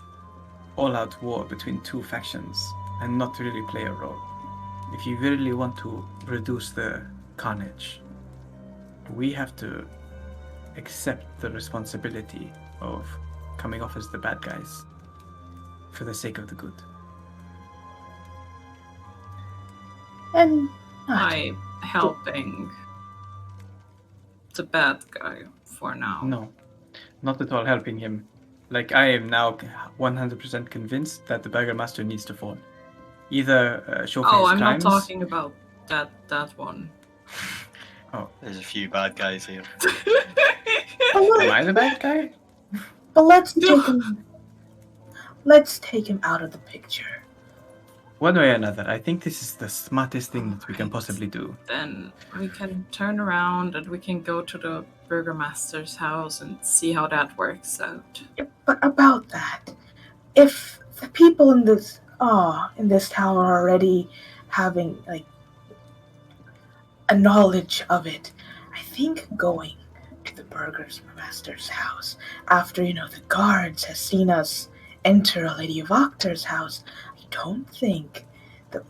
D: all-out war between two factions and not really play a role, if you really want to reduce the carnage, we have to accept the responsibility of coming off as the bad guys for the sake of the good.
E: And not
B: By helping the bad guy for now.
D: No, not at all helping him. Like, I am now 100% convinced that the Burgomaster needs to fall. Either show for
B: Oh,
D: his
B: I'm
D: crimes.
B: not talking about that one.
C: There's a few bad guys here.
D: Am I the bad guy?
E: but let's take him. Let's take him out of the picture.
D: One way or another, I think this is the smartest thing that we can
B: Right.
D: possibly do.
B: Then we can turn around and we can go to the Burgomaster's house and see how that works out.
E: But about that, if the people in this town are already having like a knowledge of it, I think going to the Burgomaster's house after the guards has seen us enter a Lady of Octor's house, I don't think that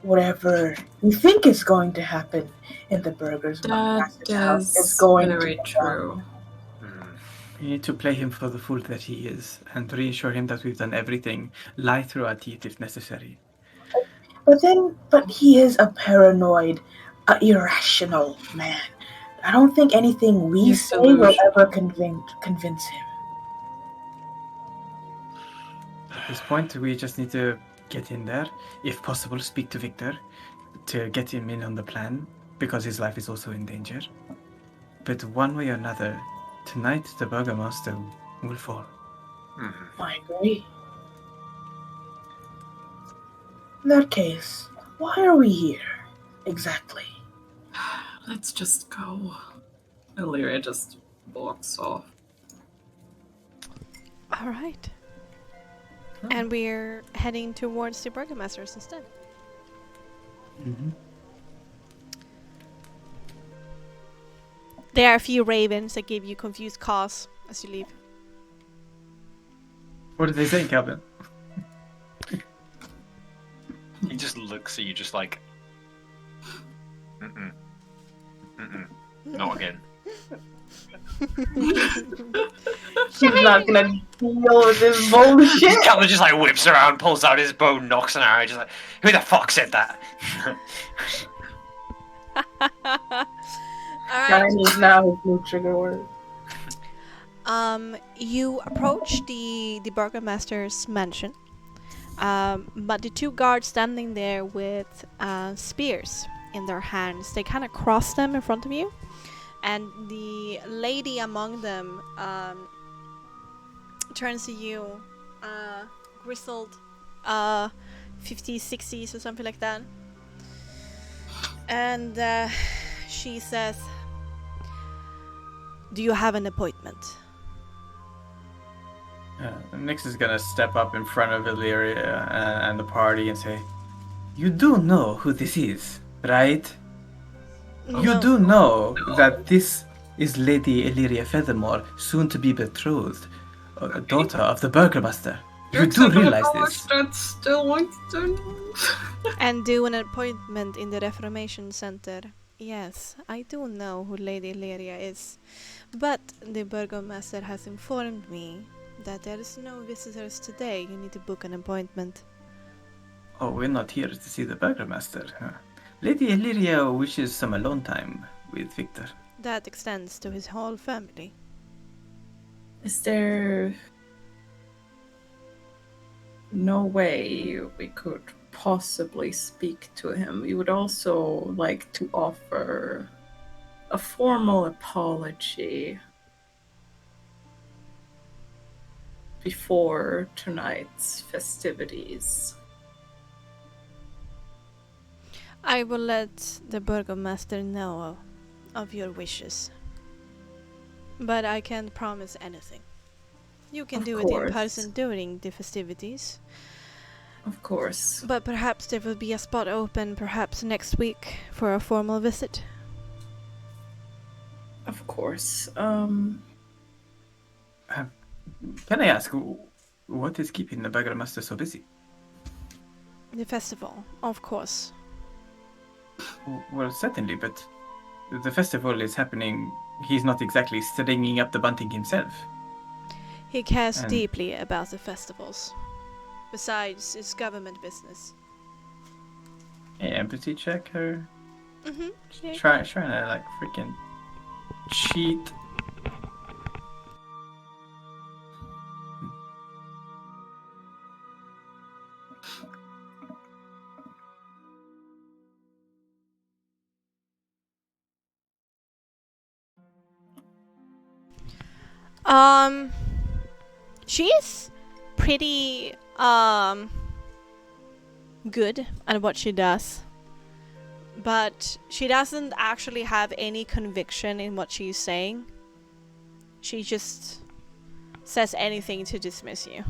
E: whatever you think is going to happen in the Burgomaster's house is going
B: very
E: to
B: true.
D: We need to play him for the fool that he is and reassure him that we've done everything, lie through our teeth if necessary.
E: But he is a paranoid, irrational man. I don't think anything we
B: He's
E: say will
B: delusional.
E: ever convince him.
D: At this point, we just need to get in there, if possible, speak to Victor to get him in on the plan, because his life is also in danger. But one way or another, tonight the Burgomaster will fall.
E: I agree. In that case, why are we here exactly?
B: Let's just go. Illyria just walks off.
A: All right. And we're heading towards the Burgomaster's instead.
D: Mm-hmm.
A: There are a few ravens that give you confused caws as you leave.
D: What did they say, Calvin?
C: He just looks at you just like, not again.
E: She's not gonna deal with this bullshit.
C: Calvin just like whips around, pulls out his bow, knocks an arrow, just like, who the fuck said that?
A: All right.
E: Chinese now his new trigger word.
A: You approach the Burgomaster's mansion, but the two guards standing there with spears in their hands, they kind of cross them in front of you, and the lady among them turns to you, grizzled, 50s, 60s or something like that, and she says, "Do you have an appointment?"
D: Nyx is gonna step up in front of Illyria and the party and say, "You do know who this is, right? You
A: No.
D: do know that this is Lady Illyria Feathermore, soon to be betrothed, daughter of the Burgomaster. You do realize this."
B: That's still Winston.
A: And do an appointment in the Reformation Center. Yes, I do know who Lady Illyria is. But the Burgomaster has informed me that there is no visitors today. You need to book an appointment.
D: Oh, we're not here to see the Burgomaster. Lady Illyria wishes some alone time with Victor.
A: That extends to his whole family.
B: Is there no way we could possibly speak to him? We would also like to offer a formal apology. before tonight's festivities.
A: I will let the burgomaster know of your wishes. But I can't promise anything. You can do it in person during the festivities.
B: Of course.
A: But perhaps there will be a spot open perhaps next week for a formal visit.
B: Of course.
D: Can I ask, what is keeping the burgomaster so busy?
A: The festival, of course.
D: Well, certainly, but the festival is happening. He's not exactly stringing up the bunting himself.
A: He cares
D: And-
A: deeply about the festivals. Besides, it's government business.
D: Hey, empathy check her.
A: Mm-hmm. Yeah.
D: Trying to like freaking cheat.
A: She's pretty good at what she does. But she doesn't actually have any conviction in what she's saying. She just says anything to dismiss you.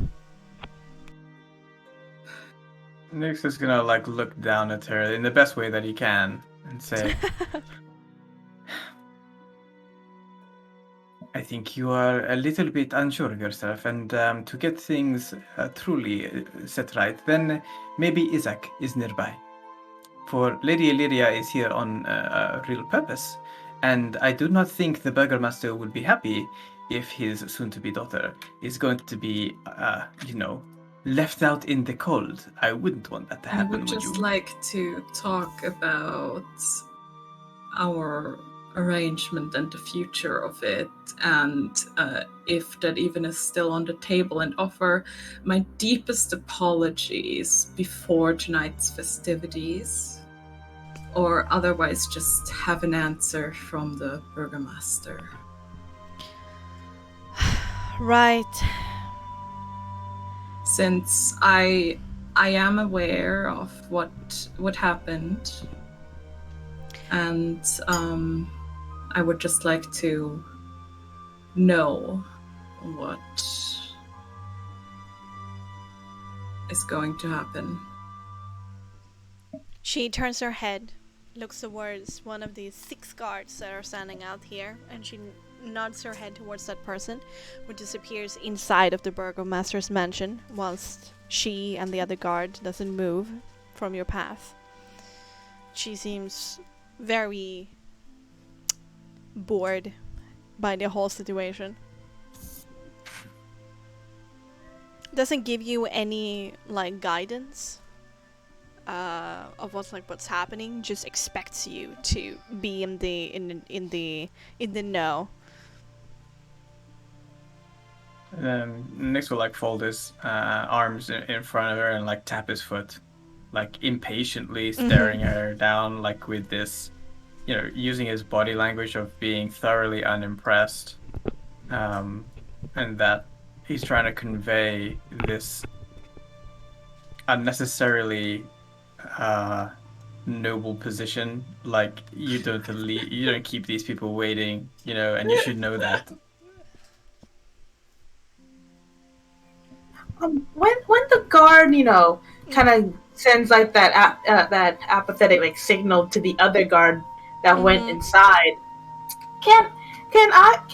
D: Nyx is gonna like look down at her in the best way that he can and say, I think you are a little bit unsure of yourself, and to get things truly set right, then maybe Isaac is nearby. For Lady Illyria is here on a real purpose, and I do not think the burgomaster would be happy if his soon-to-be daughter is going to be, left out in the cold. I wouldn't want that to
B: I
D: happen,
B: would just
D: you?
B: like to talk about our arrangement and the future of it, and if that even is still on the table, and offer my deepest apologies before tonight's festivities, or otherwise just have an answer from the burgomaster.
A: Right.
B: Since I am aware of what happened, and I would just like to know what is going to happen.
A: She turns her head, looks towards one of the 6 guards that are standing out here, and she nods her head towards that person, who disappears inside of the burgomaster's mansion, whilst she and the other guard doesn't move from your path. She seems very bored by the whole situation. Doesn't give you any like guidance of what's happening. Just expects you to be in the know.
D: Nyx will like fold his arms in front of her and like tap his foot, like impatiently staring her down, like with this, using his body language of being thoroughly unimpressed, and that he's trying to convey this unnecessarily noble position. Like you don't keep these people waiting, and you should know that.
E: When the guard, kind of sends like that apathetic like signal to the other guard that went inside, can ask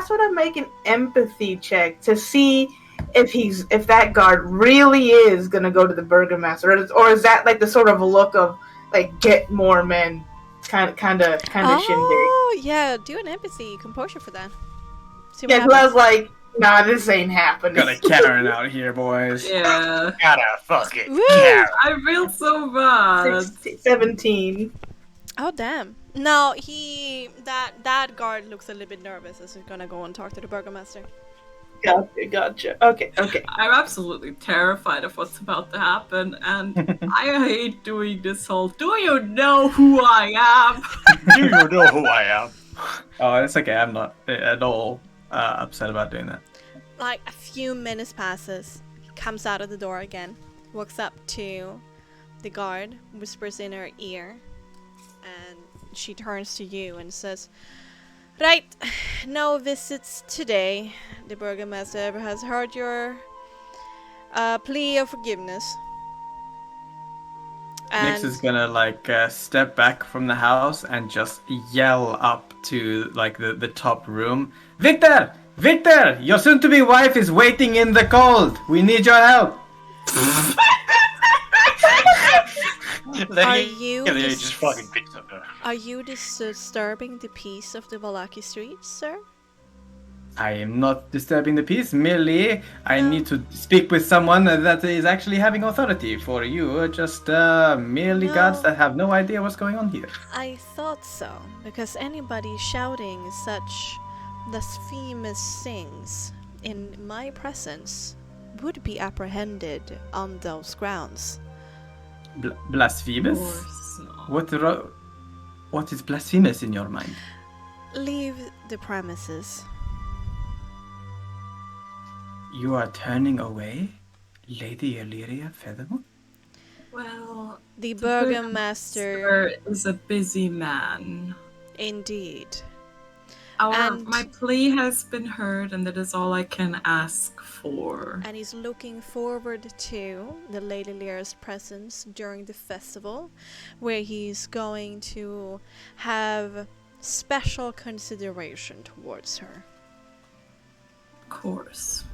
E: her to make an empathy check to see if that guard really is gonna go to the burgomaster, or is that like the sort of look of like get more men kind of shindig.
A: Oh yeah, do an empathy composure for that. See what
E: Yeah,
A: happens.
E: I was like, nah, this ain't happening.
D: Got a Karen out here, boys.
B: Yeah,
C: Gotta fucking
A: Woo!
C: Karen.
B: I feel so bad.
E: 17.
A: Oh damn. No, that guard looks a little bit nervous as he's gonna go and talk to the burgomaster.
E: Gotcha. Okay.
B: I'm absolutely terrified of what's about to happen, and I hate doing this whole, do you know who I am?
C: Do you know who I am?
D: Oh, it's okay. I'm not at all upset about doing that.
A: Like a few minutes passes. He comes out of the door again, walks up to the guard, whispers in her ear, and she turns to you and says, "Right, no visits today. The burgomaster has heard your plea of forgiveness."
D: Nix is gonna step back from the house and just yell up to like the top room. Victor! Victor! Your soon-to-be wife is waiting in the cold. We need your help.
A: Are you
C: just fucking picked up there.
A: Are you disturbing the peace of the Vallaki streets, sir?
D: I am not disturbing the peace. Merely, I
A: No.
D: need to speak with someone that is actually having authority. For you, just merely
A: No.
D: guards that have no idea what's going on here.
A: I thought so, because anybody shouting such blasphemous things in my presence would be apprehended on those grounds.
D: Blasphemous?
B: Of course not.
D: What is blasphemous in your mind?
A: Leave the premises.
D: You are turning away Lady Illyria Feathermoon?
B: Well,
A: The
B: the
A: burgomaster,
B: Burgomaster is a busy man.
A: indeed.
B: My
A: And-
B: plea has been heard, and that is all I can ask for.
A: And he's looking forward to the Lady Lyra's presence during the festival, where he's going to have special consideration towards her.
B: Of course.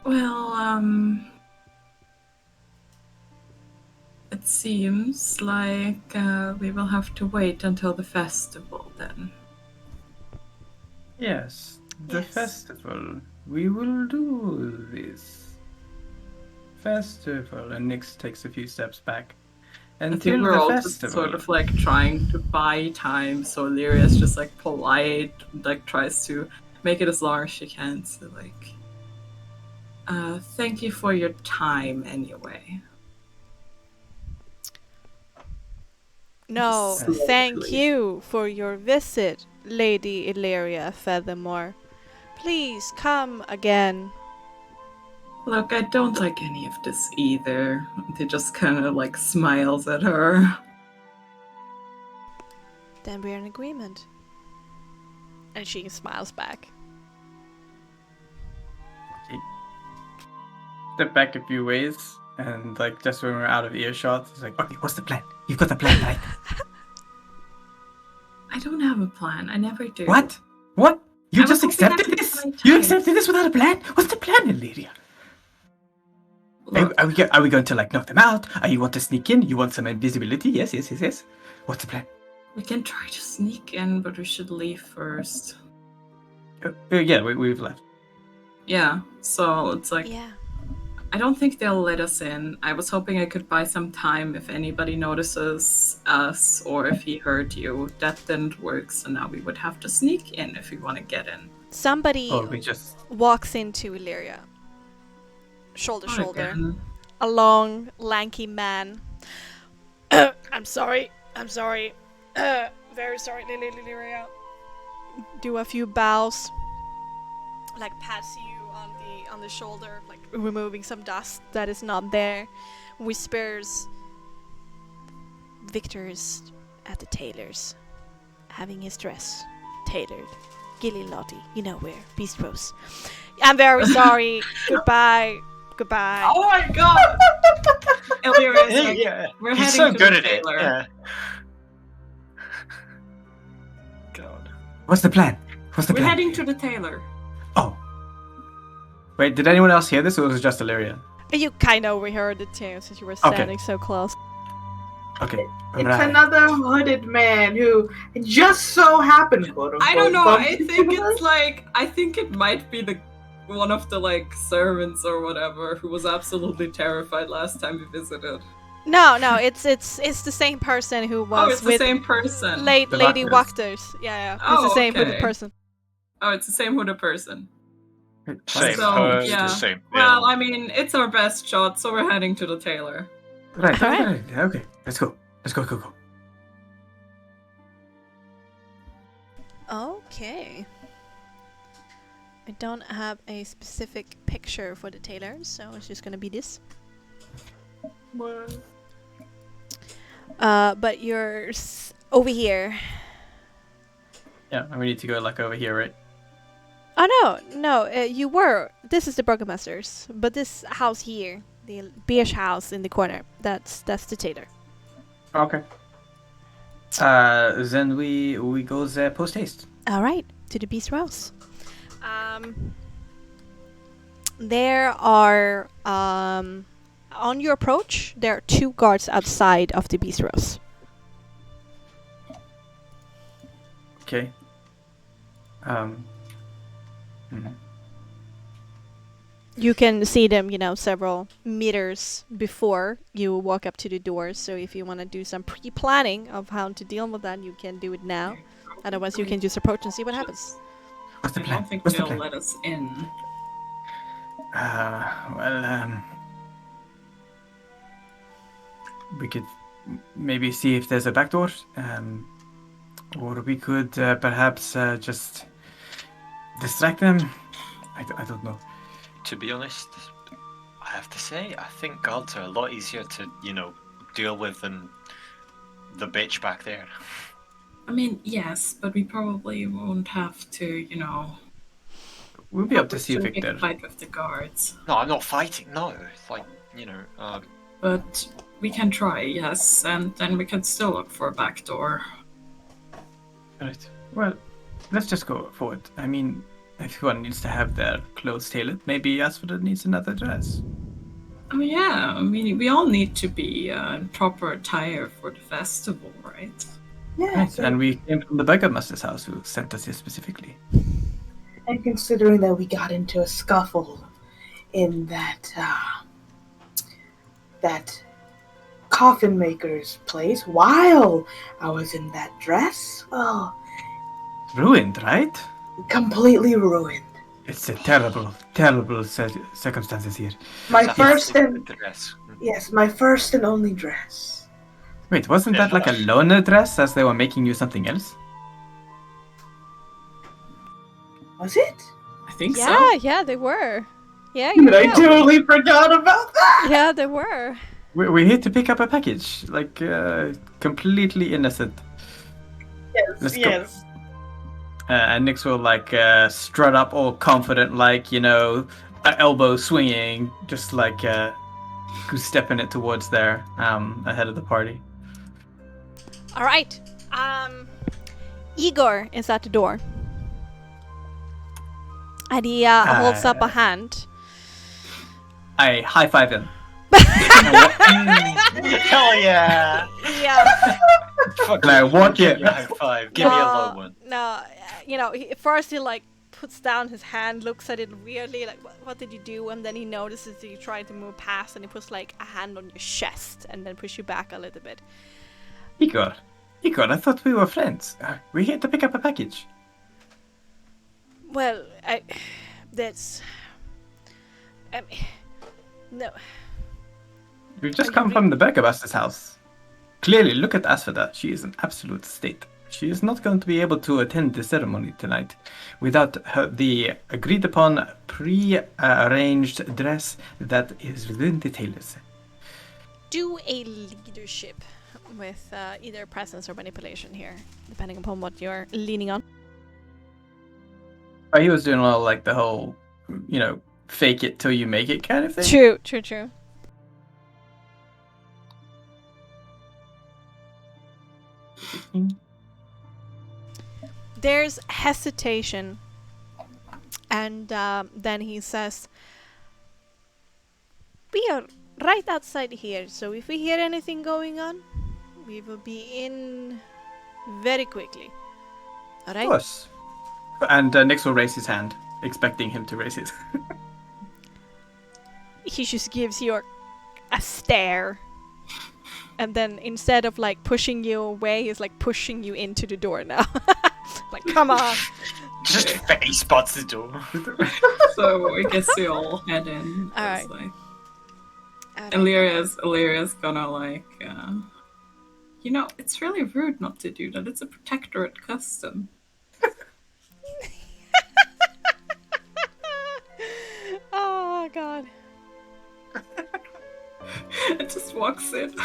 B: Well, it seems like we will have to wait until the festival then.
D: Yes, the
A: Yes.
D: festival. We will do this. Festival. And Nix takes a few steps back.
B: I think
D: Until
B: we're
D: the
B: all
D: festival.
B: just sort of like trying to buy time, so Lyria's just like polite, like tries to make it as long as she can. So like, thank you for your time anyway.
A: No,
B: Slowly.
A: thank you for your visit, Lady Illyria Feathermore. Please come again.
B: Look, I don't like any of this either. He just kind of like smiles at her.
A: Then we're in agreement. And she smiles back.
D: Step back a few ways, and like just when we're out of earshot, it's like, okay, what's the plan? You've got the plan, right?
B: I don't have a plan. I never do.
D: What? What? You
B: I was
D: just
B: hoping I
D: accepted
B: could
D: this?
B: find
D: You
B: time.
D: accepted this without a plan? What's the plan, Illyria?
B: Look,
D: Are we going to like knock them out? Are you want to sneak in? You want some invisibility? Yes. What's the plan?
B: we can try to sneak in, but we should leave first.
D: Yeah, we've left.
B: Yeah, so it's like,
A: Yeah.
B: I don't think they'll let us in. I was hoping I could buy some time if anybody notices us or if he heard you. That didn't work, so now we would have to sneak in if we want to get in.
A: Somebody
D: Or we just
A: walks into Illyria. Shoulder to shoulder.
B: Again.
A: A long, lanky man. I'm sorry. Very sorry, Lily Illyria. Do a few bows. Like pats you on the shoulder, like removing some dust that is not there. Whispers, "Victor's at the tailor's, having his dress tailored. Gilly Lottie, you know where, Beast Rose. I'm very sorry. Goodbye.
B: Oh my god! Elvira is like,
C: Yeah,
B: we're
C: he's
B: heading
C: so
B: to
C: good
B: the
C: at it.
B: tailor.
C: Yeah. God.
D: what's the plan? What's the
B: We're
D: plan?
B: heading to the tailor.
D: Oh. Wait, did anyone else hear this, or was it just Illyria?
A: You kind of overheard it too, since you were
D: Okay.
A: standing so close.
D: Okay.
E: It's
D: right.
E: another hooded man who just so happened, quote unquote.
B: I don't know.
E: bumped
B: I think
E: into us.
B: it's like I think it might be the one of the like servants or whatever who was absolutely terrified last time we visited.
A: No, it's the same person who was
B: Oh, it's the
A: with
B: same person.
A: Lady
D: Wachters.
A: Wachters. Yeah. It's
B: Oh,
A: the same
B: okay.
A: person.
B: Oh, it's the same hooded person.
C: Same
B: So,
C: pose,
B: yeah.
C: the same
B: Well,
C: build.
B: I mean, it's our best shot, so we're heading to the tailor.
D: Right.
A: Alright.
D: Okay. Let's go. Go.
A: Okay. I don't have a specific picture for the tailor, so it's just gonna be this. But you're over here.
D: Yeah, and we need to go like over here, right?
A: Oh no, you were. This is the burgomaster's, but this house here, the beige house in the corner, that's the tailor.
D: Okay. Then we go there post haste.
A: All right, to the beast house. There are on your approach, there are 2 guards outside of the beast house.
D: Okay.
A: You can see them, several meters before you walk up to the doors. So if you want to do some pre-planning of how to deal with that, you can do it now. Otherwise, you can just approach and see what happens.
D: What's the
B: I
D: plan?
B: don't think
D: What's the
B: they'll
D: plan?
B: let us in.
D: We could maybe see if there's a back door, or we could perhaps just distract them. I don't know.
C: To be honest, I have to say, I think guards are a lot easier to, deal with than the bitch back there.
B: I mean, yes, but we probably won't have to,
D: We'll be able to see
B: a big
D: Victor.
B: fight with the guards.
C: No, I'm not fighting, no. It's like,
B: But we can try, yes, and then we can still look for a back door.
D: Right. Well, let's just go for it. I mean, everyone needs to have their clothes tailored. Maybe Asphodel needs another dress.
B: I mean, yeah, I mean, we all need to be in proper attire for the festival, right?
E: Yeah,
D: Right. And we came from the Burgomaster's house, who sent us here specifically.
E: and considering that we got into a scuffle in that coffin maker's place while I was in that dress, well,
D: Ruined, right?
E: completely ruined.
D: It's a terrible, terrible circumstances here.
E: My
C: Is that
E: first
C: the
E: and
C: dress?
E: yes, my first and only dress.
D: Wait, wasn't that like a loner dress as they were making you something else?
E: Was it?
B: I think
A: Yeah,
B: so.
A: yeah, they were. Yeah,
E: I totally forgot about that.
A: yeah, they were.
D: We're here to pick up a package, like completely innocent.
E: Yes,
D: Let's go.
E: yes.
D: And Nyx will like strut up all confident, like elbow swinging, just like stepping it towards there, ahead of the party.
A: All right. Igor is at the door. And he holds up a hand.
D: I high five him.
C: Hell yeah!
A: Yeah.
C: Fuck
D: And I walk
C: give
D: in.
C: you a high five. Give me a low one.
A: No, first he like puts down his hand, looks at it weirdly, like, what did you do? And then he notices that you tried to move past, and he puts like a hand on your chest, and then push you back a little bit.
D: Igor, I thought we were friends. We're here to pick up a package.
A: Well, no.
D: We've just
A: Are
D: come
A: you
D: from the Burgomaster's house. Clearly, look at Asphodel. She is in absolute state. She is not going to be able to attend the ceremony tonight without the agreed-upon, pre-arranged dress that is within the tailors.
A: Do a leadership with either presence or manipulation here, depending upon what you're leaning on.
D: He was doing all like the whole, fake it till you make it kind of thing.
A: True. There's hesitation, and then he says, "We are right outside here, so if we hear anything going on, we will be in very quickly. All
D: Of
A: right?"
D: course. And Nyx will raise his hand, expecting him to raise his.
A: He just gives you a stare. And then instead of like pushing you away, he's like pushing you into the door now. Like, come on.
C: Just face spots the door.
B: So I guess we all head in.
A: All right.
B: Like,
A: Alright.
B: Illyria's gonna like, it's really rude not to do that. It's a protectorate custom.
A: god.
B: It just walks in.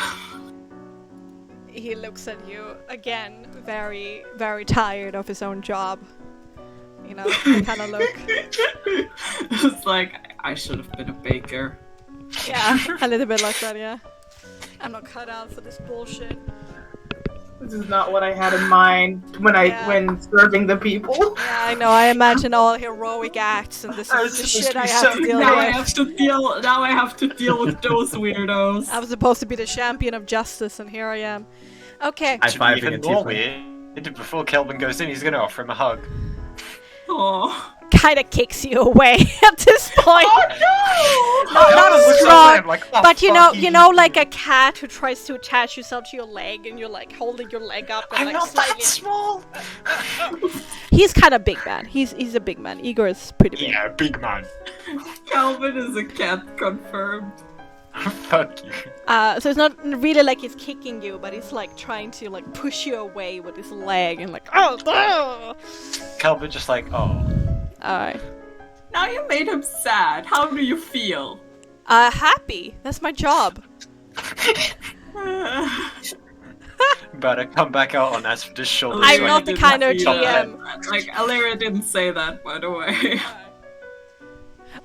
A: He looks at you again, very, very tired of his own job. You know, the kind of look.
B: It's like, I should have been a baker.
A: Yeah, a little bit like that, yeah. I'm not cut out for this bullshit.
E: This is not what I had in mind when serving the people.
A: Yeah, I know. I imagine all heroic acts, and this is the shit I have to deal
B: Now
A: with.
B: I have to deal with those weirdos.
A: I was supposed to be the champion of justice, and here I am. Okay.
D: I
C: To be
D: five
C: even more weird, before Kelvin goes in, he's going to offer him a hug.
B: Oh.
A: Kind of kicks you away at this point.
B: Oh no!
A: Not
C: Kelvin looks
A: strong,
C: over him like, oh,
A: but you
C: fuck
A: know, like a cat who tries to attach yourself to your leg, and you're like holding your leg up and
C: I'm
A: like
C: not
A: slightly.
C: that small.
A: He's kind of big man. He's a big man. Igor is pretty big.
C: Yeah, big man.
B: Calvin is a cat, confirmed.
C: Fuck you.
A: So it's not really like he's kicking you, but he's like trying to like push you away with his leg and like oh.
C: Kelvin just like, oh.
A: Alright.
B: Now you made him sad. How do you feel?
A: Happy. That's my job.
C: Better come back out on us for this shoulder.
A: I'm
C: so I
A: not
C: can
A: the kind of
B: Didn't say
A: GM.
B: that. Like, Alyria didn't say that, by the way.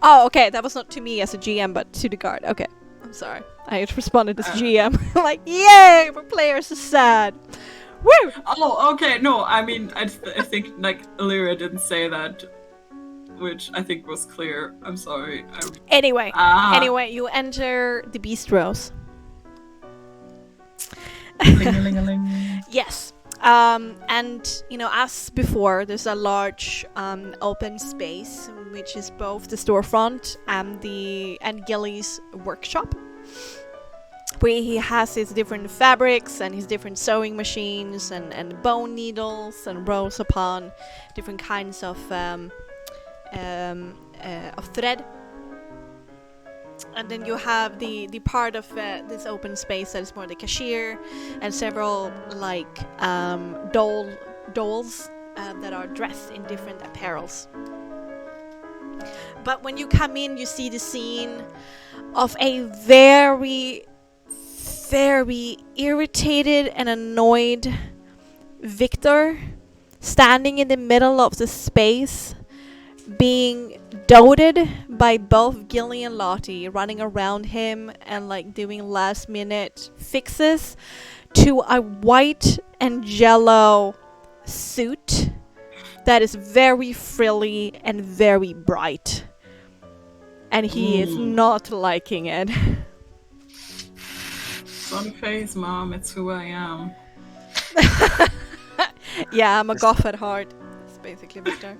A: Oh, okay. That was not to me as a GM, but to the guard. Okay. I'm sorry. I had responded as GM. Like, yay! My players are sad. Woo!
B: Oh, okay. No, I mean, I think, like, Alyria didn't say that, which I think was clear. I'm sorry.
A: Anyway,
B: Ah.
A: you enter the bistros.
D: Ling-a-ling-a-ling.
A: Yes. And you know, as before, there's a large open space, which is both the storefront and Gilly's workshop, where he has his different fabrics and his different sewing machines and bone needles and rows upon different kinds of thread. And then you have the part of this open space that is more the cashier and several like dolls that are dressed in different apparels. But when you come in, you see the scene of a very, very irritated and annoyed Victor standing in the middle of the space, being doted by both Gilly and Lottie, running around him and like doing last minute fixes to a white and yellow suit that is very frilly and very bright, and he is not liking it.
B: Don't phase, Mom. It's who I am.
A: Yeah, I'm a goth at heart. That's basically Victor.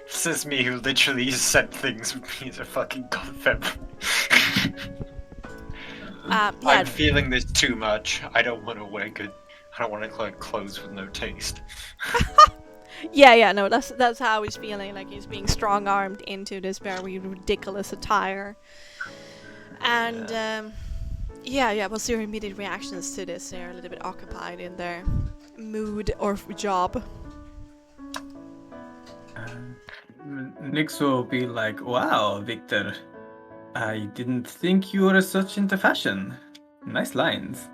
C: This is me who literally said things with me as a fucking godfem.
A: Yeah,
C: I'm feeling this too much. I don't want to wear good. I don't want to wear clothes with no taste.
A: yeah, no, that's how he's feeling. Like he's being strong-armed into this very ridiculous attire. And yeah. What's your immediate reactions to this? They're a little bit occupied in their mood or job.
D: Nix will be like, wow, Victor, I didn't think you were such into fashion. Nice lines.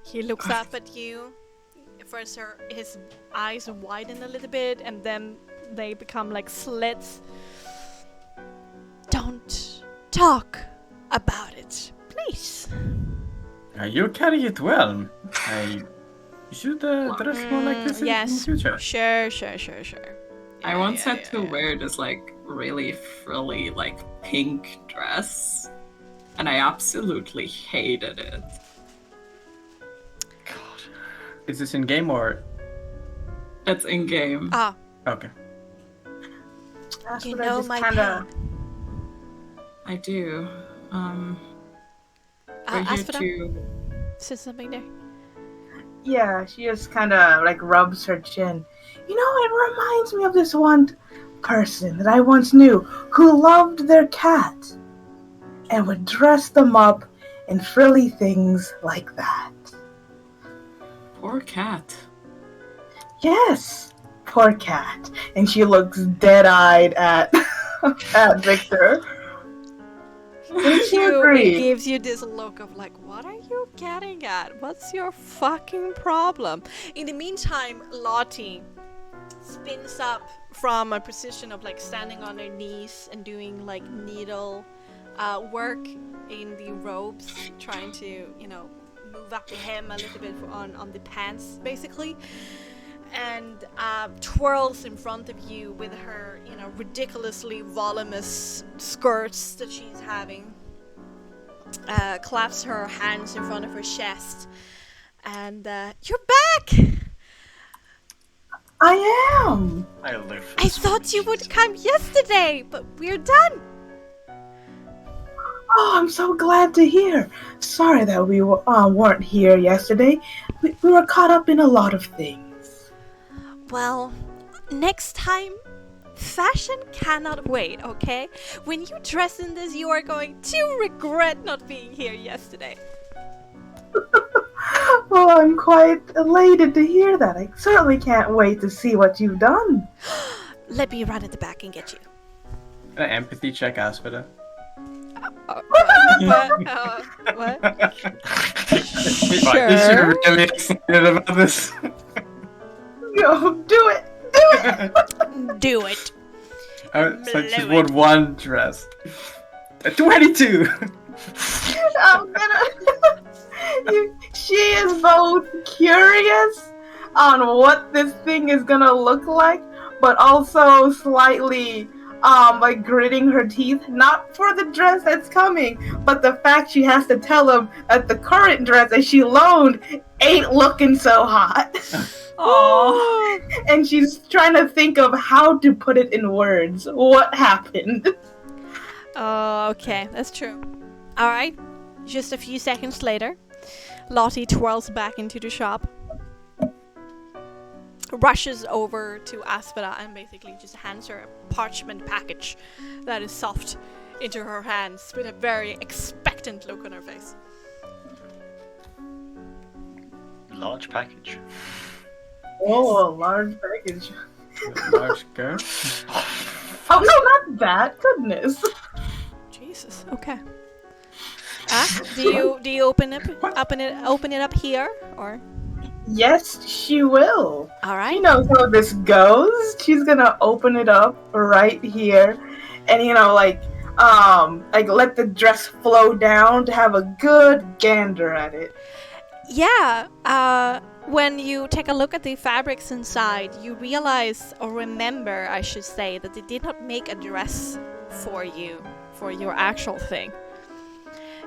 A: He looks up at you. First, his eyes widen a little bit, and then they become like slits. Don't talk about it, please.
D: You carry it well. You should dress more like this in the future.
A: Sure.
B: I once had to wear this like really frilly like pink dress, and I absolutely hated it.
C: God.
D: Is this in game or?
B: It's in game.
A: Ah,
D: Okay.
E: That's
A: you
E: what I
A: know
E: just
A: my
E: kinda...
B: I do. We're
A: ask
B: here
A: for them.
B: to.
A: Says something there.
E: Yeah, she just kind of like rubs her chin. You know, it reminds me of this one person that I once knew who loved their cat and would dress them up in frilly things like that.
B: Poor cat.
E: Yes, Poor cat. And she looks dead-eyed at at Victor. Would you
A: It
E: agree?
A: gives you this look of like, what are you getting at? What's your fucking problem? In the meantime, Lottie spins up from a position of like standing on her knees and doing like needle work in the robes, trying to, move up the hem a little bit on the pants, basically. And twirls in front of you with her, ridiculously voluminous skirts that she's having. Claps her hands in front of her chest. And you're back!
E: I am!
C: I live for
A: I
C: this
A: thought you
C: moment.
A: would come yesterday, but we're done!
E: Oh, I'm so glad to hear. Sorry that we weren't here yesterday. We were caught up in a lot of things.
A: Well, next time, fashion cannot wait, okay? When you dress in this, you are going to regret not being here yesterday.
E: Well, I'm quite elated to hear that. I certainly can't wait to see what you've done.
A: Let me run at the back and get you.
D: An empathy check, Aspida.
A: What?
D: Is she really excited about this?
E: Yo, do it! Do it!
A: Do it.
D: So she's
A: Blow
D: won
A: it.
D: one dress. 22!
E: I'm gonna... she is both curious on what this thing is gonna look like, but also slightly like gritting her teeth, not for the dress that's coming, but the fact she has to tell him that the current dress that she loaned ain't looking so hot.
B: Aww.
E: And she's trying to think of how to put it in words. What happened?
A: Okay, that's true. Alright, just a few seconds later, Lottie twirls back into the shop, rushes over to Aspida and basically just hands her a parchment package that is soft into her hands with a very expectant look on her face.
C: Large package.
E: Oh, a large package.
D: Large girl.
E: Oh no, not that! Goodness.
A: Jesus. Okay. Do you open it up here or?
E: Yes, she will.
A: All
E: She
A: right.
E: knows how this goes. She's gonna open it up right here, and like let the dress flow down to have a good gander at it.
A: Yeah. When you take a look at the fabrics inside, you realize, or remember, I should say, that they did not make a dress for you, for your actual thing.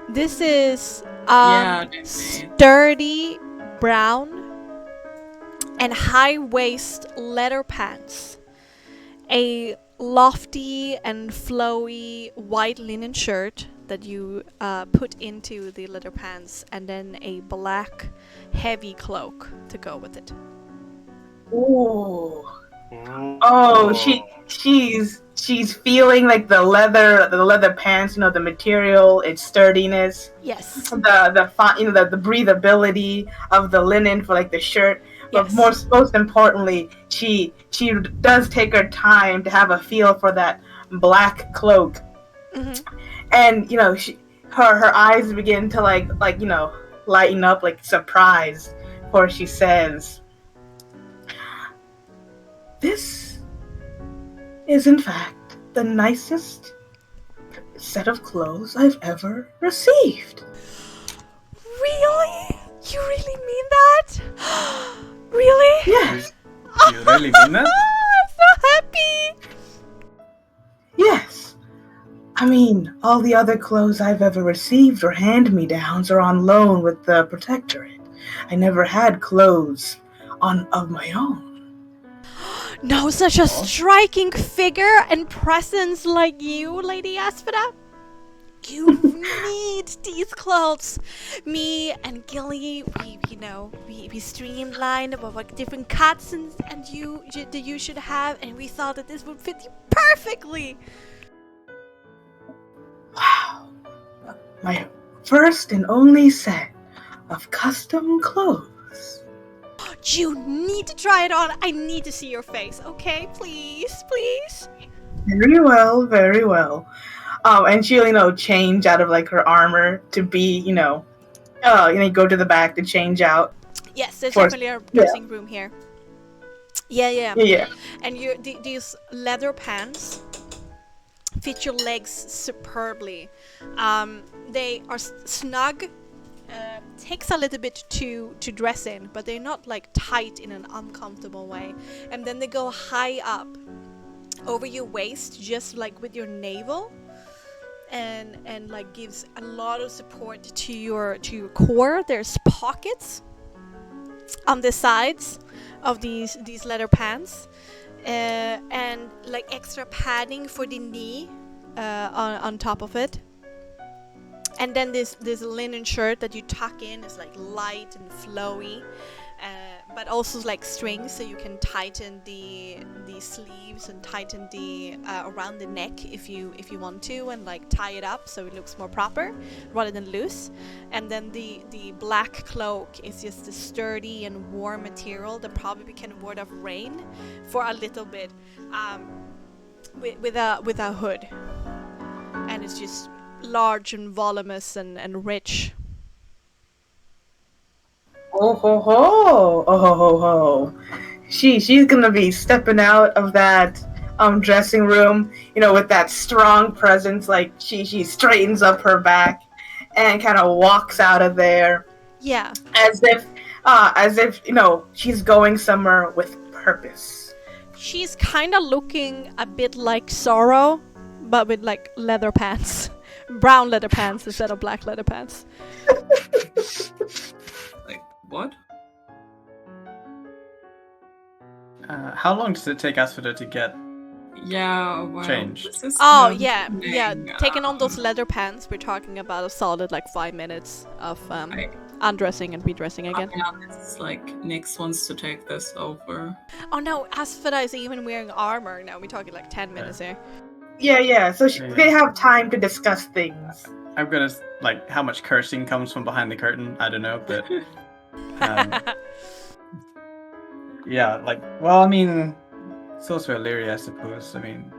A: This is
B: Yeah, they did.
A: sturdy brown and high-waist leather pants, a lofty and flowy white linen shirt that you put into the leather pants, and then a black heavy cloak to go with it.
E: Ooh. Oh, she's feeling like the leather pants, the material, its sturdiness,
A: Yes.
E: the breathability of the linen for like the shirt. But
A: Yes.
E: most importantly, she does take her time to have a feel for that black cloak.
A: Mm-hmm.
E: And her eyes begin to lighten up like surprise, for she says, "This is in fact the nicest set of clothes I've ever received."
A: Really? You really mean that? Really?
E: Yes,
D: You really mean that?
A: I'm so happy.
E: yes. I mean, all the other clothes I've ever received or hand-me-downs are on loan with the Protectorate. I never had clothes of my own.
A: No, such a striking figure and presence like you, Lady Aspida. You need these clothes. Me and Gilly, we streamlined what different cuts and you should have, and we thought that this would fit you perfectly.
E: Wow. My first and only set of custom clothes.
A: You need to try it on. I need to see your face. Okay, please, please.
E: Very well, very well. And she'll, change out of like her armor to be, go to the back to change out.
A: Yes, there's
E: For-
A: definitely a dressing room here. Yeah.
E: Yeah.
A: And these leather pants fit your legs superbly. They are snug. Takes a little bit to dress in, but they're not like tight in an uncomfortable way. And then they go high up over your waist, just like with your navel, and like gives a lot of support to your core. There's pockets on the sides of these leather pants, and like extra padding for the knee on top of it. And then this linen shirt that you tuck in is like light and flowy, but also like strings, so you can tighten the sleeves and tighten the around the neck if you want to, and like tie it up so it looks more proper rather than loose. And then the black cloak is just a sturdy and warm material that probably can ward off rain for a little bit, with a hood, and it's just large and voluminous and rich.
E: Oh ho ho! Oh ho ho ho! She's gonna be stepping out of that dressing room, with that strong presence. Like she straightens up her back and kind of walks out of there.
A: Yeah.
E: As if she's going somewhere with purpose.
A: She's kind of looking a bit like Sorrow, but with like leather pants. Brown leather pants instead of black leather pants.
B: Like, what?
D: How long does it take Asphodel to get?
B: Yeah, well,
D: Change.
B: this is
A: Oh,
B: one
A: yeah.
B: thing,
A: Taking on those leather pants, we're talking about a solid like 5 minutes of undressing and redressing again.
B: It's like Nyx wants to take this over.
A: Oh no, Asphodel is even wearing armor now. We're talking like 10 minutes here.
E: Yeah. So they have time to discuss things.
D: I'm gonna like how much cursing comes from behind the curtain. I don't know, but yeah, like well, I mean, it's also Illyria, I suppose. I mean,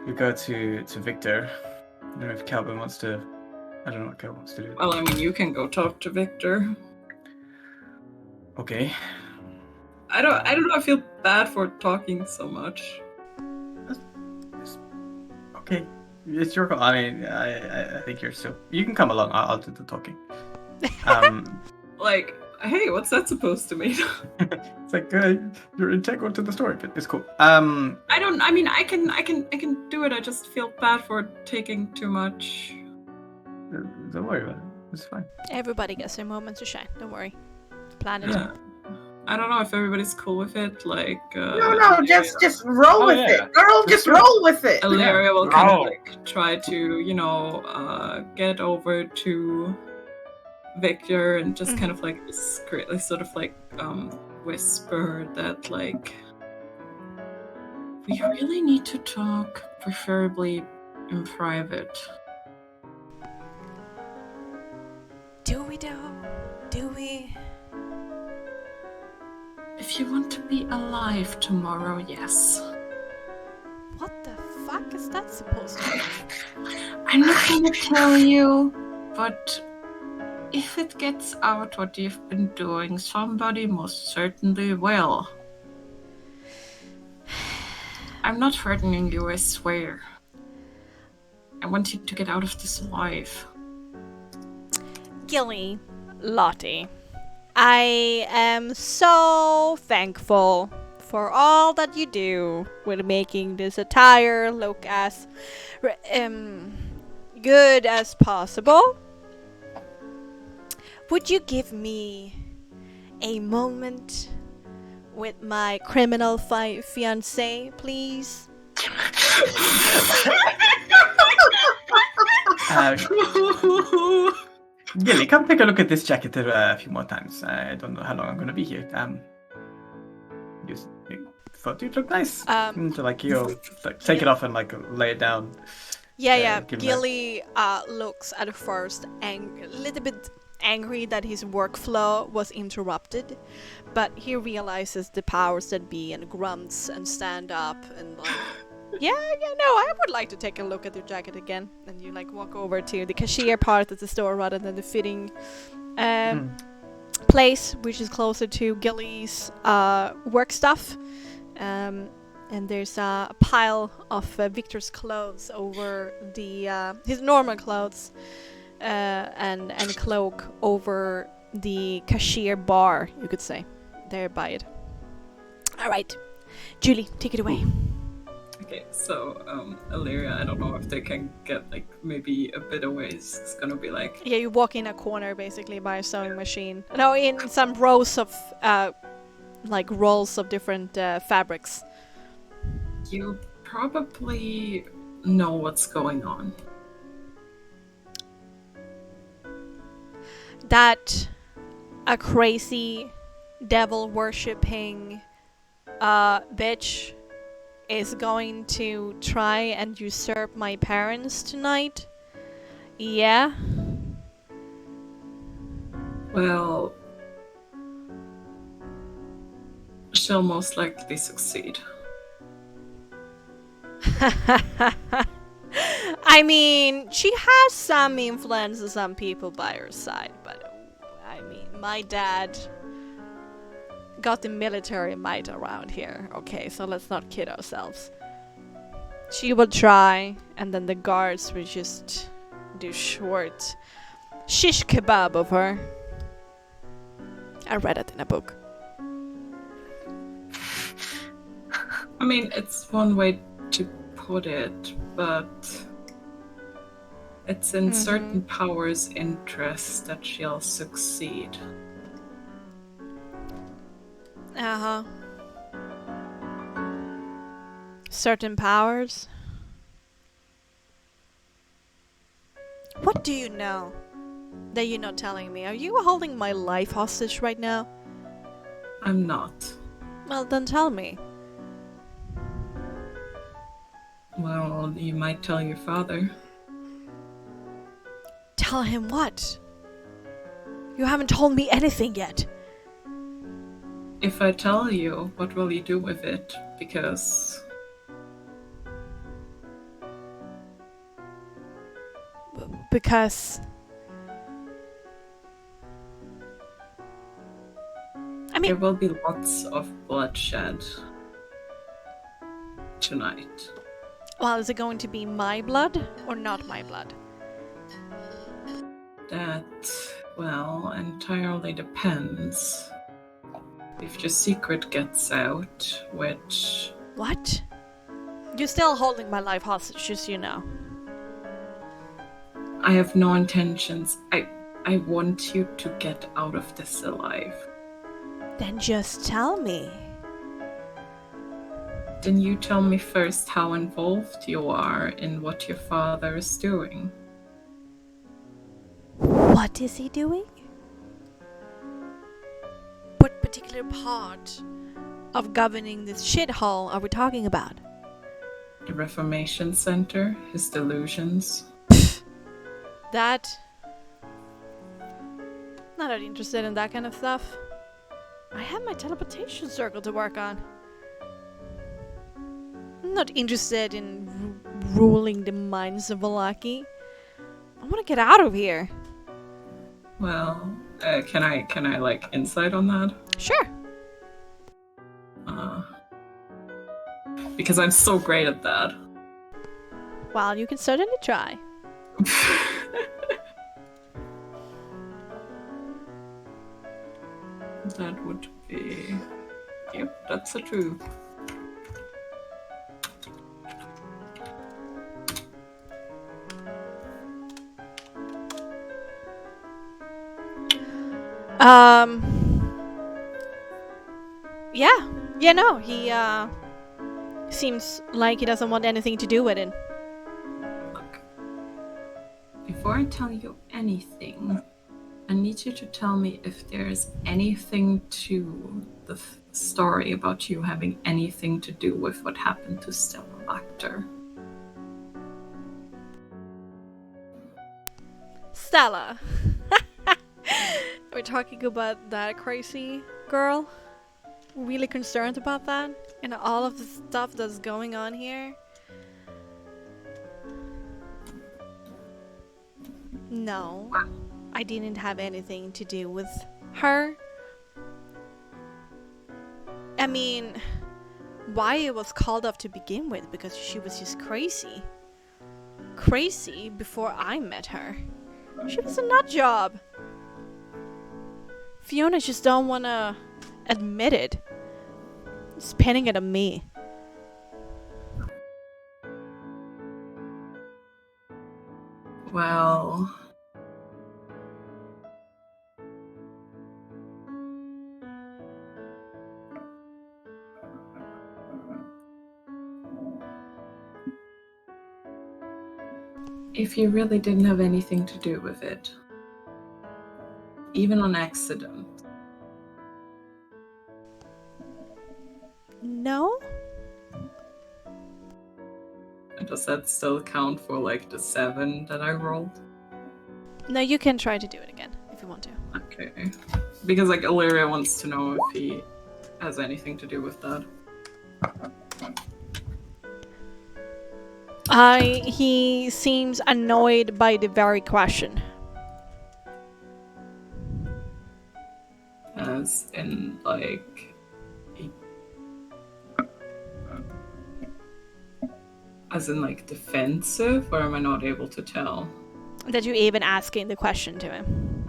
D: we go to Victor. I don't know if Calvin wants to. I don't know what Calvin wants to do.
B: Well, I mean, you can go talk to Victor.
D: Okay.
B: I don't know. I feel bad for talking so much.
D: Okay, it's your call. I mean, I think you're still. You can come along. I'll do the talking.
B: Like, hey, what's that supposed to mean?
D: It's like you're integral to the story, but it's cool.
B: I mean, I can do it. I just feel bad for taking too much.
D: Don't worry about it. It's fine.
A: Everybody gets their moment to shine. Don't worry. Plan it.
B: Yeah. I don't know if everybody's cool with it. Like,
E: No, just roll with
C: yeah.
E: it, girl. Just roll with it.
B: Illyria will kind of like try to, get over to Victor and just kind of like discreetly sort of like whisper that like we really need to talk, preferably in private.
A: Do we though? Do we?
B: If you want to be alive tomorrow, yes.
A: What the fuck is that supposed to be?
B: I'm not gonna tell you, but if it gets out what you've been doing, somebody most certainly will. I'm not threatening you, I swear. I want you to get out of this alive.
A: Gilly, Lottie, I am so thankful for all that you do with making this attire look as good as possible. Would you give me a moment with my criminal fiancé, please?
D: Gilly, come take a look at this jacket a few more times. I don't know how long I'm gonna be here. Just thought you'd look nice. To like take it off and like lay it down.
A: Yeah.
D: give me
A: Gilly looks at first a little bit angry that his workflow was interrupted, but he realizes the powers that be and grunts and stand up and like, yeah, no, I would like to take a look at your jacket again. And you like walk over to the cashier part of the store rather than the fitting place, which is closer to Gilly's work stuff. And there's a pile of Victor's clothes over the his normal clothes, and a cloak over the cashier bar, you could say, there by it. All right, Julie, take it away.
B: Okay, so Illyria, I don't know if they can get like maybe a bit away. It's gonna be like,
A: Yeah, you walk in a corner basically by a sewing machine. No, in some rows of like rolls of different fabrics.
B: you probably know what's going on.
A: That a crazy devil worshipping bitch is going to try and usurp my parents tonight. Yeah.
B: Well, she'll most likely succeed.
A: I mean, she has some influence on some people by her side, but I mean, my dad got the military might around here. Okay, so let's not kid ourselves. She will try, and then the guards will just do short shish kebab of her. I read it in a book.
B: I mean, it's one way to put it, but it's in certain powers' interest that she'll succeed.
A: Uh-huh. Certain powers? What do you know that you're not telling me? Are you holding my life hostage right now?
B: I'm not.
A: Well, then tell me.
B: Well, you might tell your father.
A: Tell him what? You haven't told me anything yet.
B: If I tell you, what will you do with it? Because
A: Because... I
B: there
A: mean,
B: will be lots of bloodshed tonight.
A: well, is it going to be my blood or not my blood?
B: That, well, entirely depends. If your secret gets out, which...
A: What? You're still holding my life hostage, just so you know.
B: I have no intentions. I want you to get out of this alive.
A: Then just tell me.
B: Then you tell me first how involved you are in what your father is doing.
A: What is he doing? What particular part of governing this shithole are we talking about?
B: The Reformation Center, his delusions.
A: That... Not that interested in that kind of stuff. I have my teleportation circle to work on. I'm not interested in ruling the minds of Vallaki. I want to get out of here.
B: Well, can I like insight on that?
A: Sure.
B: Because I'm so great at that.
A: Well, you can certainly try.
B: That would be... Yep, that's a true.
A: Yeah, no, he, seems like he doesn't want anything to do with it.
B: Look, before I tell you anything, I need you to tell me if there's anything to the story about you having anything to do with what happened to Stella Lacter.
A: Stella. We're talking about that crazy girl. Really concerned about that and all of the stuff that's going on here. No, I didn't have anything to do with her. I mean, why was called off to begin with? Because she was just crazy. Crazy before I met her. She was a nut job. Fiona just don't wanna admit it. Just pinning it on me.
B: Well, if you really didn't have anything to do with it, even on accident,
A: No?
B: does that still count for like the 7 that I rolled?
A: No, you can try to do it again if you want to.
B: Okay. Because like Illyria wants to know if he has anything to do with that.
A: He seems annoyed by the very question.
B: As in like defensive, or am I not able to tell?
A: That you even asking the question to him.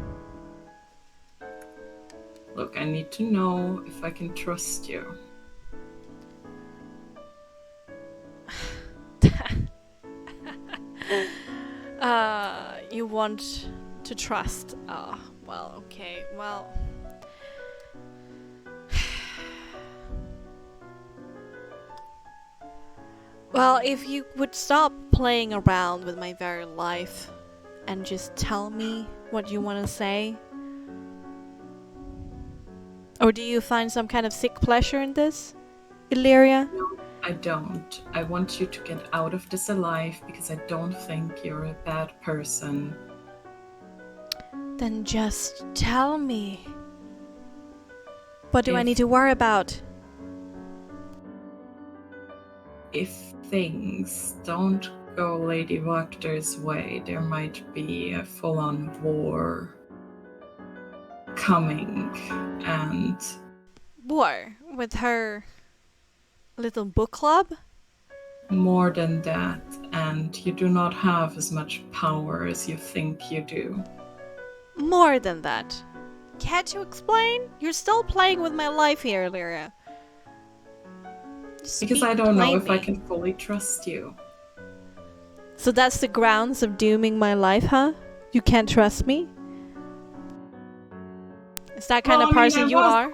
B: Look, I need to know if I can trust you.
A: You want to trust. Well, okay, well. Well, if you would stop playing around with my very life and just tell me what you want to say. Or do you find some kind of sick pleasure in this, Illyria?
B: No, I don't. I want you to get out of this alive because I don't think you're a bad person.
A: Then just tell me. What do I need to worry about?
B: If things don't go Lady Wachtter's way, there might be a full-on war coming, and...
A: War? With her little book club?
B: More than that, and you do not have as much power as you think you do.
A: More than that. Can't you explain? You're still playing with my life here, Lyria.
B: Because I don't know if I can fully trust you.
A: So that's the grounds of dooming my life, huh? You can't trust me? Is that kind of person you are?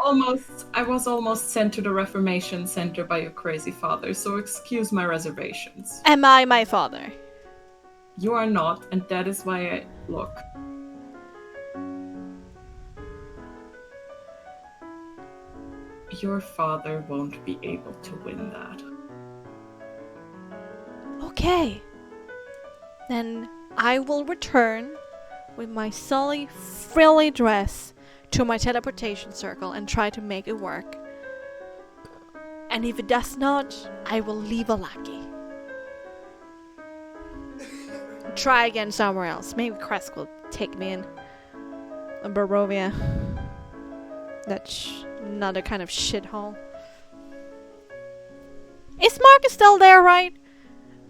B: I was almost sent to the Reformation Center by your crazy father, so excuse my reservations.
A: Am I my father?
B: You are not, and that is why I... Look. Your father won't be able to win that.
A: Okay. Then I will return with my sully, frilly dress to my teleportation circle and try to make it work. And if it does not, I will leave a lackey. Try again somewhere else. Maybe Kresk will take me in. Barovia. That's another kind of shithole. Ismark is still there, right?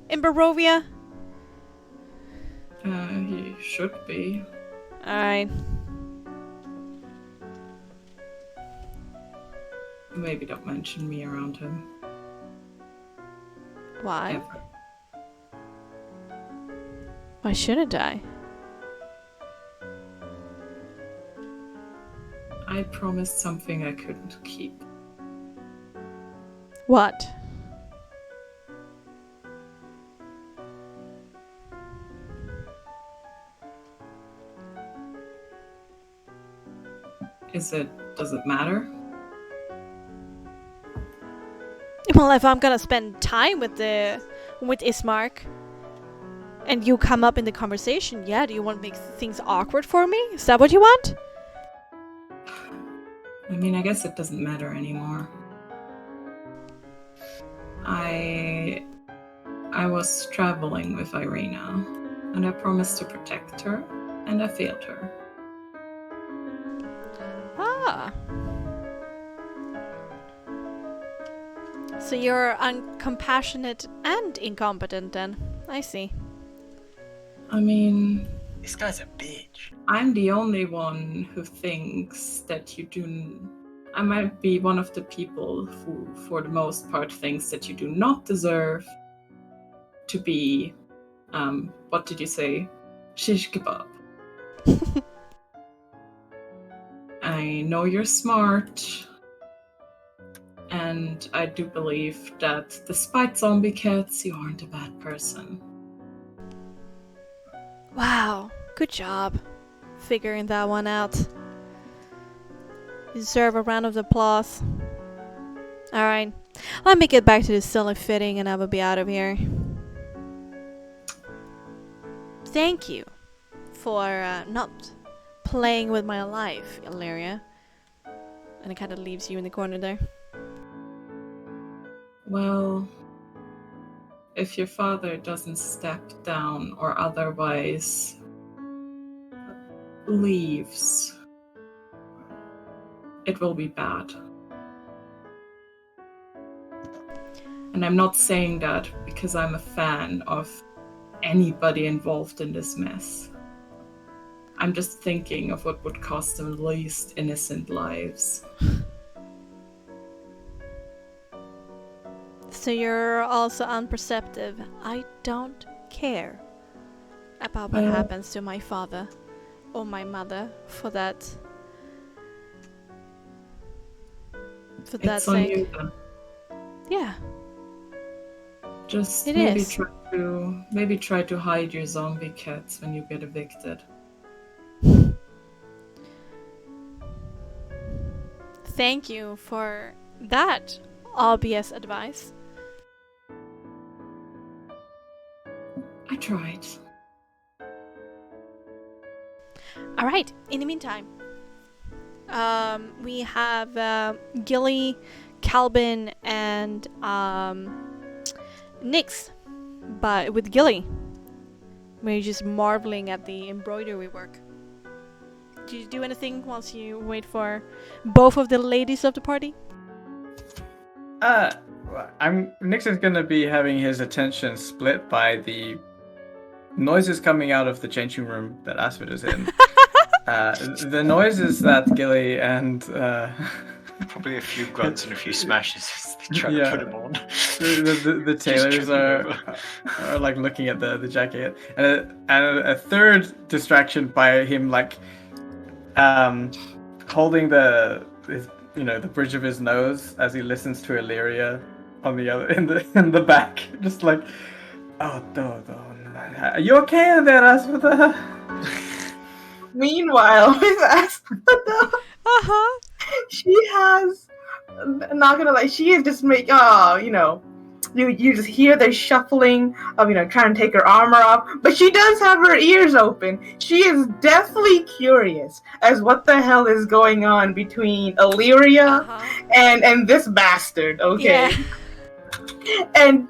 A: In Barovia?
B: He should be.
A: Alright.
B: Maybe don't mention me around him.
A: Why?
B: Ever.
A: Why shouldn't I?
B: I promised something I couldn't keep.
A: What?
B: Does it matter?
A: Well, if I'm gonna spend time with Ismark and you come up in the conversation, yeah, do you want to make things awkward for me? Is that what you want?
B: I mean, I guess it doesn't matter anymore. I was traveling with Irina, and I promised to protect her, and I failed her.
A: Ah. So you're uncompassionate and incompetent then. I see.
B: I mean,
C: This guy's a bitch.
B: I'm the only one who thinks that you do. I might be one of the people who, for the most part, thinks that you do not deserve to be, what did you say? Shish kebab. I know you're smart, and I do believe that despite zombie cats, you aren't a bad person.
A: Wow, good job figuring that one out. You deserve a round of applause. Alright, let me get back to the silly fitting and I will be out of here. Thank you for not playing with my life, Illyria. And it kind of leaves you in the corner there.
B: Well, if your father doesn't step down or otherwise leaves, it will be bad. And I'm not saying that because I'm a fan of anybody involved in this mess. I'm just thinking of what would cost the least innocent lives.
A: So you're also unperceptive. I don't care about what happens to my father or my mother for that. For that
B: It's on
A: sake.
B: you then.
A: Yeah.
B: Just
A: It
B: maybe
A: is.
B: try to hide your zombie cats when you get evicted.
A: Thank you for that obvious advice.
B: I tried.
A: Alright, in the meantime, we have Gilly, Calvin, and Nyx. But with Gilly, we're just marveling at the embroidery work. Do you do anything whilst you wait for both of the ladies of the party?
D: Nix is gonna be having his attention split by the noises coming out of the changing room that Asford is in. The noises that Gilly and
C: Probably a few grunts and a few smashes as they try
D: Yeah.
C: to put him on.
D: the tailors
C: tripping
D: are like looking at the jacket, and a third distraction by him like holding the bridge of his nose as he listens to Illyria on the other in the back, just like, oh no, are you okay there, Asford?
E: Meanwhile, with Asphodel, she has, not gonna lie, she is just you just hear the shuffling of, trying to take her armor off, but she does have her ears open. She is deathly curious as what the hell is going on between Illyria and this bastard, okay?
A: Yeah.
E: And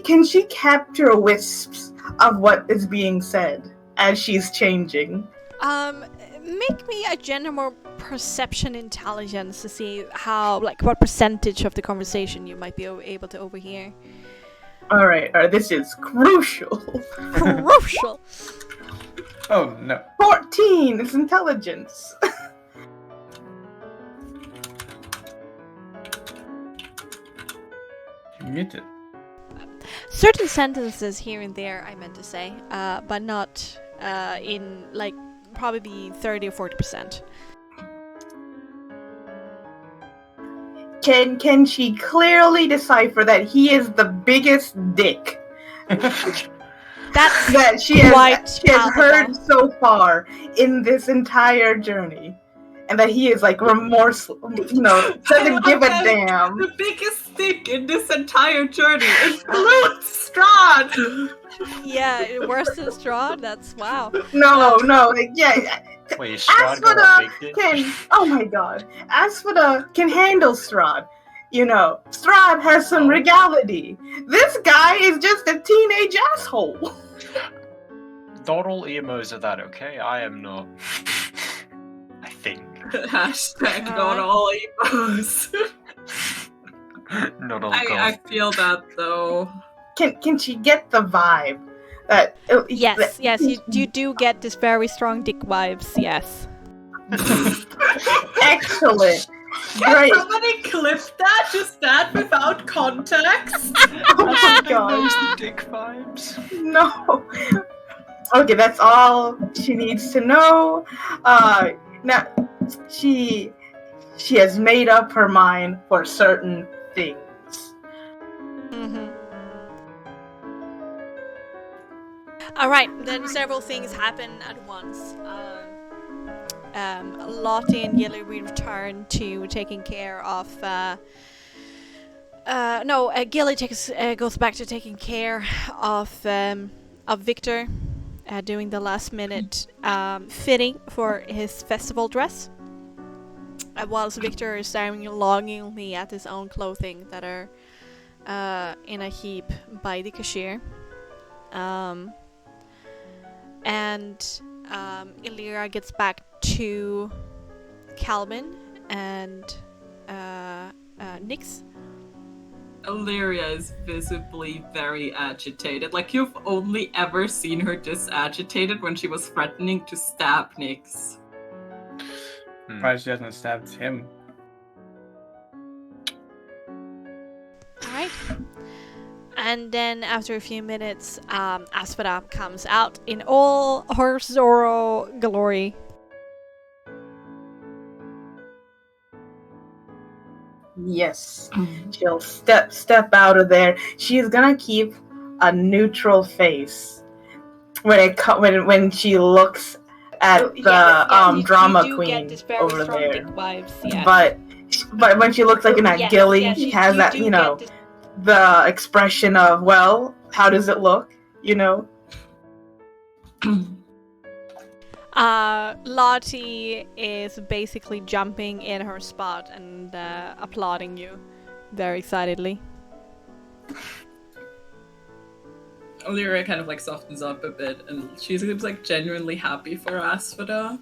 E: can she capture wisps of what is being said as she's changing?
A: Make me a general perception intelligence to see what percentage of the conversation you might be able to overhear.
E: Alright, this is crucial.
A: Crucial!
D: Oh no.
E: 14! It's intelligence.
D: You're muted.
A: Certain sentences here and there, I meant to say, but not in, probably 30 or 40%.
E: Can she clearly decipher that he is the biggest dick
A: That's
E: that she has heard so far in this entire journey? and that he is like remorseful, doesn't give a damn.
B: The biggest stick in this entire journey includes Strahd.
A: Yeah, worse than Strahd. That's wow.
E: No,
C: Wait, is
E: As
C: Strahd
E: for
C: got a big
E: the
C: dick?
E: oh my god, as for the can handle Strahd. Strahd has some regality. This guy is just a teenage asshole.
C: Not all emos are that, okay? I am not. I think.
B: Hashtag not all emos.
C: Not all
B: I feel that though.
E: Can she get the vibe that?
A: Yes, you do get this very strong dick vibes. Yes.
E: Excellent.
B: Can
E: Great.
B: somebody clip that? Just that without context?
E: Oh my god.
C: Knows the dick vibes.
E: No. Okay, that's all she needs to know. Now she has made up her mind for certain things.
A: Mm-hmm. All right, then several things happen at once. Lottie and Gilly return to taking care of. Gilly goes back to taking care of Victor, doing the last minute fitting for his festival dress. Whilst Victor is staring longingly at his own clothing that are in a heap by the cashier. Illyria gets back to Calvin and Nyx.
B: Illyria is visibly very agitated. Like, you've only ever seen her this agitated when she was threatening to stab Nyx.
D: Surprised she hasn't stabbed him.
A: Alright. And then after a few minutes, Asphodel comes out in all her Zorro glory.
E: Yes, she'll step out of there. She's gonna keep a neutral face when she looks at the drama queen over there.
A: Vibes, yes.
E: But when she looks like at Gilly, she has that the expression of, well, how does it look?
A: Lottie is basically jumping in her spot and applauding you very excitedly.
B: Illyria kind of softens up a bit, and she seems genuinely happy for Asphodel.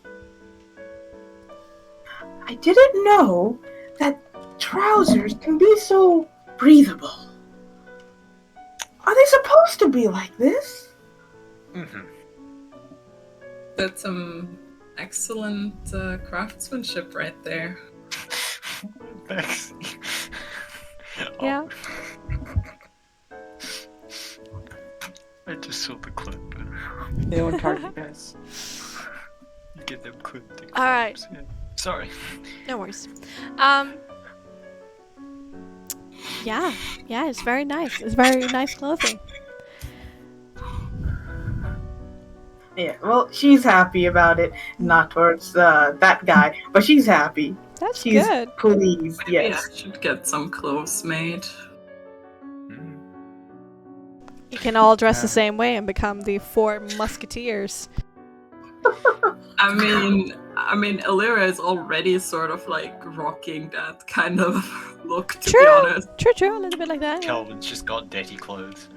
E: I didn't know that trousers can be so breathable. Are they supposed to be like this?
C: Mm-hmm.
B: That's some excellent craftsmanship right there.
C: Bexxy.
A: Yeah.
C: I just saw the clip.
D: They don't target guys.
C: You get them clipped.
A: Alright.
C: Yeah. Sorry.
A: No worries. Yeah, it's very nice. It's very nice clothing.
E: Yeah, well, she's happy about it. Not towards that guy, but she's happy.
A: That's
E: She's
A: good.
E: pleased,
B: Maybe
E: yes.
B: I should get some clothes made.
A: You can all dress the same way and become the 4 musketeers.
B: I mean, Illyria is already sort of rocking that kind of look, to be honest.
A: True, a little bit like that. Yeah.
C: Calvin's just got dirty clothes.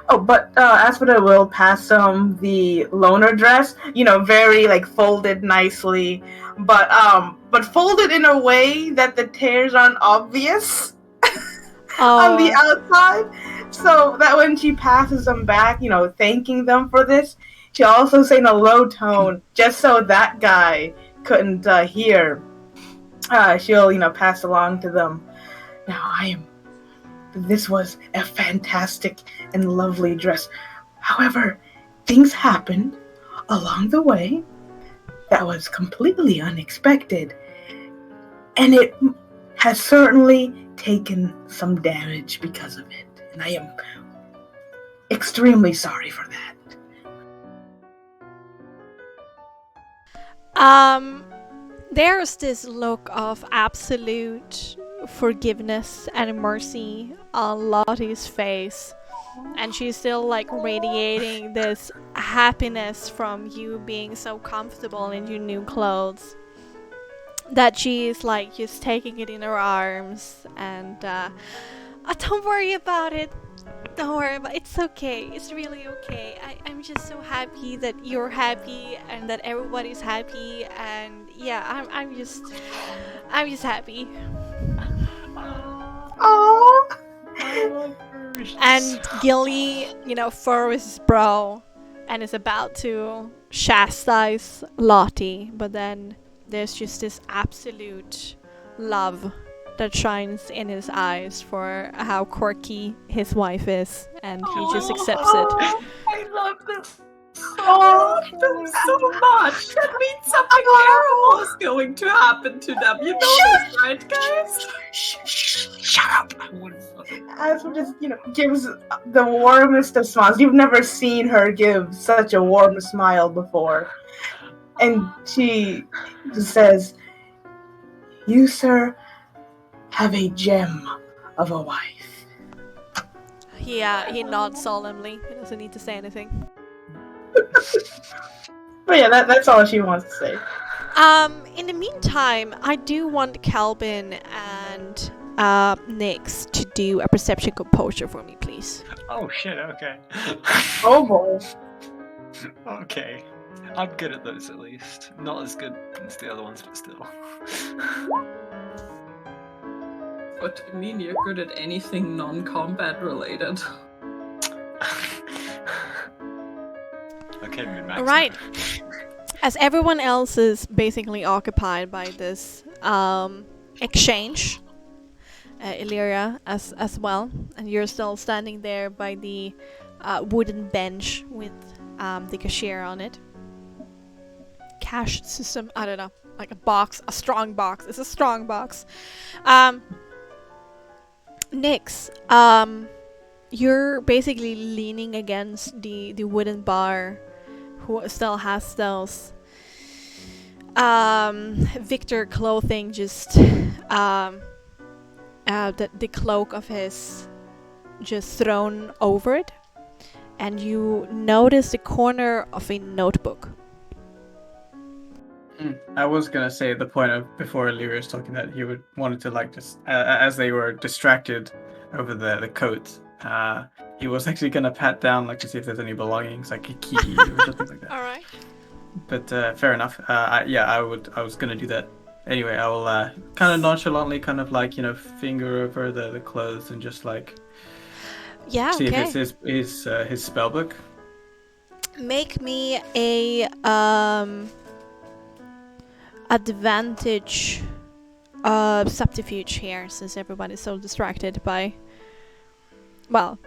E: Oh, but Asphodel will pass the loner dress, very folded nicely, but folded in a way that the tears aren't obvious on the outside, so that when she passes them back, thanking them for this, she'll also say in a low tone, just so that guy couldn't hear. She'll, pass along to them. Now, this was a fantastic and lovely dress. However, things happened along the way that was completely unexpected. And it has certainly taken some damage because of it. And I am extremely sorry for that.
A: There's this look of absolute forgiveness and mercy on Lottie's face, and she's still like radiating this happiness from you being so comfortable in your new clothes that she's like just taking it in her arms and don't worry about it. Don't worry about it. It's okay. It's really okay. I'm just so happy that you're happy and that everybody's happy, and yeah, I'm just happy.
E: Aww.
A: And Gilly, furrows his brow and is about to chastise Lottie, but then there's just this absolute love that shines in his eyes for how quirky his wife is, and he just accepts it.
B: I love this. Oh, them so much. That means something terrible is going to happen to them. You know this, right, guys?
C: Shut up!
E: Asma just, gives the warmest of smiles. You've never seen her give such a warm smile before. And she just says, "You, sir, have a gem of a wife."
A: He nods solemnly. He doesn't need to say anything.
E: But yeah, that's all she wants to say.
A: In the meantime, I do want Calvin and Nyx to do a perception composure for me, please.
C: Oh shit, okay.
E: Oh boy.
C: Okay. I'm good at those at least. Not as good as the other ones, but still.
B: What do you mean you're good at anything non-combat related?
C: Okay, min-max.
A: Alright. As everyone else is basically occupied by this exchange, Illyria as well, and you're still standing there by the wooden bench with the cashier on it. Cash system, I don't know, like a box, a strong box. It's a strong box. Nyx, you're basically leaning against the wooden bar, who still has those Victor clothing, just the cloak of his just thrown over it, and you notice the corner of a notebook.
D: I was gonna say at the point of before Illyria was talking that he wanted to like just as they were distracted over the coat, he was actually gonna pat down like to see if there's any belongings, like a key or something like that.
A: All right.
D: But fair enough. I was gonna do that anyway. I will kind of nonchalantly, kind of like finger over the clothes and just like see if it's his spell book.
A: Make me a advantage subterfuge here, since everybody's so distracted by. Well,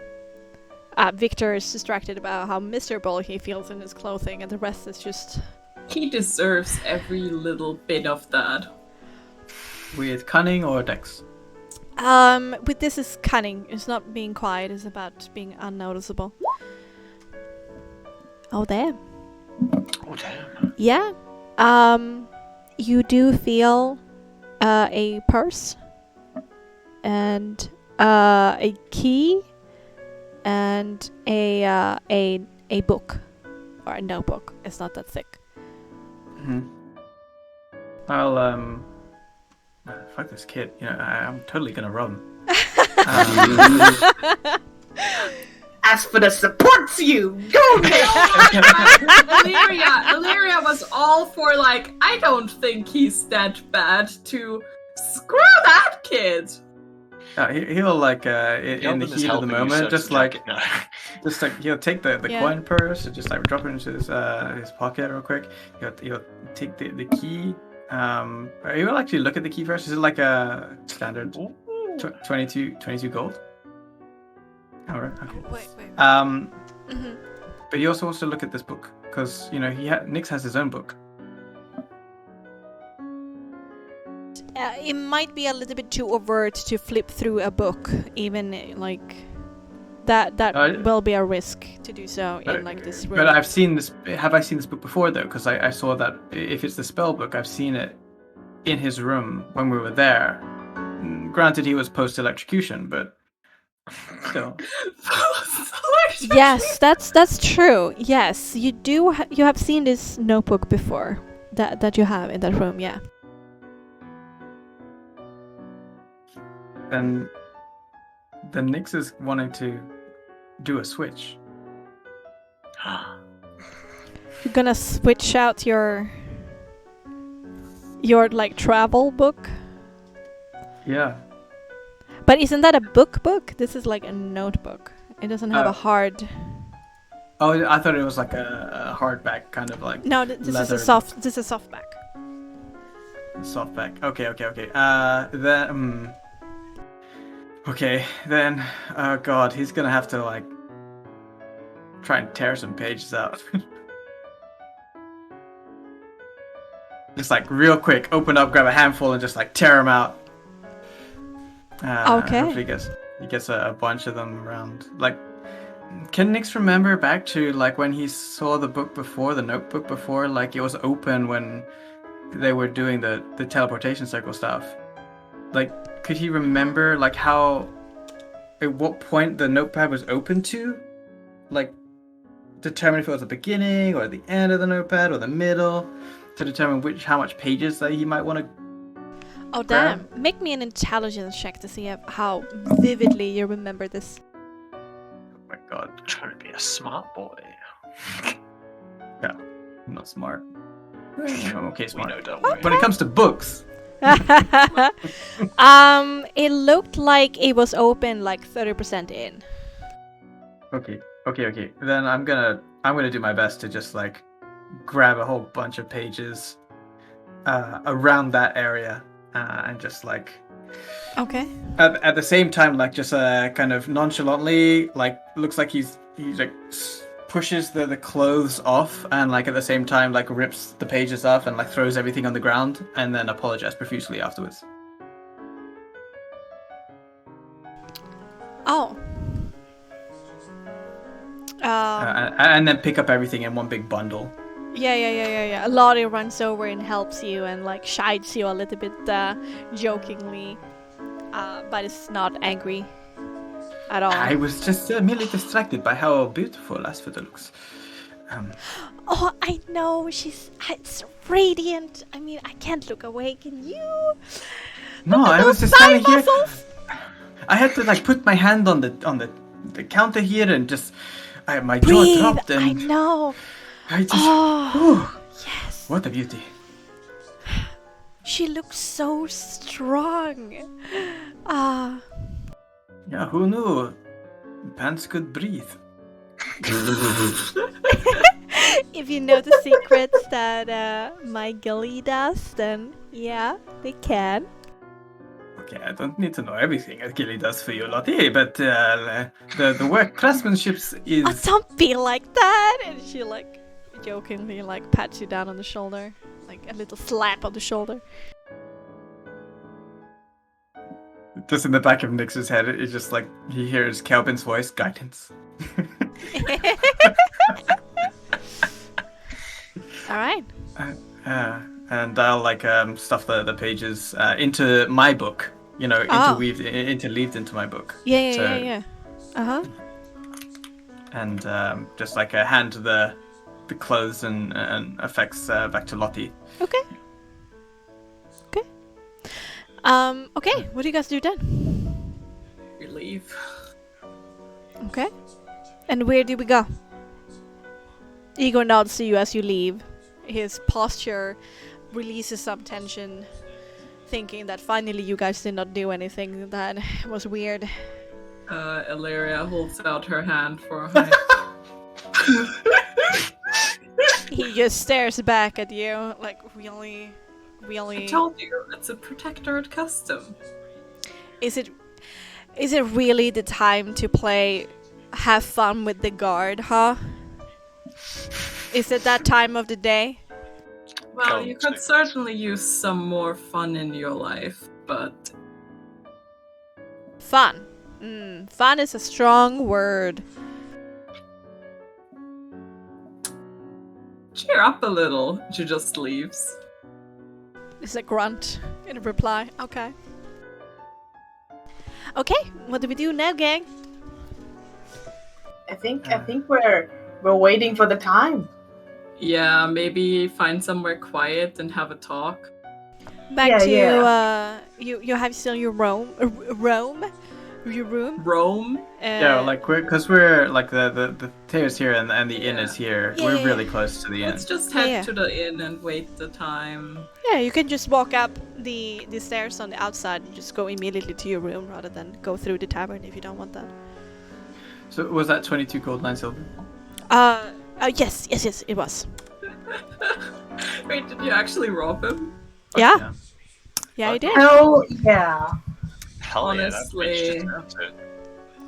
A: Victor is distracted about how miserable he feels in his clothing, and the rest is just.
B: He deserves every little bit of that.
D: With cunning or dex?
A: With this is cunning. It's not being quiet. It's about being unnoticeable. Oh damn.
C: Oh damn.
A: Yeah. You do feel a purse and a key and a book or a notebook. It's not that thick.
D: I'll fuck this kid. I'm totally gonna run.
E: Aspida supports you. Go
B: Illyria was all for like, I don't think he's that bad, to screw that kid.
D: He'll like in the heat of the moment, just like he'll take the coin purse and just like drop it into his pocket real quick. He'll take the key. He will actually look at the key first. Is it like a standard 22 gold? All right. Okay.
A: Wait.
D: But he also wants to look at this book because Nyx has his own book.
A: It might be a little bit too overt to flip through a book, even like that will be a risk to do so in like this room.
D: But I've seen this. Have I seen this book before though? Because I saw that if it's the spell book, I've seen it in his room when we were there. Granted, he was post-electrocution, but still.
A: Yes, that's true. Yes, you do. You have seen this notebook before. That you have in that room. Yeah.
D: And then Nyx is wanting to do a switch.
A: You're gonna switch out your like travel book.
D: Yeah.
A: But isn't that a book? This is like a notebook. It doesn't have a hard.
D: Oh, I thought it was like a hardback kind of like.
A: No, this
D: leather.
A: is a soft. This is a softback.
D: Softback. Okay. Then. Okay, then. Oh God, he's gonna have to like try and tear some pages out. Just like real quick, open up, grab a handful, and just like tear them out.
A: Okay.
D: Hopefully he gets a bunch of them around. Like, can Nyx remember back to like when he saw the book before, the notebook before? Like it was open when they were doing the teleportation circle stuff. Like, could he remember like how, at what point the notepad was open to? Like, determine if it was the beginning or the end of the notepad or the middle, to determine how much pages that he might want to.
A: Oh damn! Make me an intelligence check to see how vividly you remember this.
D: Oh my God,
C: I'm trying to be a smart boy.
D: yeah, I'm not smart. I'm okay, smart.
C: We know, don't we?
D: When it comes to books.
A: It looked like it was open like 30% in.
D: Okay. Then I'm gonna do my best to just like grab a whole bunch of pages around that area and just like.
A: Okay.
D: At the same time, like just kind of nonchalantly, like looks like he like pushes the clothes off, and like at the same time like rips the pages off and like throws everything on the ground, and then apologizes profusely afterwards.
A: Oh.
D: And then pick up everything in one big bundle.
A: Yeah. Lottie runs over and helps you and like shides you a little bit jokingly, but is not angry at all.
D: I was just merely distracted by how beautiful Asphodel looks.
A: Oh, I know, it's radiant. I mean, I can't look away, can you?
D: No, I was just
A: thigh
D: standing here.
A: muscles.
D: I had to like put my hand on the counter here and just my
A: Breathe.
D: jaw dropped and
A: I know.
D: I just
A: Yes.
D: What a beauty.
A: She looks so strong.
D: Yeah, who knew pants could breathe?
A: If you know the secrets that my gilly does, then yeah, they can.
D: Okay, I don't need to know everything that Gilly does for you, Lottie, but the work craftsmanship is.
A: Oh, don't be like that! And she like jokingly like pats you down on the shoulder, like a little slap on the shoulder.
D: Just in the back of Nyx's head, it's just like he hears Kelvin's voice, guidance.
A: All right.
D: And I'll like stuff the pages into my book, interleaved into my book.
A: Yeah. Uh-huh.
D: And just like hand the clothes and effects back to Lottie.
A: Okay. Okay, what do you guys do then?
B: We leave.
A: Okay. And where do we go? Igor nods to you as you leave. His posture releases some tension, thinking that finally you guys did not do anything that was weird.
B: Illyria holds out her hand for a high.
A: He just stares back at you, like, really?
B: I told you, it's a protectorate custom.
A: Is it really the time to have fun with the guard, huh? Is it that time of the day?
B: Well, you could certainly use some more fun in your life, but...
A: Fun. Fun is a strong word.
B: Cheer up a little. She just leaves.
A: It's a grunt in reply. Okay. Okay, what do we do now, gang?
E: I think we're waiting for the time.
B: Yeah, maybe find somewhere quiet and have a talk.
A: Back
E: Yeah,
A: to
E: yeah.
A: you have still your room.
B: Rome?
D: Yeah, like we're like the Teo's here and the inn
B: Yeah.
D: is here.
A: Yeah,
D: We're
A: yeah,
D: really
A: yeah.
D: close to the inn.
B: Let's just
A: Yeah,
B: head
A: yeah.
B: to the inn and wait the time.
A: Yeah, you can just walk up the stairs on the outside and just go immediately to your room rather than go through the tavern if you don't want that.
D: So was that 22 gold, 9 silver?
A: Yes, it was.
B: Wait, did you actually rob him?
A: Yeah, yeah, I did.
E: Hell yeah.
C: Hell yeah, that
B: Honestly.
C: bitch deserves it.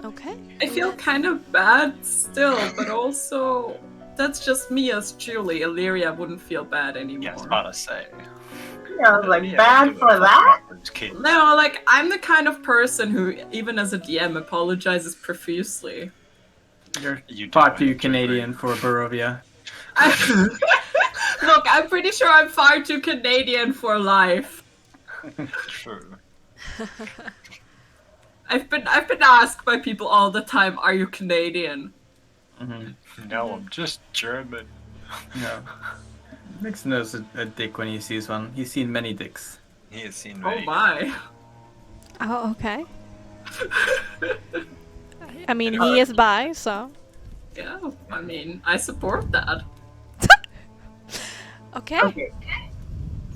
A: Okay.
B: I feel kind of bad still, but also that's just me as Julie. Illyria wouldn't feel bad anymore.
C: Yeah, I was about to say.
E: Yeah, I was like,
C: Yeah,
E: bad
C: give a
E: for
C: fuck
E: that?
C: about those kids.
B: No, like I'm the kind of person who, even as a DM, apologizes profusely.
D: You're
C: You do,
D: far
C: I
D: too
C: have to
D: Canadian
C: agree.
D: for Barovia.
B: Look, I'm pretty sure I'm far too Canadian for life.
C: True.
B: I've been asked by people all the time, "Are you Canadian?"
D: Mm-hmm.
C: No, I'm just German.
D: No. Mix knows a dick when he sees one. He's seen many dicks.
C: He has seen
B: Oh
C: me.
B: my!
A: Oh, okay. I mean, he is bi, so
B: Yeah, I mean, I support that.
A: okay.
E: Okay.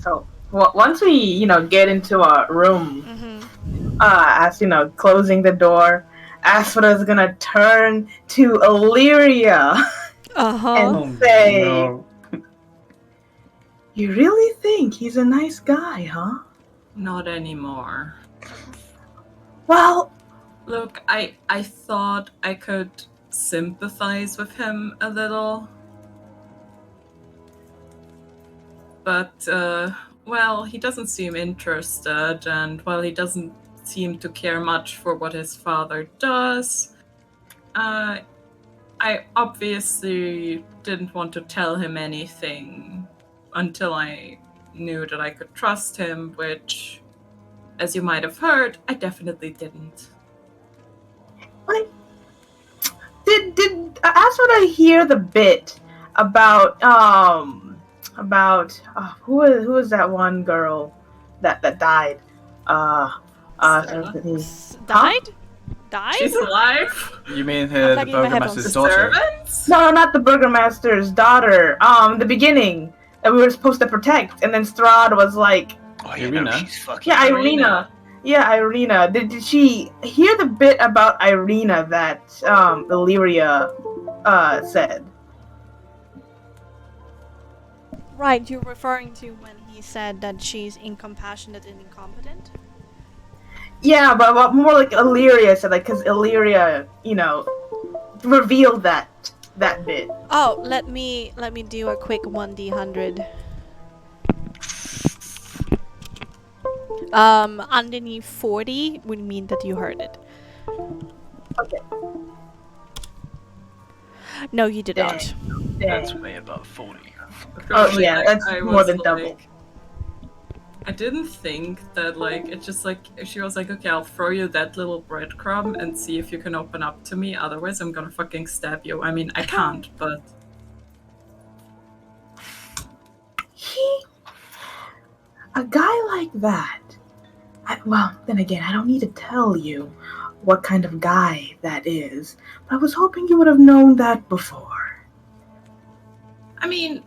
E: So once we, get into our room,
A: Mm-hmm.
E: as closing the door, Asphora's gonna turn to Illyria
A: Uh-huh.
E: and say,
D: no.
E: "You really think he's a nice guy, huh?
B: Not anymore.
E: Well,
B: Look, I thought I could sympathize with him a little. But, well, he doesn't seem interested, and while he doesn't seem to care much for what his father does, I obviously didn't want to tell him anything until I knew that I could trust him, which, as you might have heard, I definitely didn't.
E: did Asphoda hear the bit about who was that one girl that died?
B: Sarah?
A: Died? Died?
B: She's alive?
D: You mean
A: I'm
D: the
A: plugging my
B: The
D: burgomaster's daughter?
B: servants?
E: No, not the Burgomaster's daughter. The beginning that we were supposed to protect, and then Strahd was like,
C: Oh, yeah,
D: Irina?
C: no, she's fucking.
E: "Yeah,
B: Irina.
E: Irina. Yeah, Irina. Did she hear the bit about Irina that Illyria said?"
A: Right, you're referring to when he said that she's incompassionate and incompetent?
E: Yeah, but more like Illyria said, like, because Illyria, revealed that bit.
A: Oh, let me do a quick 1d100. Underneath 40 would mean that you heard it.
E: Okay.
A: No, you did not.
C: That's way above 40.
E: Oh, yeah, that's
B: I
E: more
B: was
E: than
B: like-
E: double.
B: I didn't think that, like, it's just like, she was like, okay, I'll throw you that little breadcrumb and see if you can open up to me, otherwise I'm gonna fucking stab you. I mean, I can't, but...
E: A guy like that. Well, then again, I don't need to tell you what kind of guy that is, but I was hoping you would have known that before.
B: I mean,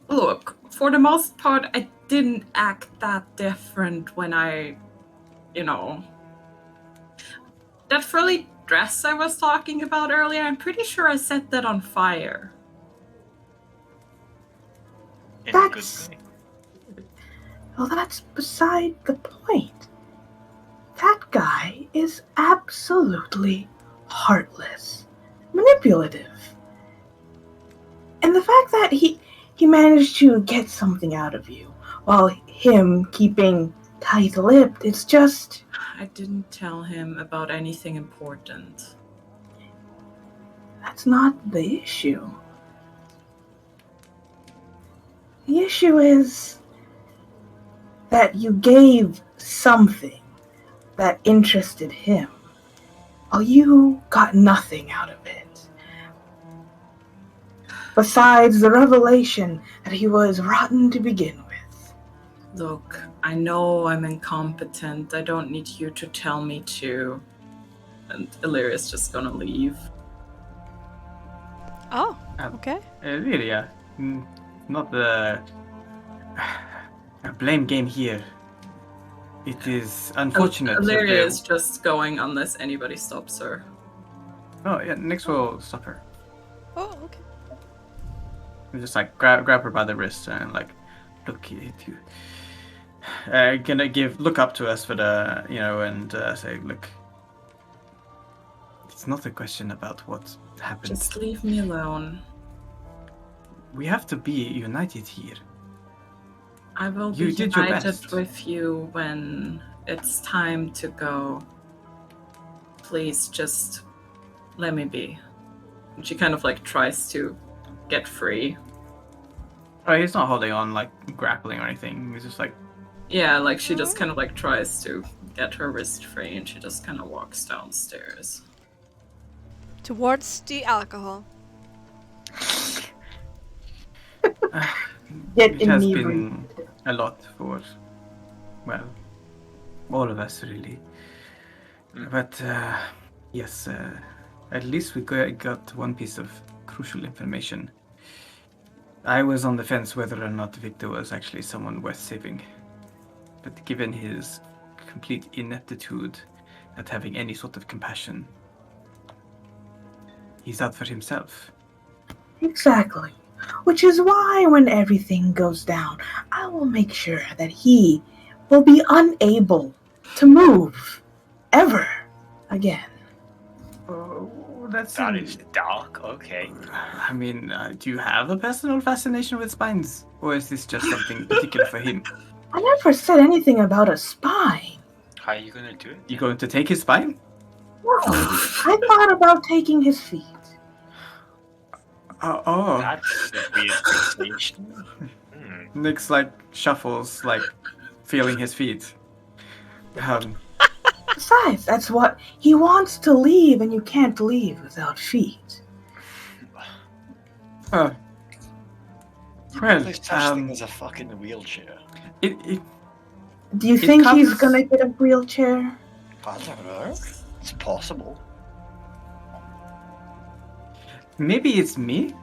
B: look, for the most part, I didn't act that different when I, that frilly dress I was talking about earlier, I'm pretty sure I set that on fire.
C: In a good
E: That's-
C: way.
E: Well, that's beside the point. That guy is absolutely heartless, manipulative. And the fact that he managed to get something out of you, while him keeping tight-lipped, it's just...
B: I didn't tell him about anything important.
E: That's not the issue. The issue is... that you gave something that interested him. Well, you got nothing out of it. Besides the revelation that he was rotten to begin with.
B: Look, I know I'm incompetent. I don't need you to tell me to. And Illyria's just gonna leave.
A: Oh, okay.
D: Lyria, not the blame game here. It is unfortunate.
B: Illyria is just going unless anybody stops her.
D: Oh yeah, Nyx will stop her.
A: Oh, okay.
D: And just like grab her by the wrist and like, look, you gonna look up to us for the and say, look, it's not a question about what happened.
B: Just leave me alone.
D: We have to be united here.
B: I will be united with you when it's time to go. Please just let me be. And she kind of like tries to get free.
D: Oh, he's not holding on like grappling or anything. He's just like,
B: yeah, like she just kind of like tries to get her wrist free and she just kind of walks downstairs.
A: Towards the alcohol.
D: It has been a lot for, well, all of us really. But yes, at least we got one piece of crucial information. I was on the fence whether or not Victor was actually someone worth saving. But given his complete ineptitude at having any sort of compassion, he's out for himself.
E: Exactly. Which is why when everything goes down, I will make sure that he will be unable to move ever again.
D: Oh,
C: that is dark. Okay.
D: I mean, do you have a personal fascination with spines? Or is this just something particular for him?
E: I never said anything about a spine.
C: How are you going to do it?
D: You going to take his spine?
E: No, I thought about taking his feet.
D: Oh.
C: That's a weird sensation.
D: Nyx like shuffles, like feeling his feet.
E: Besides, that's what he wants to leave, and you can't leave without feet.
D: Well,
C: there's such thing as a fucking wheelchair.
E: Do you think
D: comes...
E: he's gonna get a wheelchair?
C: I don't know. It's possible.
D: Maybe it's me,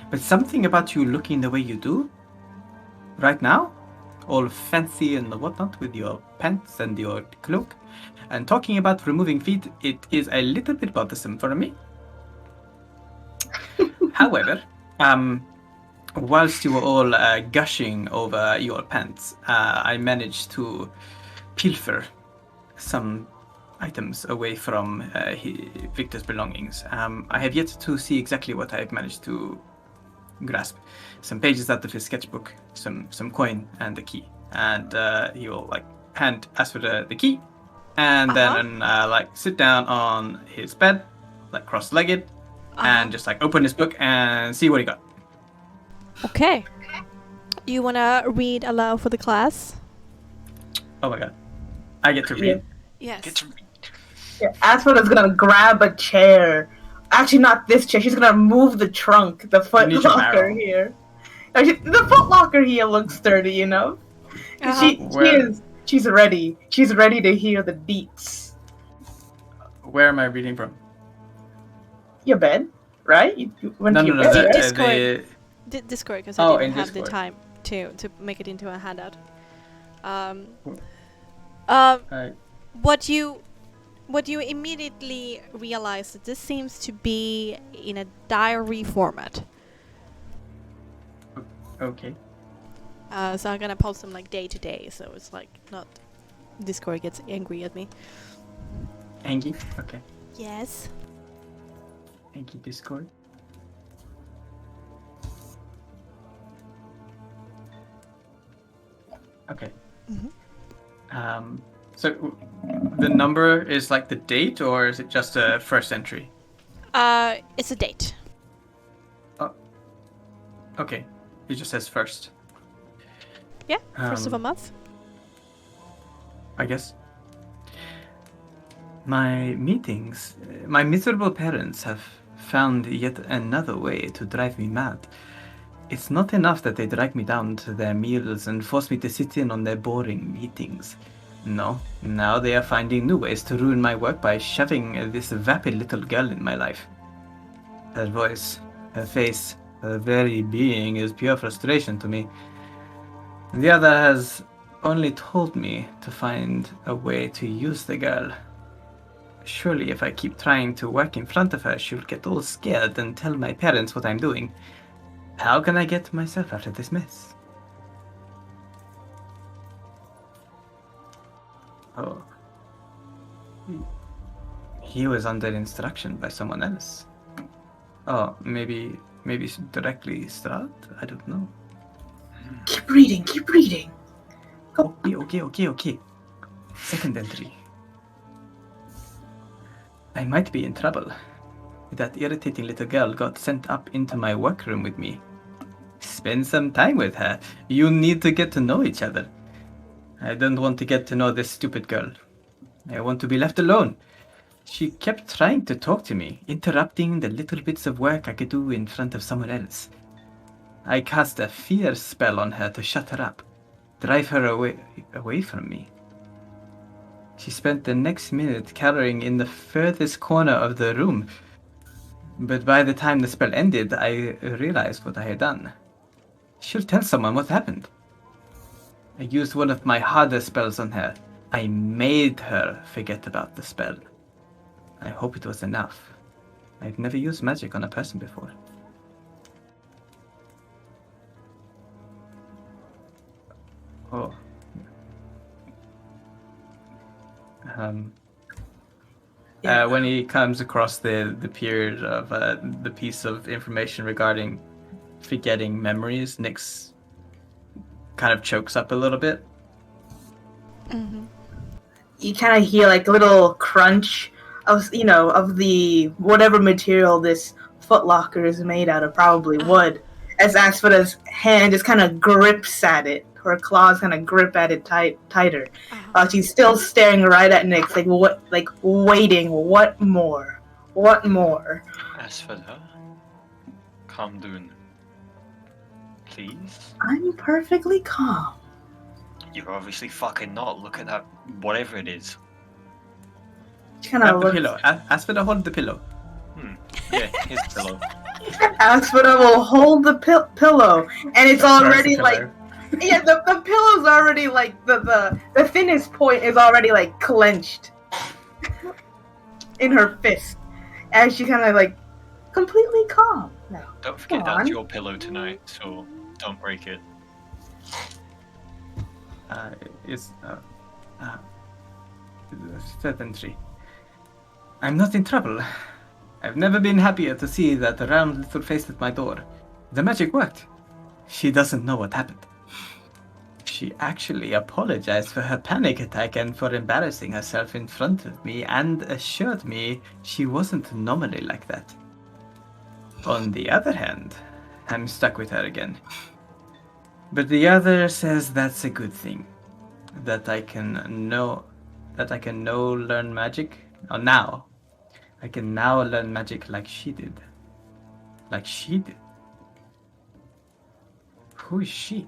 D: but something about you looking the way you do right now, all fancy and whatnot with your pants and your cloak, and talking about removing feet, it is a little bit bothersome for me. However, whilst you were all gushing over your pants, I managed to pilfer some items away from Victor's belongings. I have yet to see exactly what I have managed to grasp. Some pages out of his sketchbook, some coin, and the key. And he will like ask for the key, and then like sit down on his bed, like cross-legged, and just like open his book and see what he got.
A: Okay. You wanna read aloud for the class?
D: Oh my god, I get to read.
A: Yes.
C: Get to read.
E: Yeah, Asphoda's gonna grab a chair. Actually, not this chair. She's gonna move the trunk, the foot locker here. The foot locker here looks sturdy enough. She's ready. She's ready to hear the beats.
D: Where am I reading from?
E: Your bed, right? You went to your bed,
A: right?
E: Discord.
A: Discord, because I didn't have the time to make it into a handout. What you immediately realize that this seems to be in a diary format.
D: Okay.
A: So I'm gonna post them like day to day, so it's like not Discord gets angry at me.
D: Angry? Okay.
A: Yes.
D: Angry Discord. Okay.
A: Mm-hmm.
D: So the number is like the date, or is it just a first entry?
A: It's a date.
D: Oh. Okay. It just says first.
A: Yeah, first of a month.
D: I guess. My miserable parents have found yet another way to drive me mad. It's not enough that they drag me down to their meals and force me to sit in on their boring meetings. No, now they are finding new ways to ruin my work by shoving this vapid little girl in my life. Her voice, her face, her very being is pure frustration to me. The other has only told me to find a way to use the girl. Surely if I keep trying to work in front of her, she'll get all scared and tell my parents what I'm doing. How can I get myself out of this mess? Oh. He was under instruction by someone else. Oh, maybe directly Strahd? I don't know.
E: Keep reading, keep reading.
D: Okay. Second entry. I might be in trouble. That irritating little girl got sent up into my workroom with me. Spend some time with her. You need to get to know each other. I don't want to get to know this stupid girl. I want to be left alone. She kept trying to talk to me, interrupting the little bits of work I could do in front of someone else. I cast a fear spell on her to shut her up, drive her away from me. She spent the next minute cowering in the furthest corner of the room, but by the time the spell ended, I realized what I had done. She'll tell someone what happened. I used one of my harder spells on her. I made her forget about the spell. I hope it was enough. I've never used magic on a person before. Oh. When he comes across the period of the piece of information regarding forgetting memories, Nyx kind of chokes up a little bit.
E: You kind of hear like a little crunch of the whatever material this footlocker is made out of, probably wood, as Asphoda's hand just kind of grips at it. Her claws kind of grip at it tighter. She's still staring right at Nyx, waiting. What more? What more?
C: Asphoda, calm down, please.
E: I'm perfectly calm.
C: You're obviously fucking not. Look at that, whatever it is.
E: She kind
D: Grab
E: of
D: the
E: looks.
D: pillow. Asphoda, hold the pillow.
C: Yeah, here's the pillow.
E: Asphoda will hold the pillow, and it's already like. Yeah, the pillow's already like the thinnest point is already like clenched in her fist, as she kind of like completely calm now.
C: Don't forget
E: Come on.
C: that's your pillow tonight, so don't break it.
D: Third entry. I'm not in trouble. I've never been happier to see that round little face at my door. The magic worked. She doesn't know what happened. She actually apologized for her panic attack and for embarrassing herself in front of me and assured me she wasn't normally like that. On the other hand, I'm stuck with her again. But the other says that's a good thing. That I can learn magic. Now. I can now learn magic like she did. Like she did. Who is she?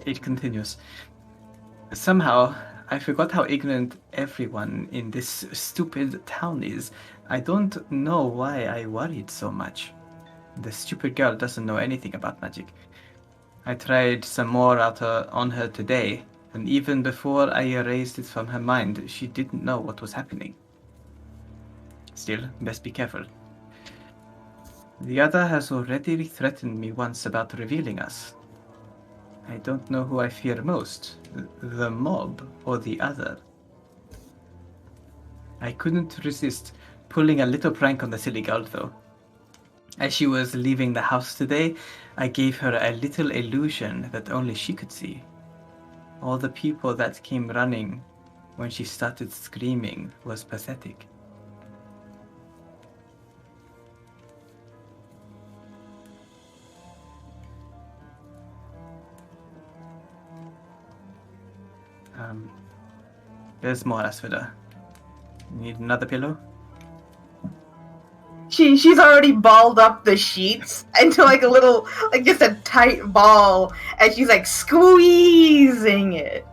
D: It continues. Somehow, I forgot how ignorant everyone in this stupid town is. I don't know why I worried so much. The stupid girl doesn't know anything about magic. I tried some more on her today, and even before I erased it from her mind, she didn't know what was happening. Still, best be careful. The other has already threatened me once about revealing us. I don't know who I fear most, the mob or the other. I couldn't resist pulling a little prank on the silly girl, though. As she was leaving the house today, I gave her a little illusion that only she could see. All the people that came running when she started screaming was pathetic. There's more, Asphyda. Need another pillow?
E: She's already balled up the sheets into like a little, like just a tight ball, and she's like squeezing it.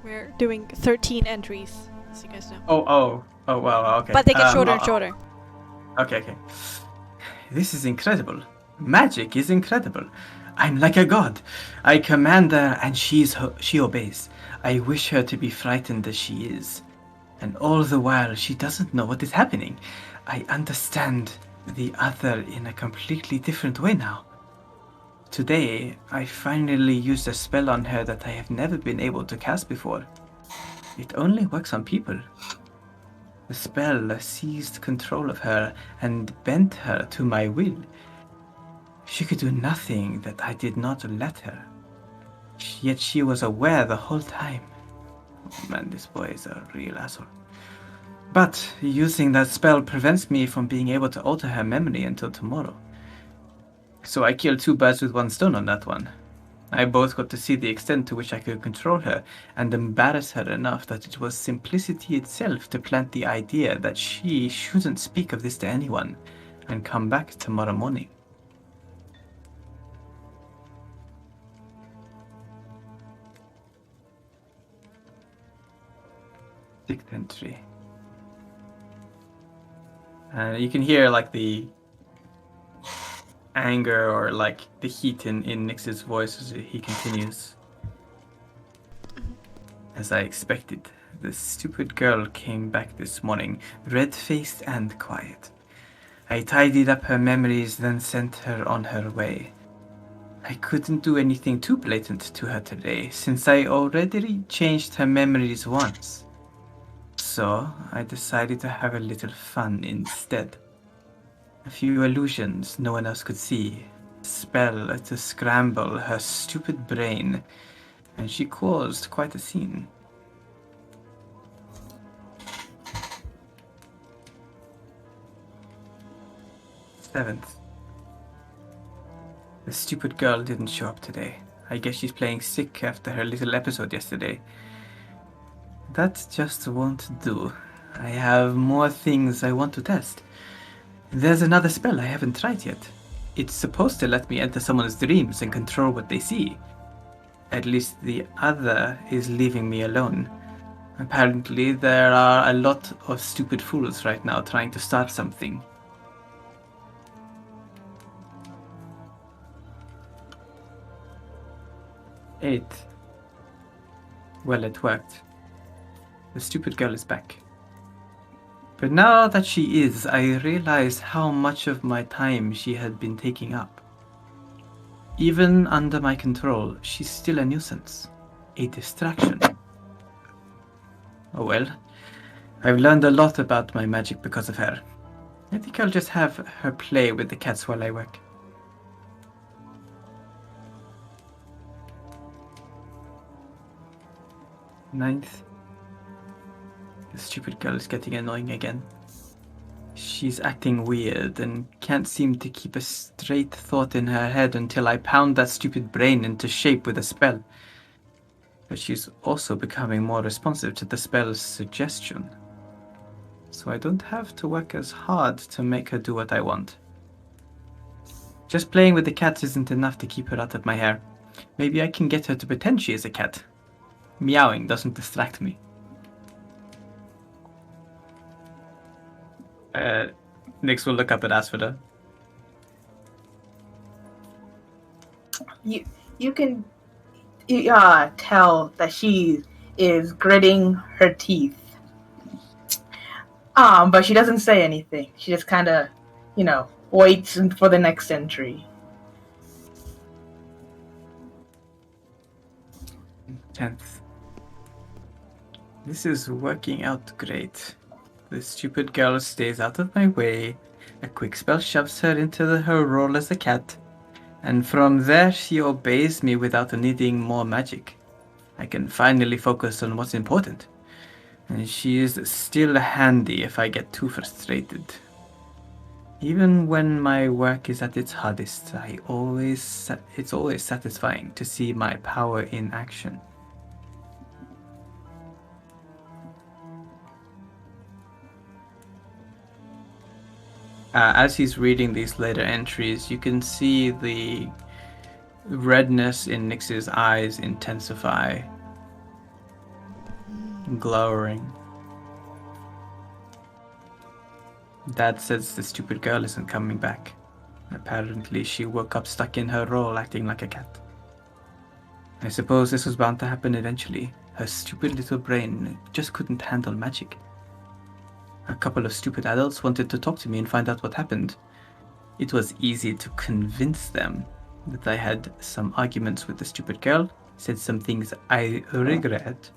A: We're doing 13 entries, as you guys know.
D: Oh, wow, okay.
A: But they get shorter and shorter.
D: Okay. This is incredible. Magic is incredible. I'm like a god. I command her and she obeys. I wish her to be frightened as she is. And all the while she doesn't know what is happening. I understand the other in a completely different way now. Today, I finally used a spell on her that I have never been able to cast before. It only works on people. The spell seized control of her and bent her to my will. She could do nothing that I did not let her. Yet she was aware the whole time. Oh man, this boy is a real asshole. But using that spell prevents me from being able to alter her memory until tomorrow. So I killed 2 birds with 1 stone on that one. I both got to see the extent to which I could control her and embarrass her enough that it was simplicity itself to plant the idea that she shouldn't speak of this to anyone and come back tomorrow morning. Sixth entry. You can hear like the anger or like the heat in Nyx's voice as he continues. As I expected, the stupid girl came back this morning, red-faced and quiet. I tidied up her memories, then sent her on her way. I couldn't do anything too blatant to her today, since I already changed her memories once. So I decided to have a little fun instead. A few illusions no one else could see, a spell to scramble her stupid brain, and she caused quite a scene. Seventh. The stupid girl didn't show up today. I guess she's playing sick after her little episode yesterday. That just won't do. I have more things I want to test. There's another spell I haven't tried yet. It's supposed to let me enter someone's dreams and control what they see. At least the other is leaving me alone. Apparently there are a lot of stupid fools right now trying to start something. 8. Well, it worked. The stupid girl is back. But now that she is, I realize how much of my time she had been taking up. Even under my control, she's still a nuisance. A distraction. Oh well. I've learned a lot about my magic because of her. I think I'll just have her play with the cats while I work. Ninth. The stupid girl is getting annoying again. She's acting weird and can't seem to keep a straight thought in her head until I pound that stupid brain into shape with a spell. But she's also becoming more responsive to the spell's suggestion. So I don't have to work as hard to make her do what I want. Just playing with the cat isn't enough to keep her out of my hair. Maybe I can get her to pretend she is a cat. Meowing doesn't distract me. Nyx will look up at Asphyda.
E: You can tell that she is gritting her teeth. But she doesn't say anything. She just kind of, waits for the next entry.
D: 10th. This is working out great. The stupid girl stays out of my way. A quick spell shoves her into her role as a cat. And from there she obeys me without needing more magic. I can finally focus on what's important. And she is still handy if I get too frustrated. Even when my work is at its hardest, it's always satisfying to see my power in action. As he's reading these later entries, you can see the redness in Nyx's eyes intensify, glowering. Dad says the stupid girl isn't coming back. Apparently, she woke up stuck in her role, acting like a cat. I suppose this was bound to happen eventually. Her stupid little brain just couldn't handle magic. A couple of stupid adults wanted to talk to me and find out what happened. It was easy to convince them that I had some arguments with the stupid girl, said some things I regret,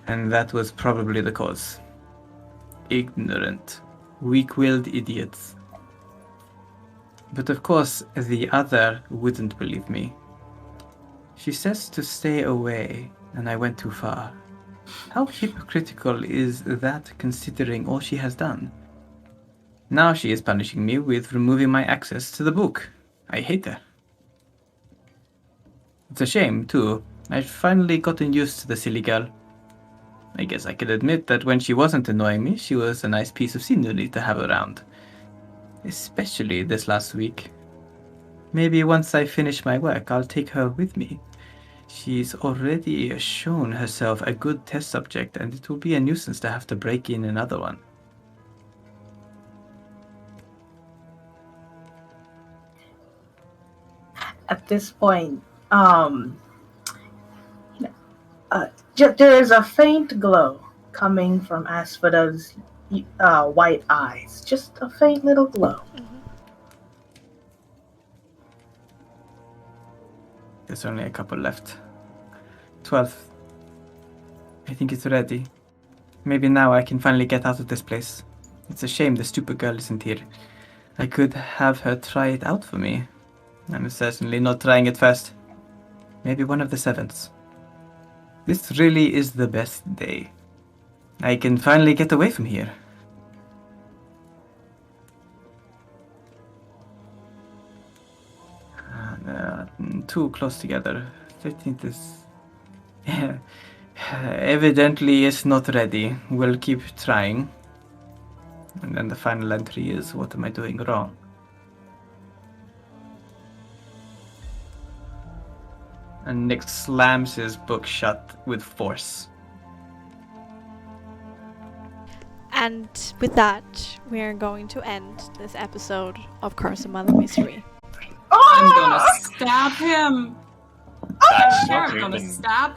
D: and that was probably the cause. Ignorant, weak-willed idiots. But of course, the other wouldn't believe me. She says to stay away, and I went too far. How hypocritical is that, considering all she has done? Now she is punishing me with removing my access to the book. I hate her. It's a shame, too. I've finally gotten used to the silly girl. I guess I could admit that when she wasn't annoying me, she was a nice piece of scenery to have around. Especially this last week. Maybe once I finish my work, I'll take her with me. She's already shown herself a good test subject, and it will be a nuisance to have to break in another one.
E: At this point, there is a faint glow coming from Asphoda's white eyes. Just a faint little glow.
D: There's only a couple left. 12. I think it's ready. Maybe now I can finally get out of this place. It's a shame the stupid girl isn't here. I could have her try it out for me. I'm certainly not trying it first. Maybe one of the 7s. This really is the best day. I can finally get away from here. Too close together. 13th is... evidently it's not ready. We'll keep trying. And then the final entry is, what am I doing wrong? And Nick slams his book shut with force.
A: And with that, we're going to end this episode of Curse of Mother Mystery.
B: I'm gonna stab him!
C: That's
B: Sure,
C: not
B: I'm gonna
C: even...
B: stab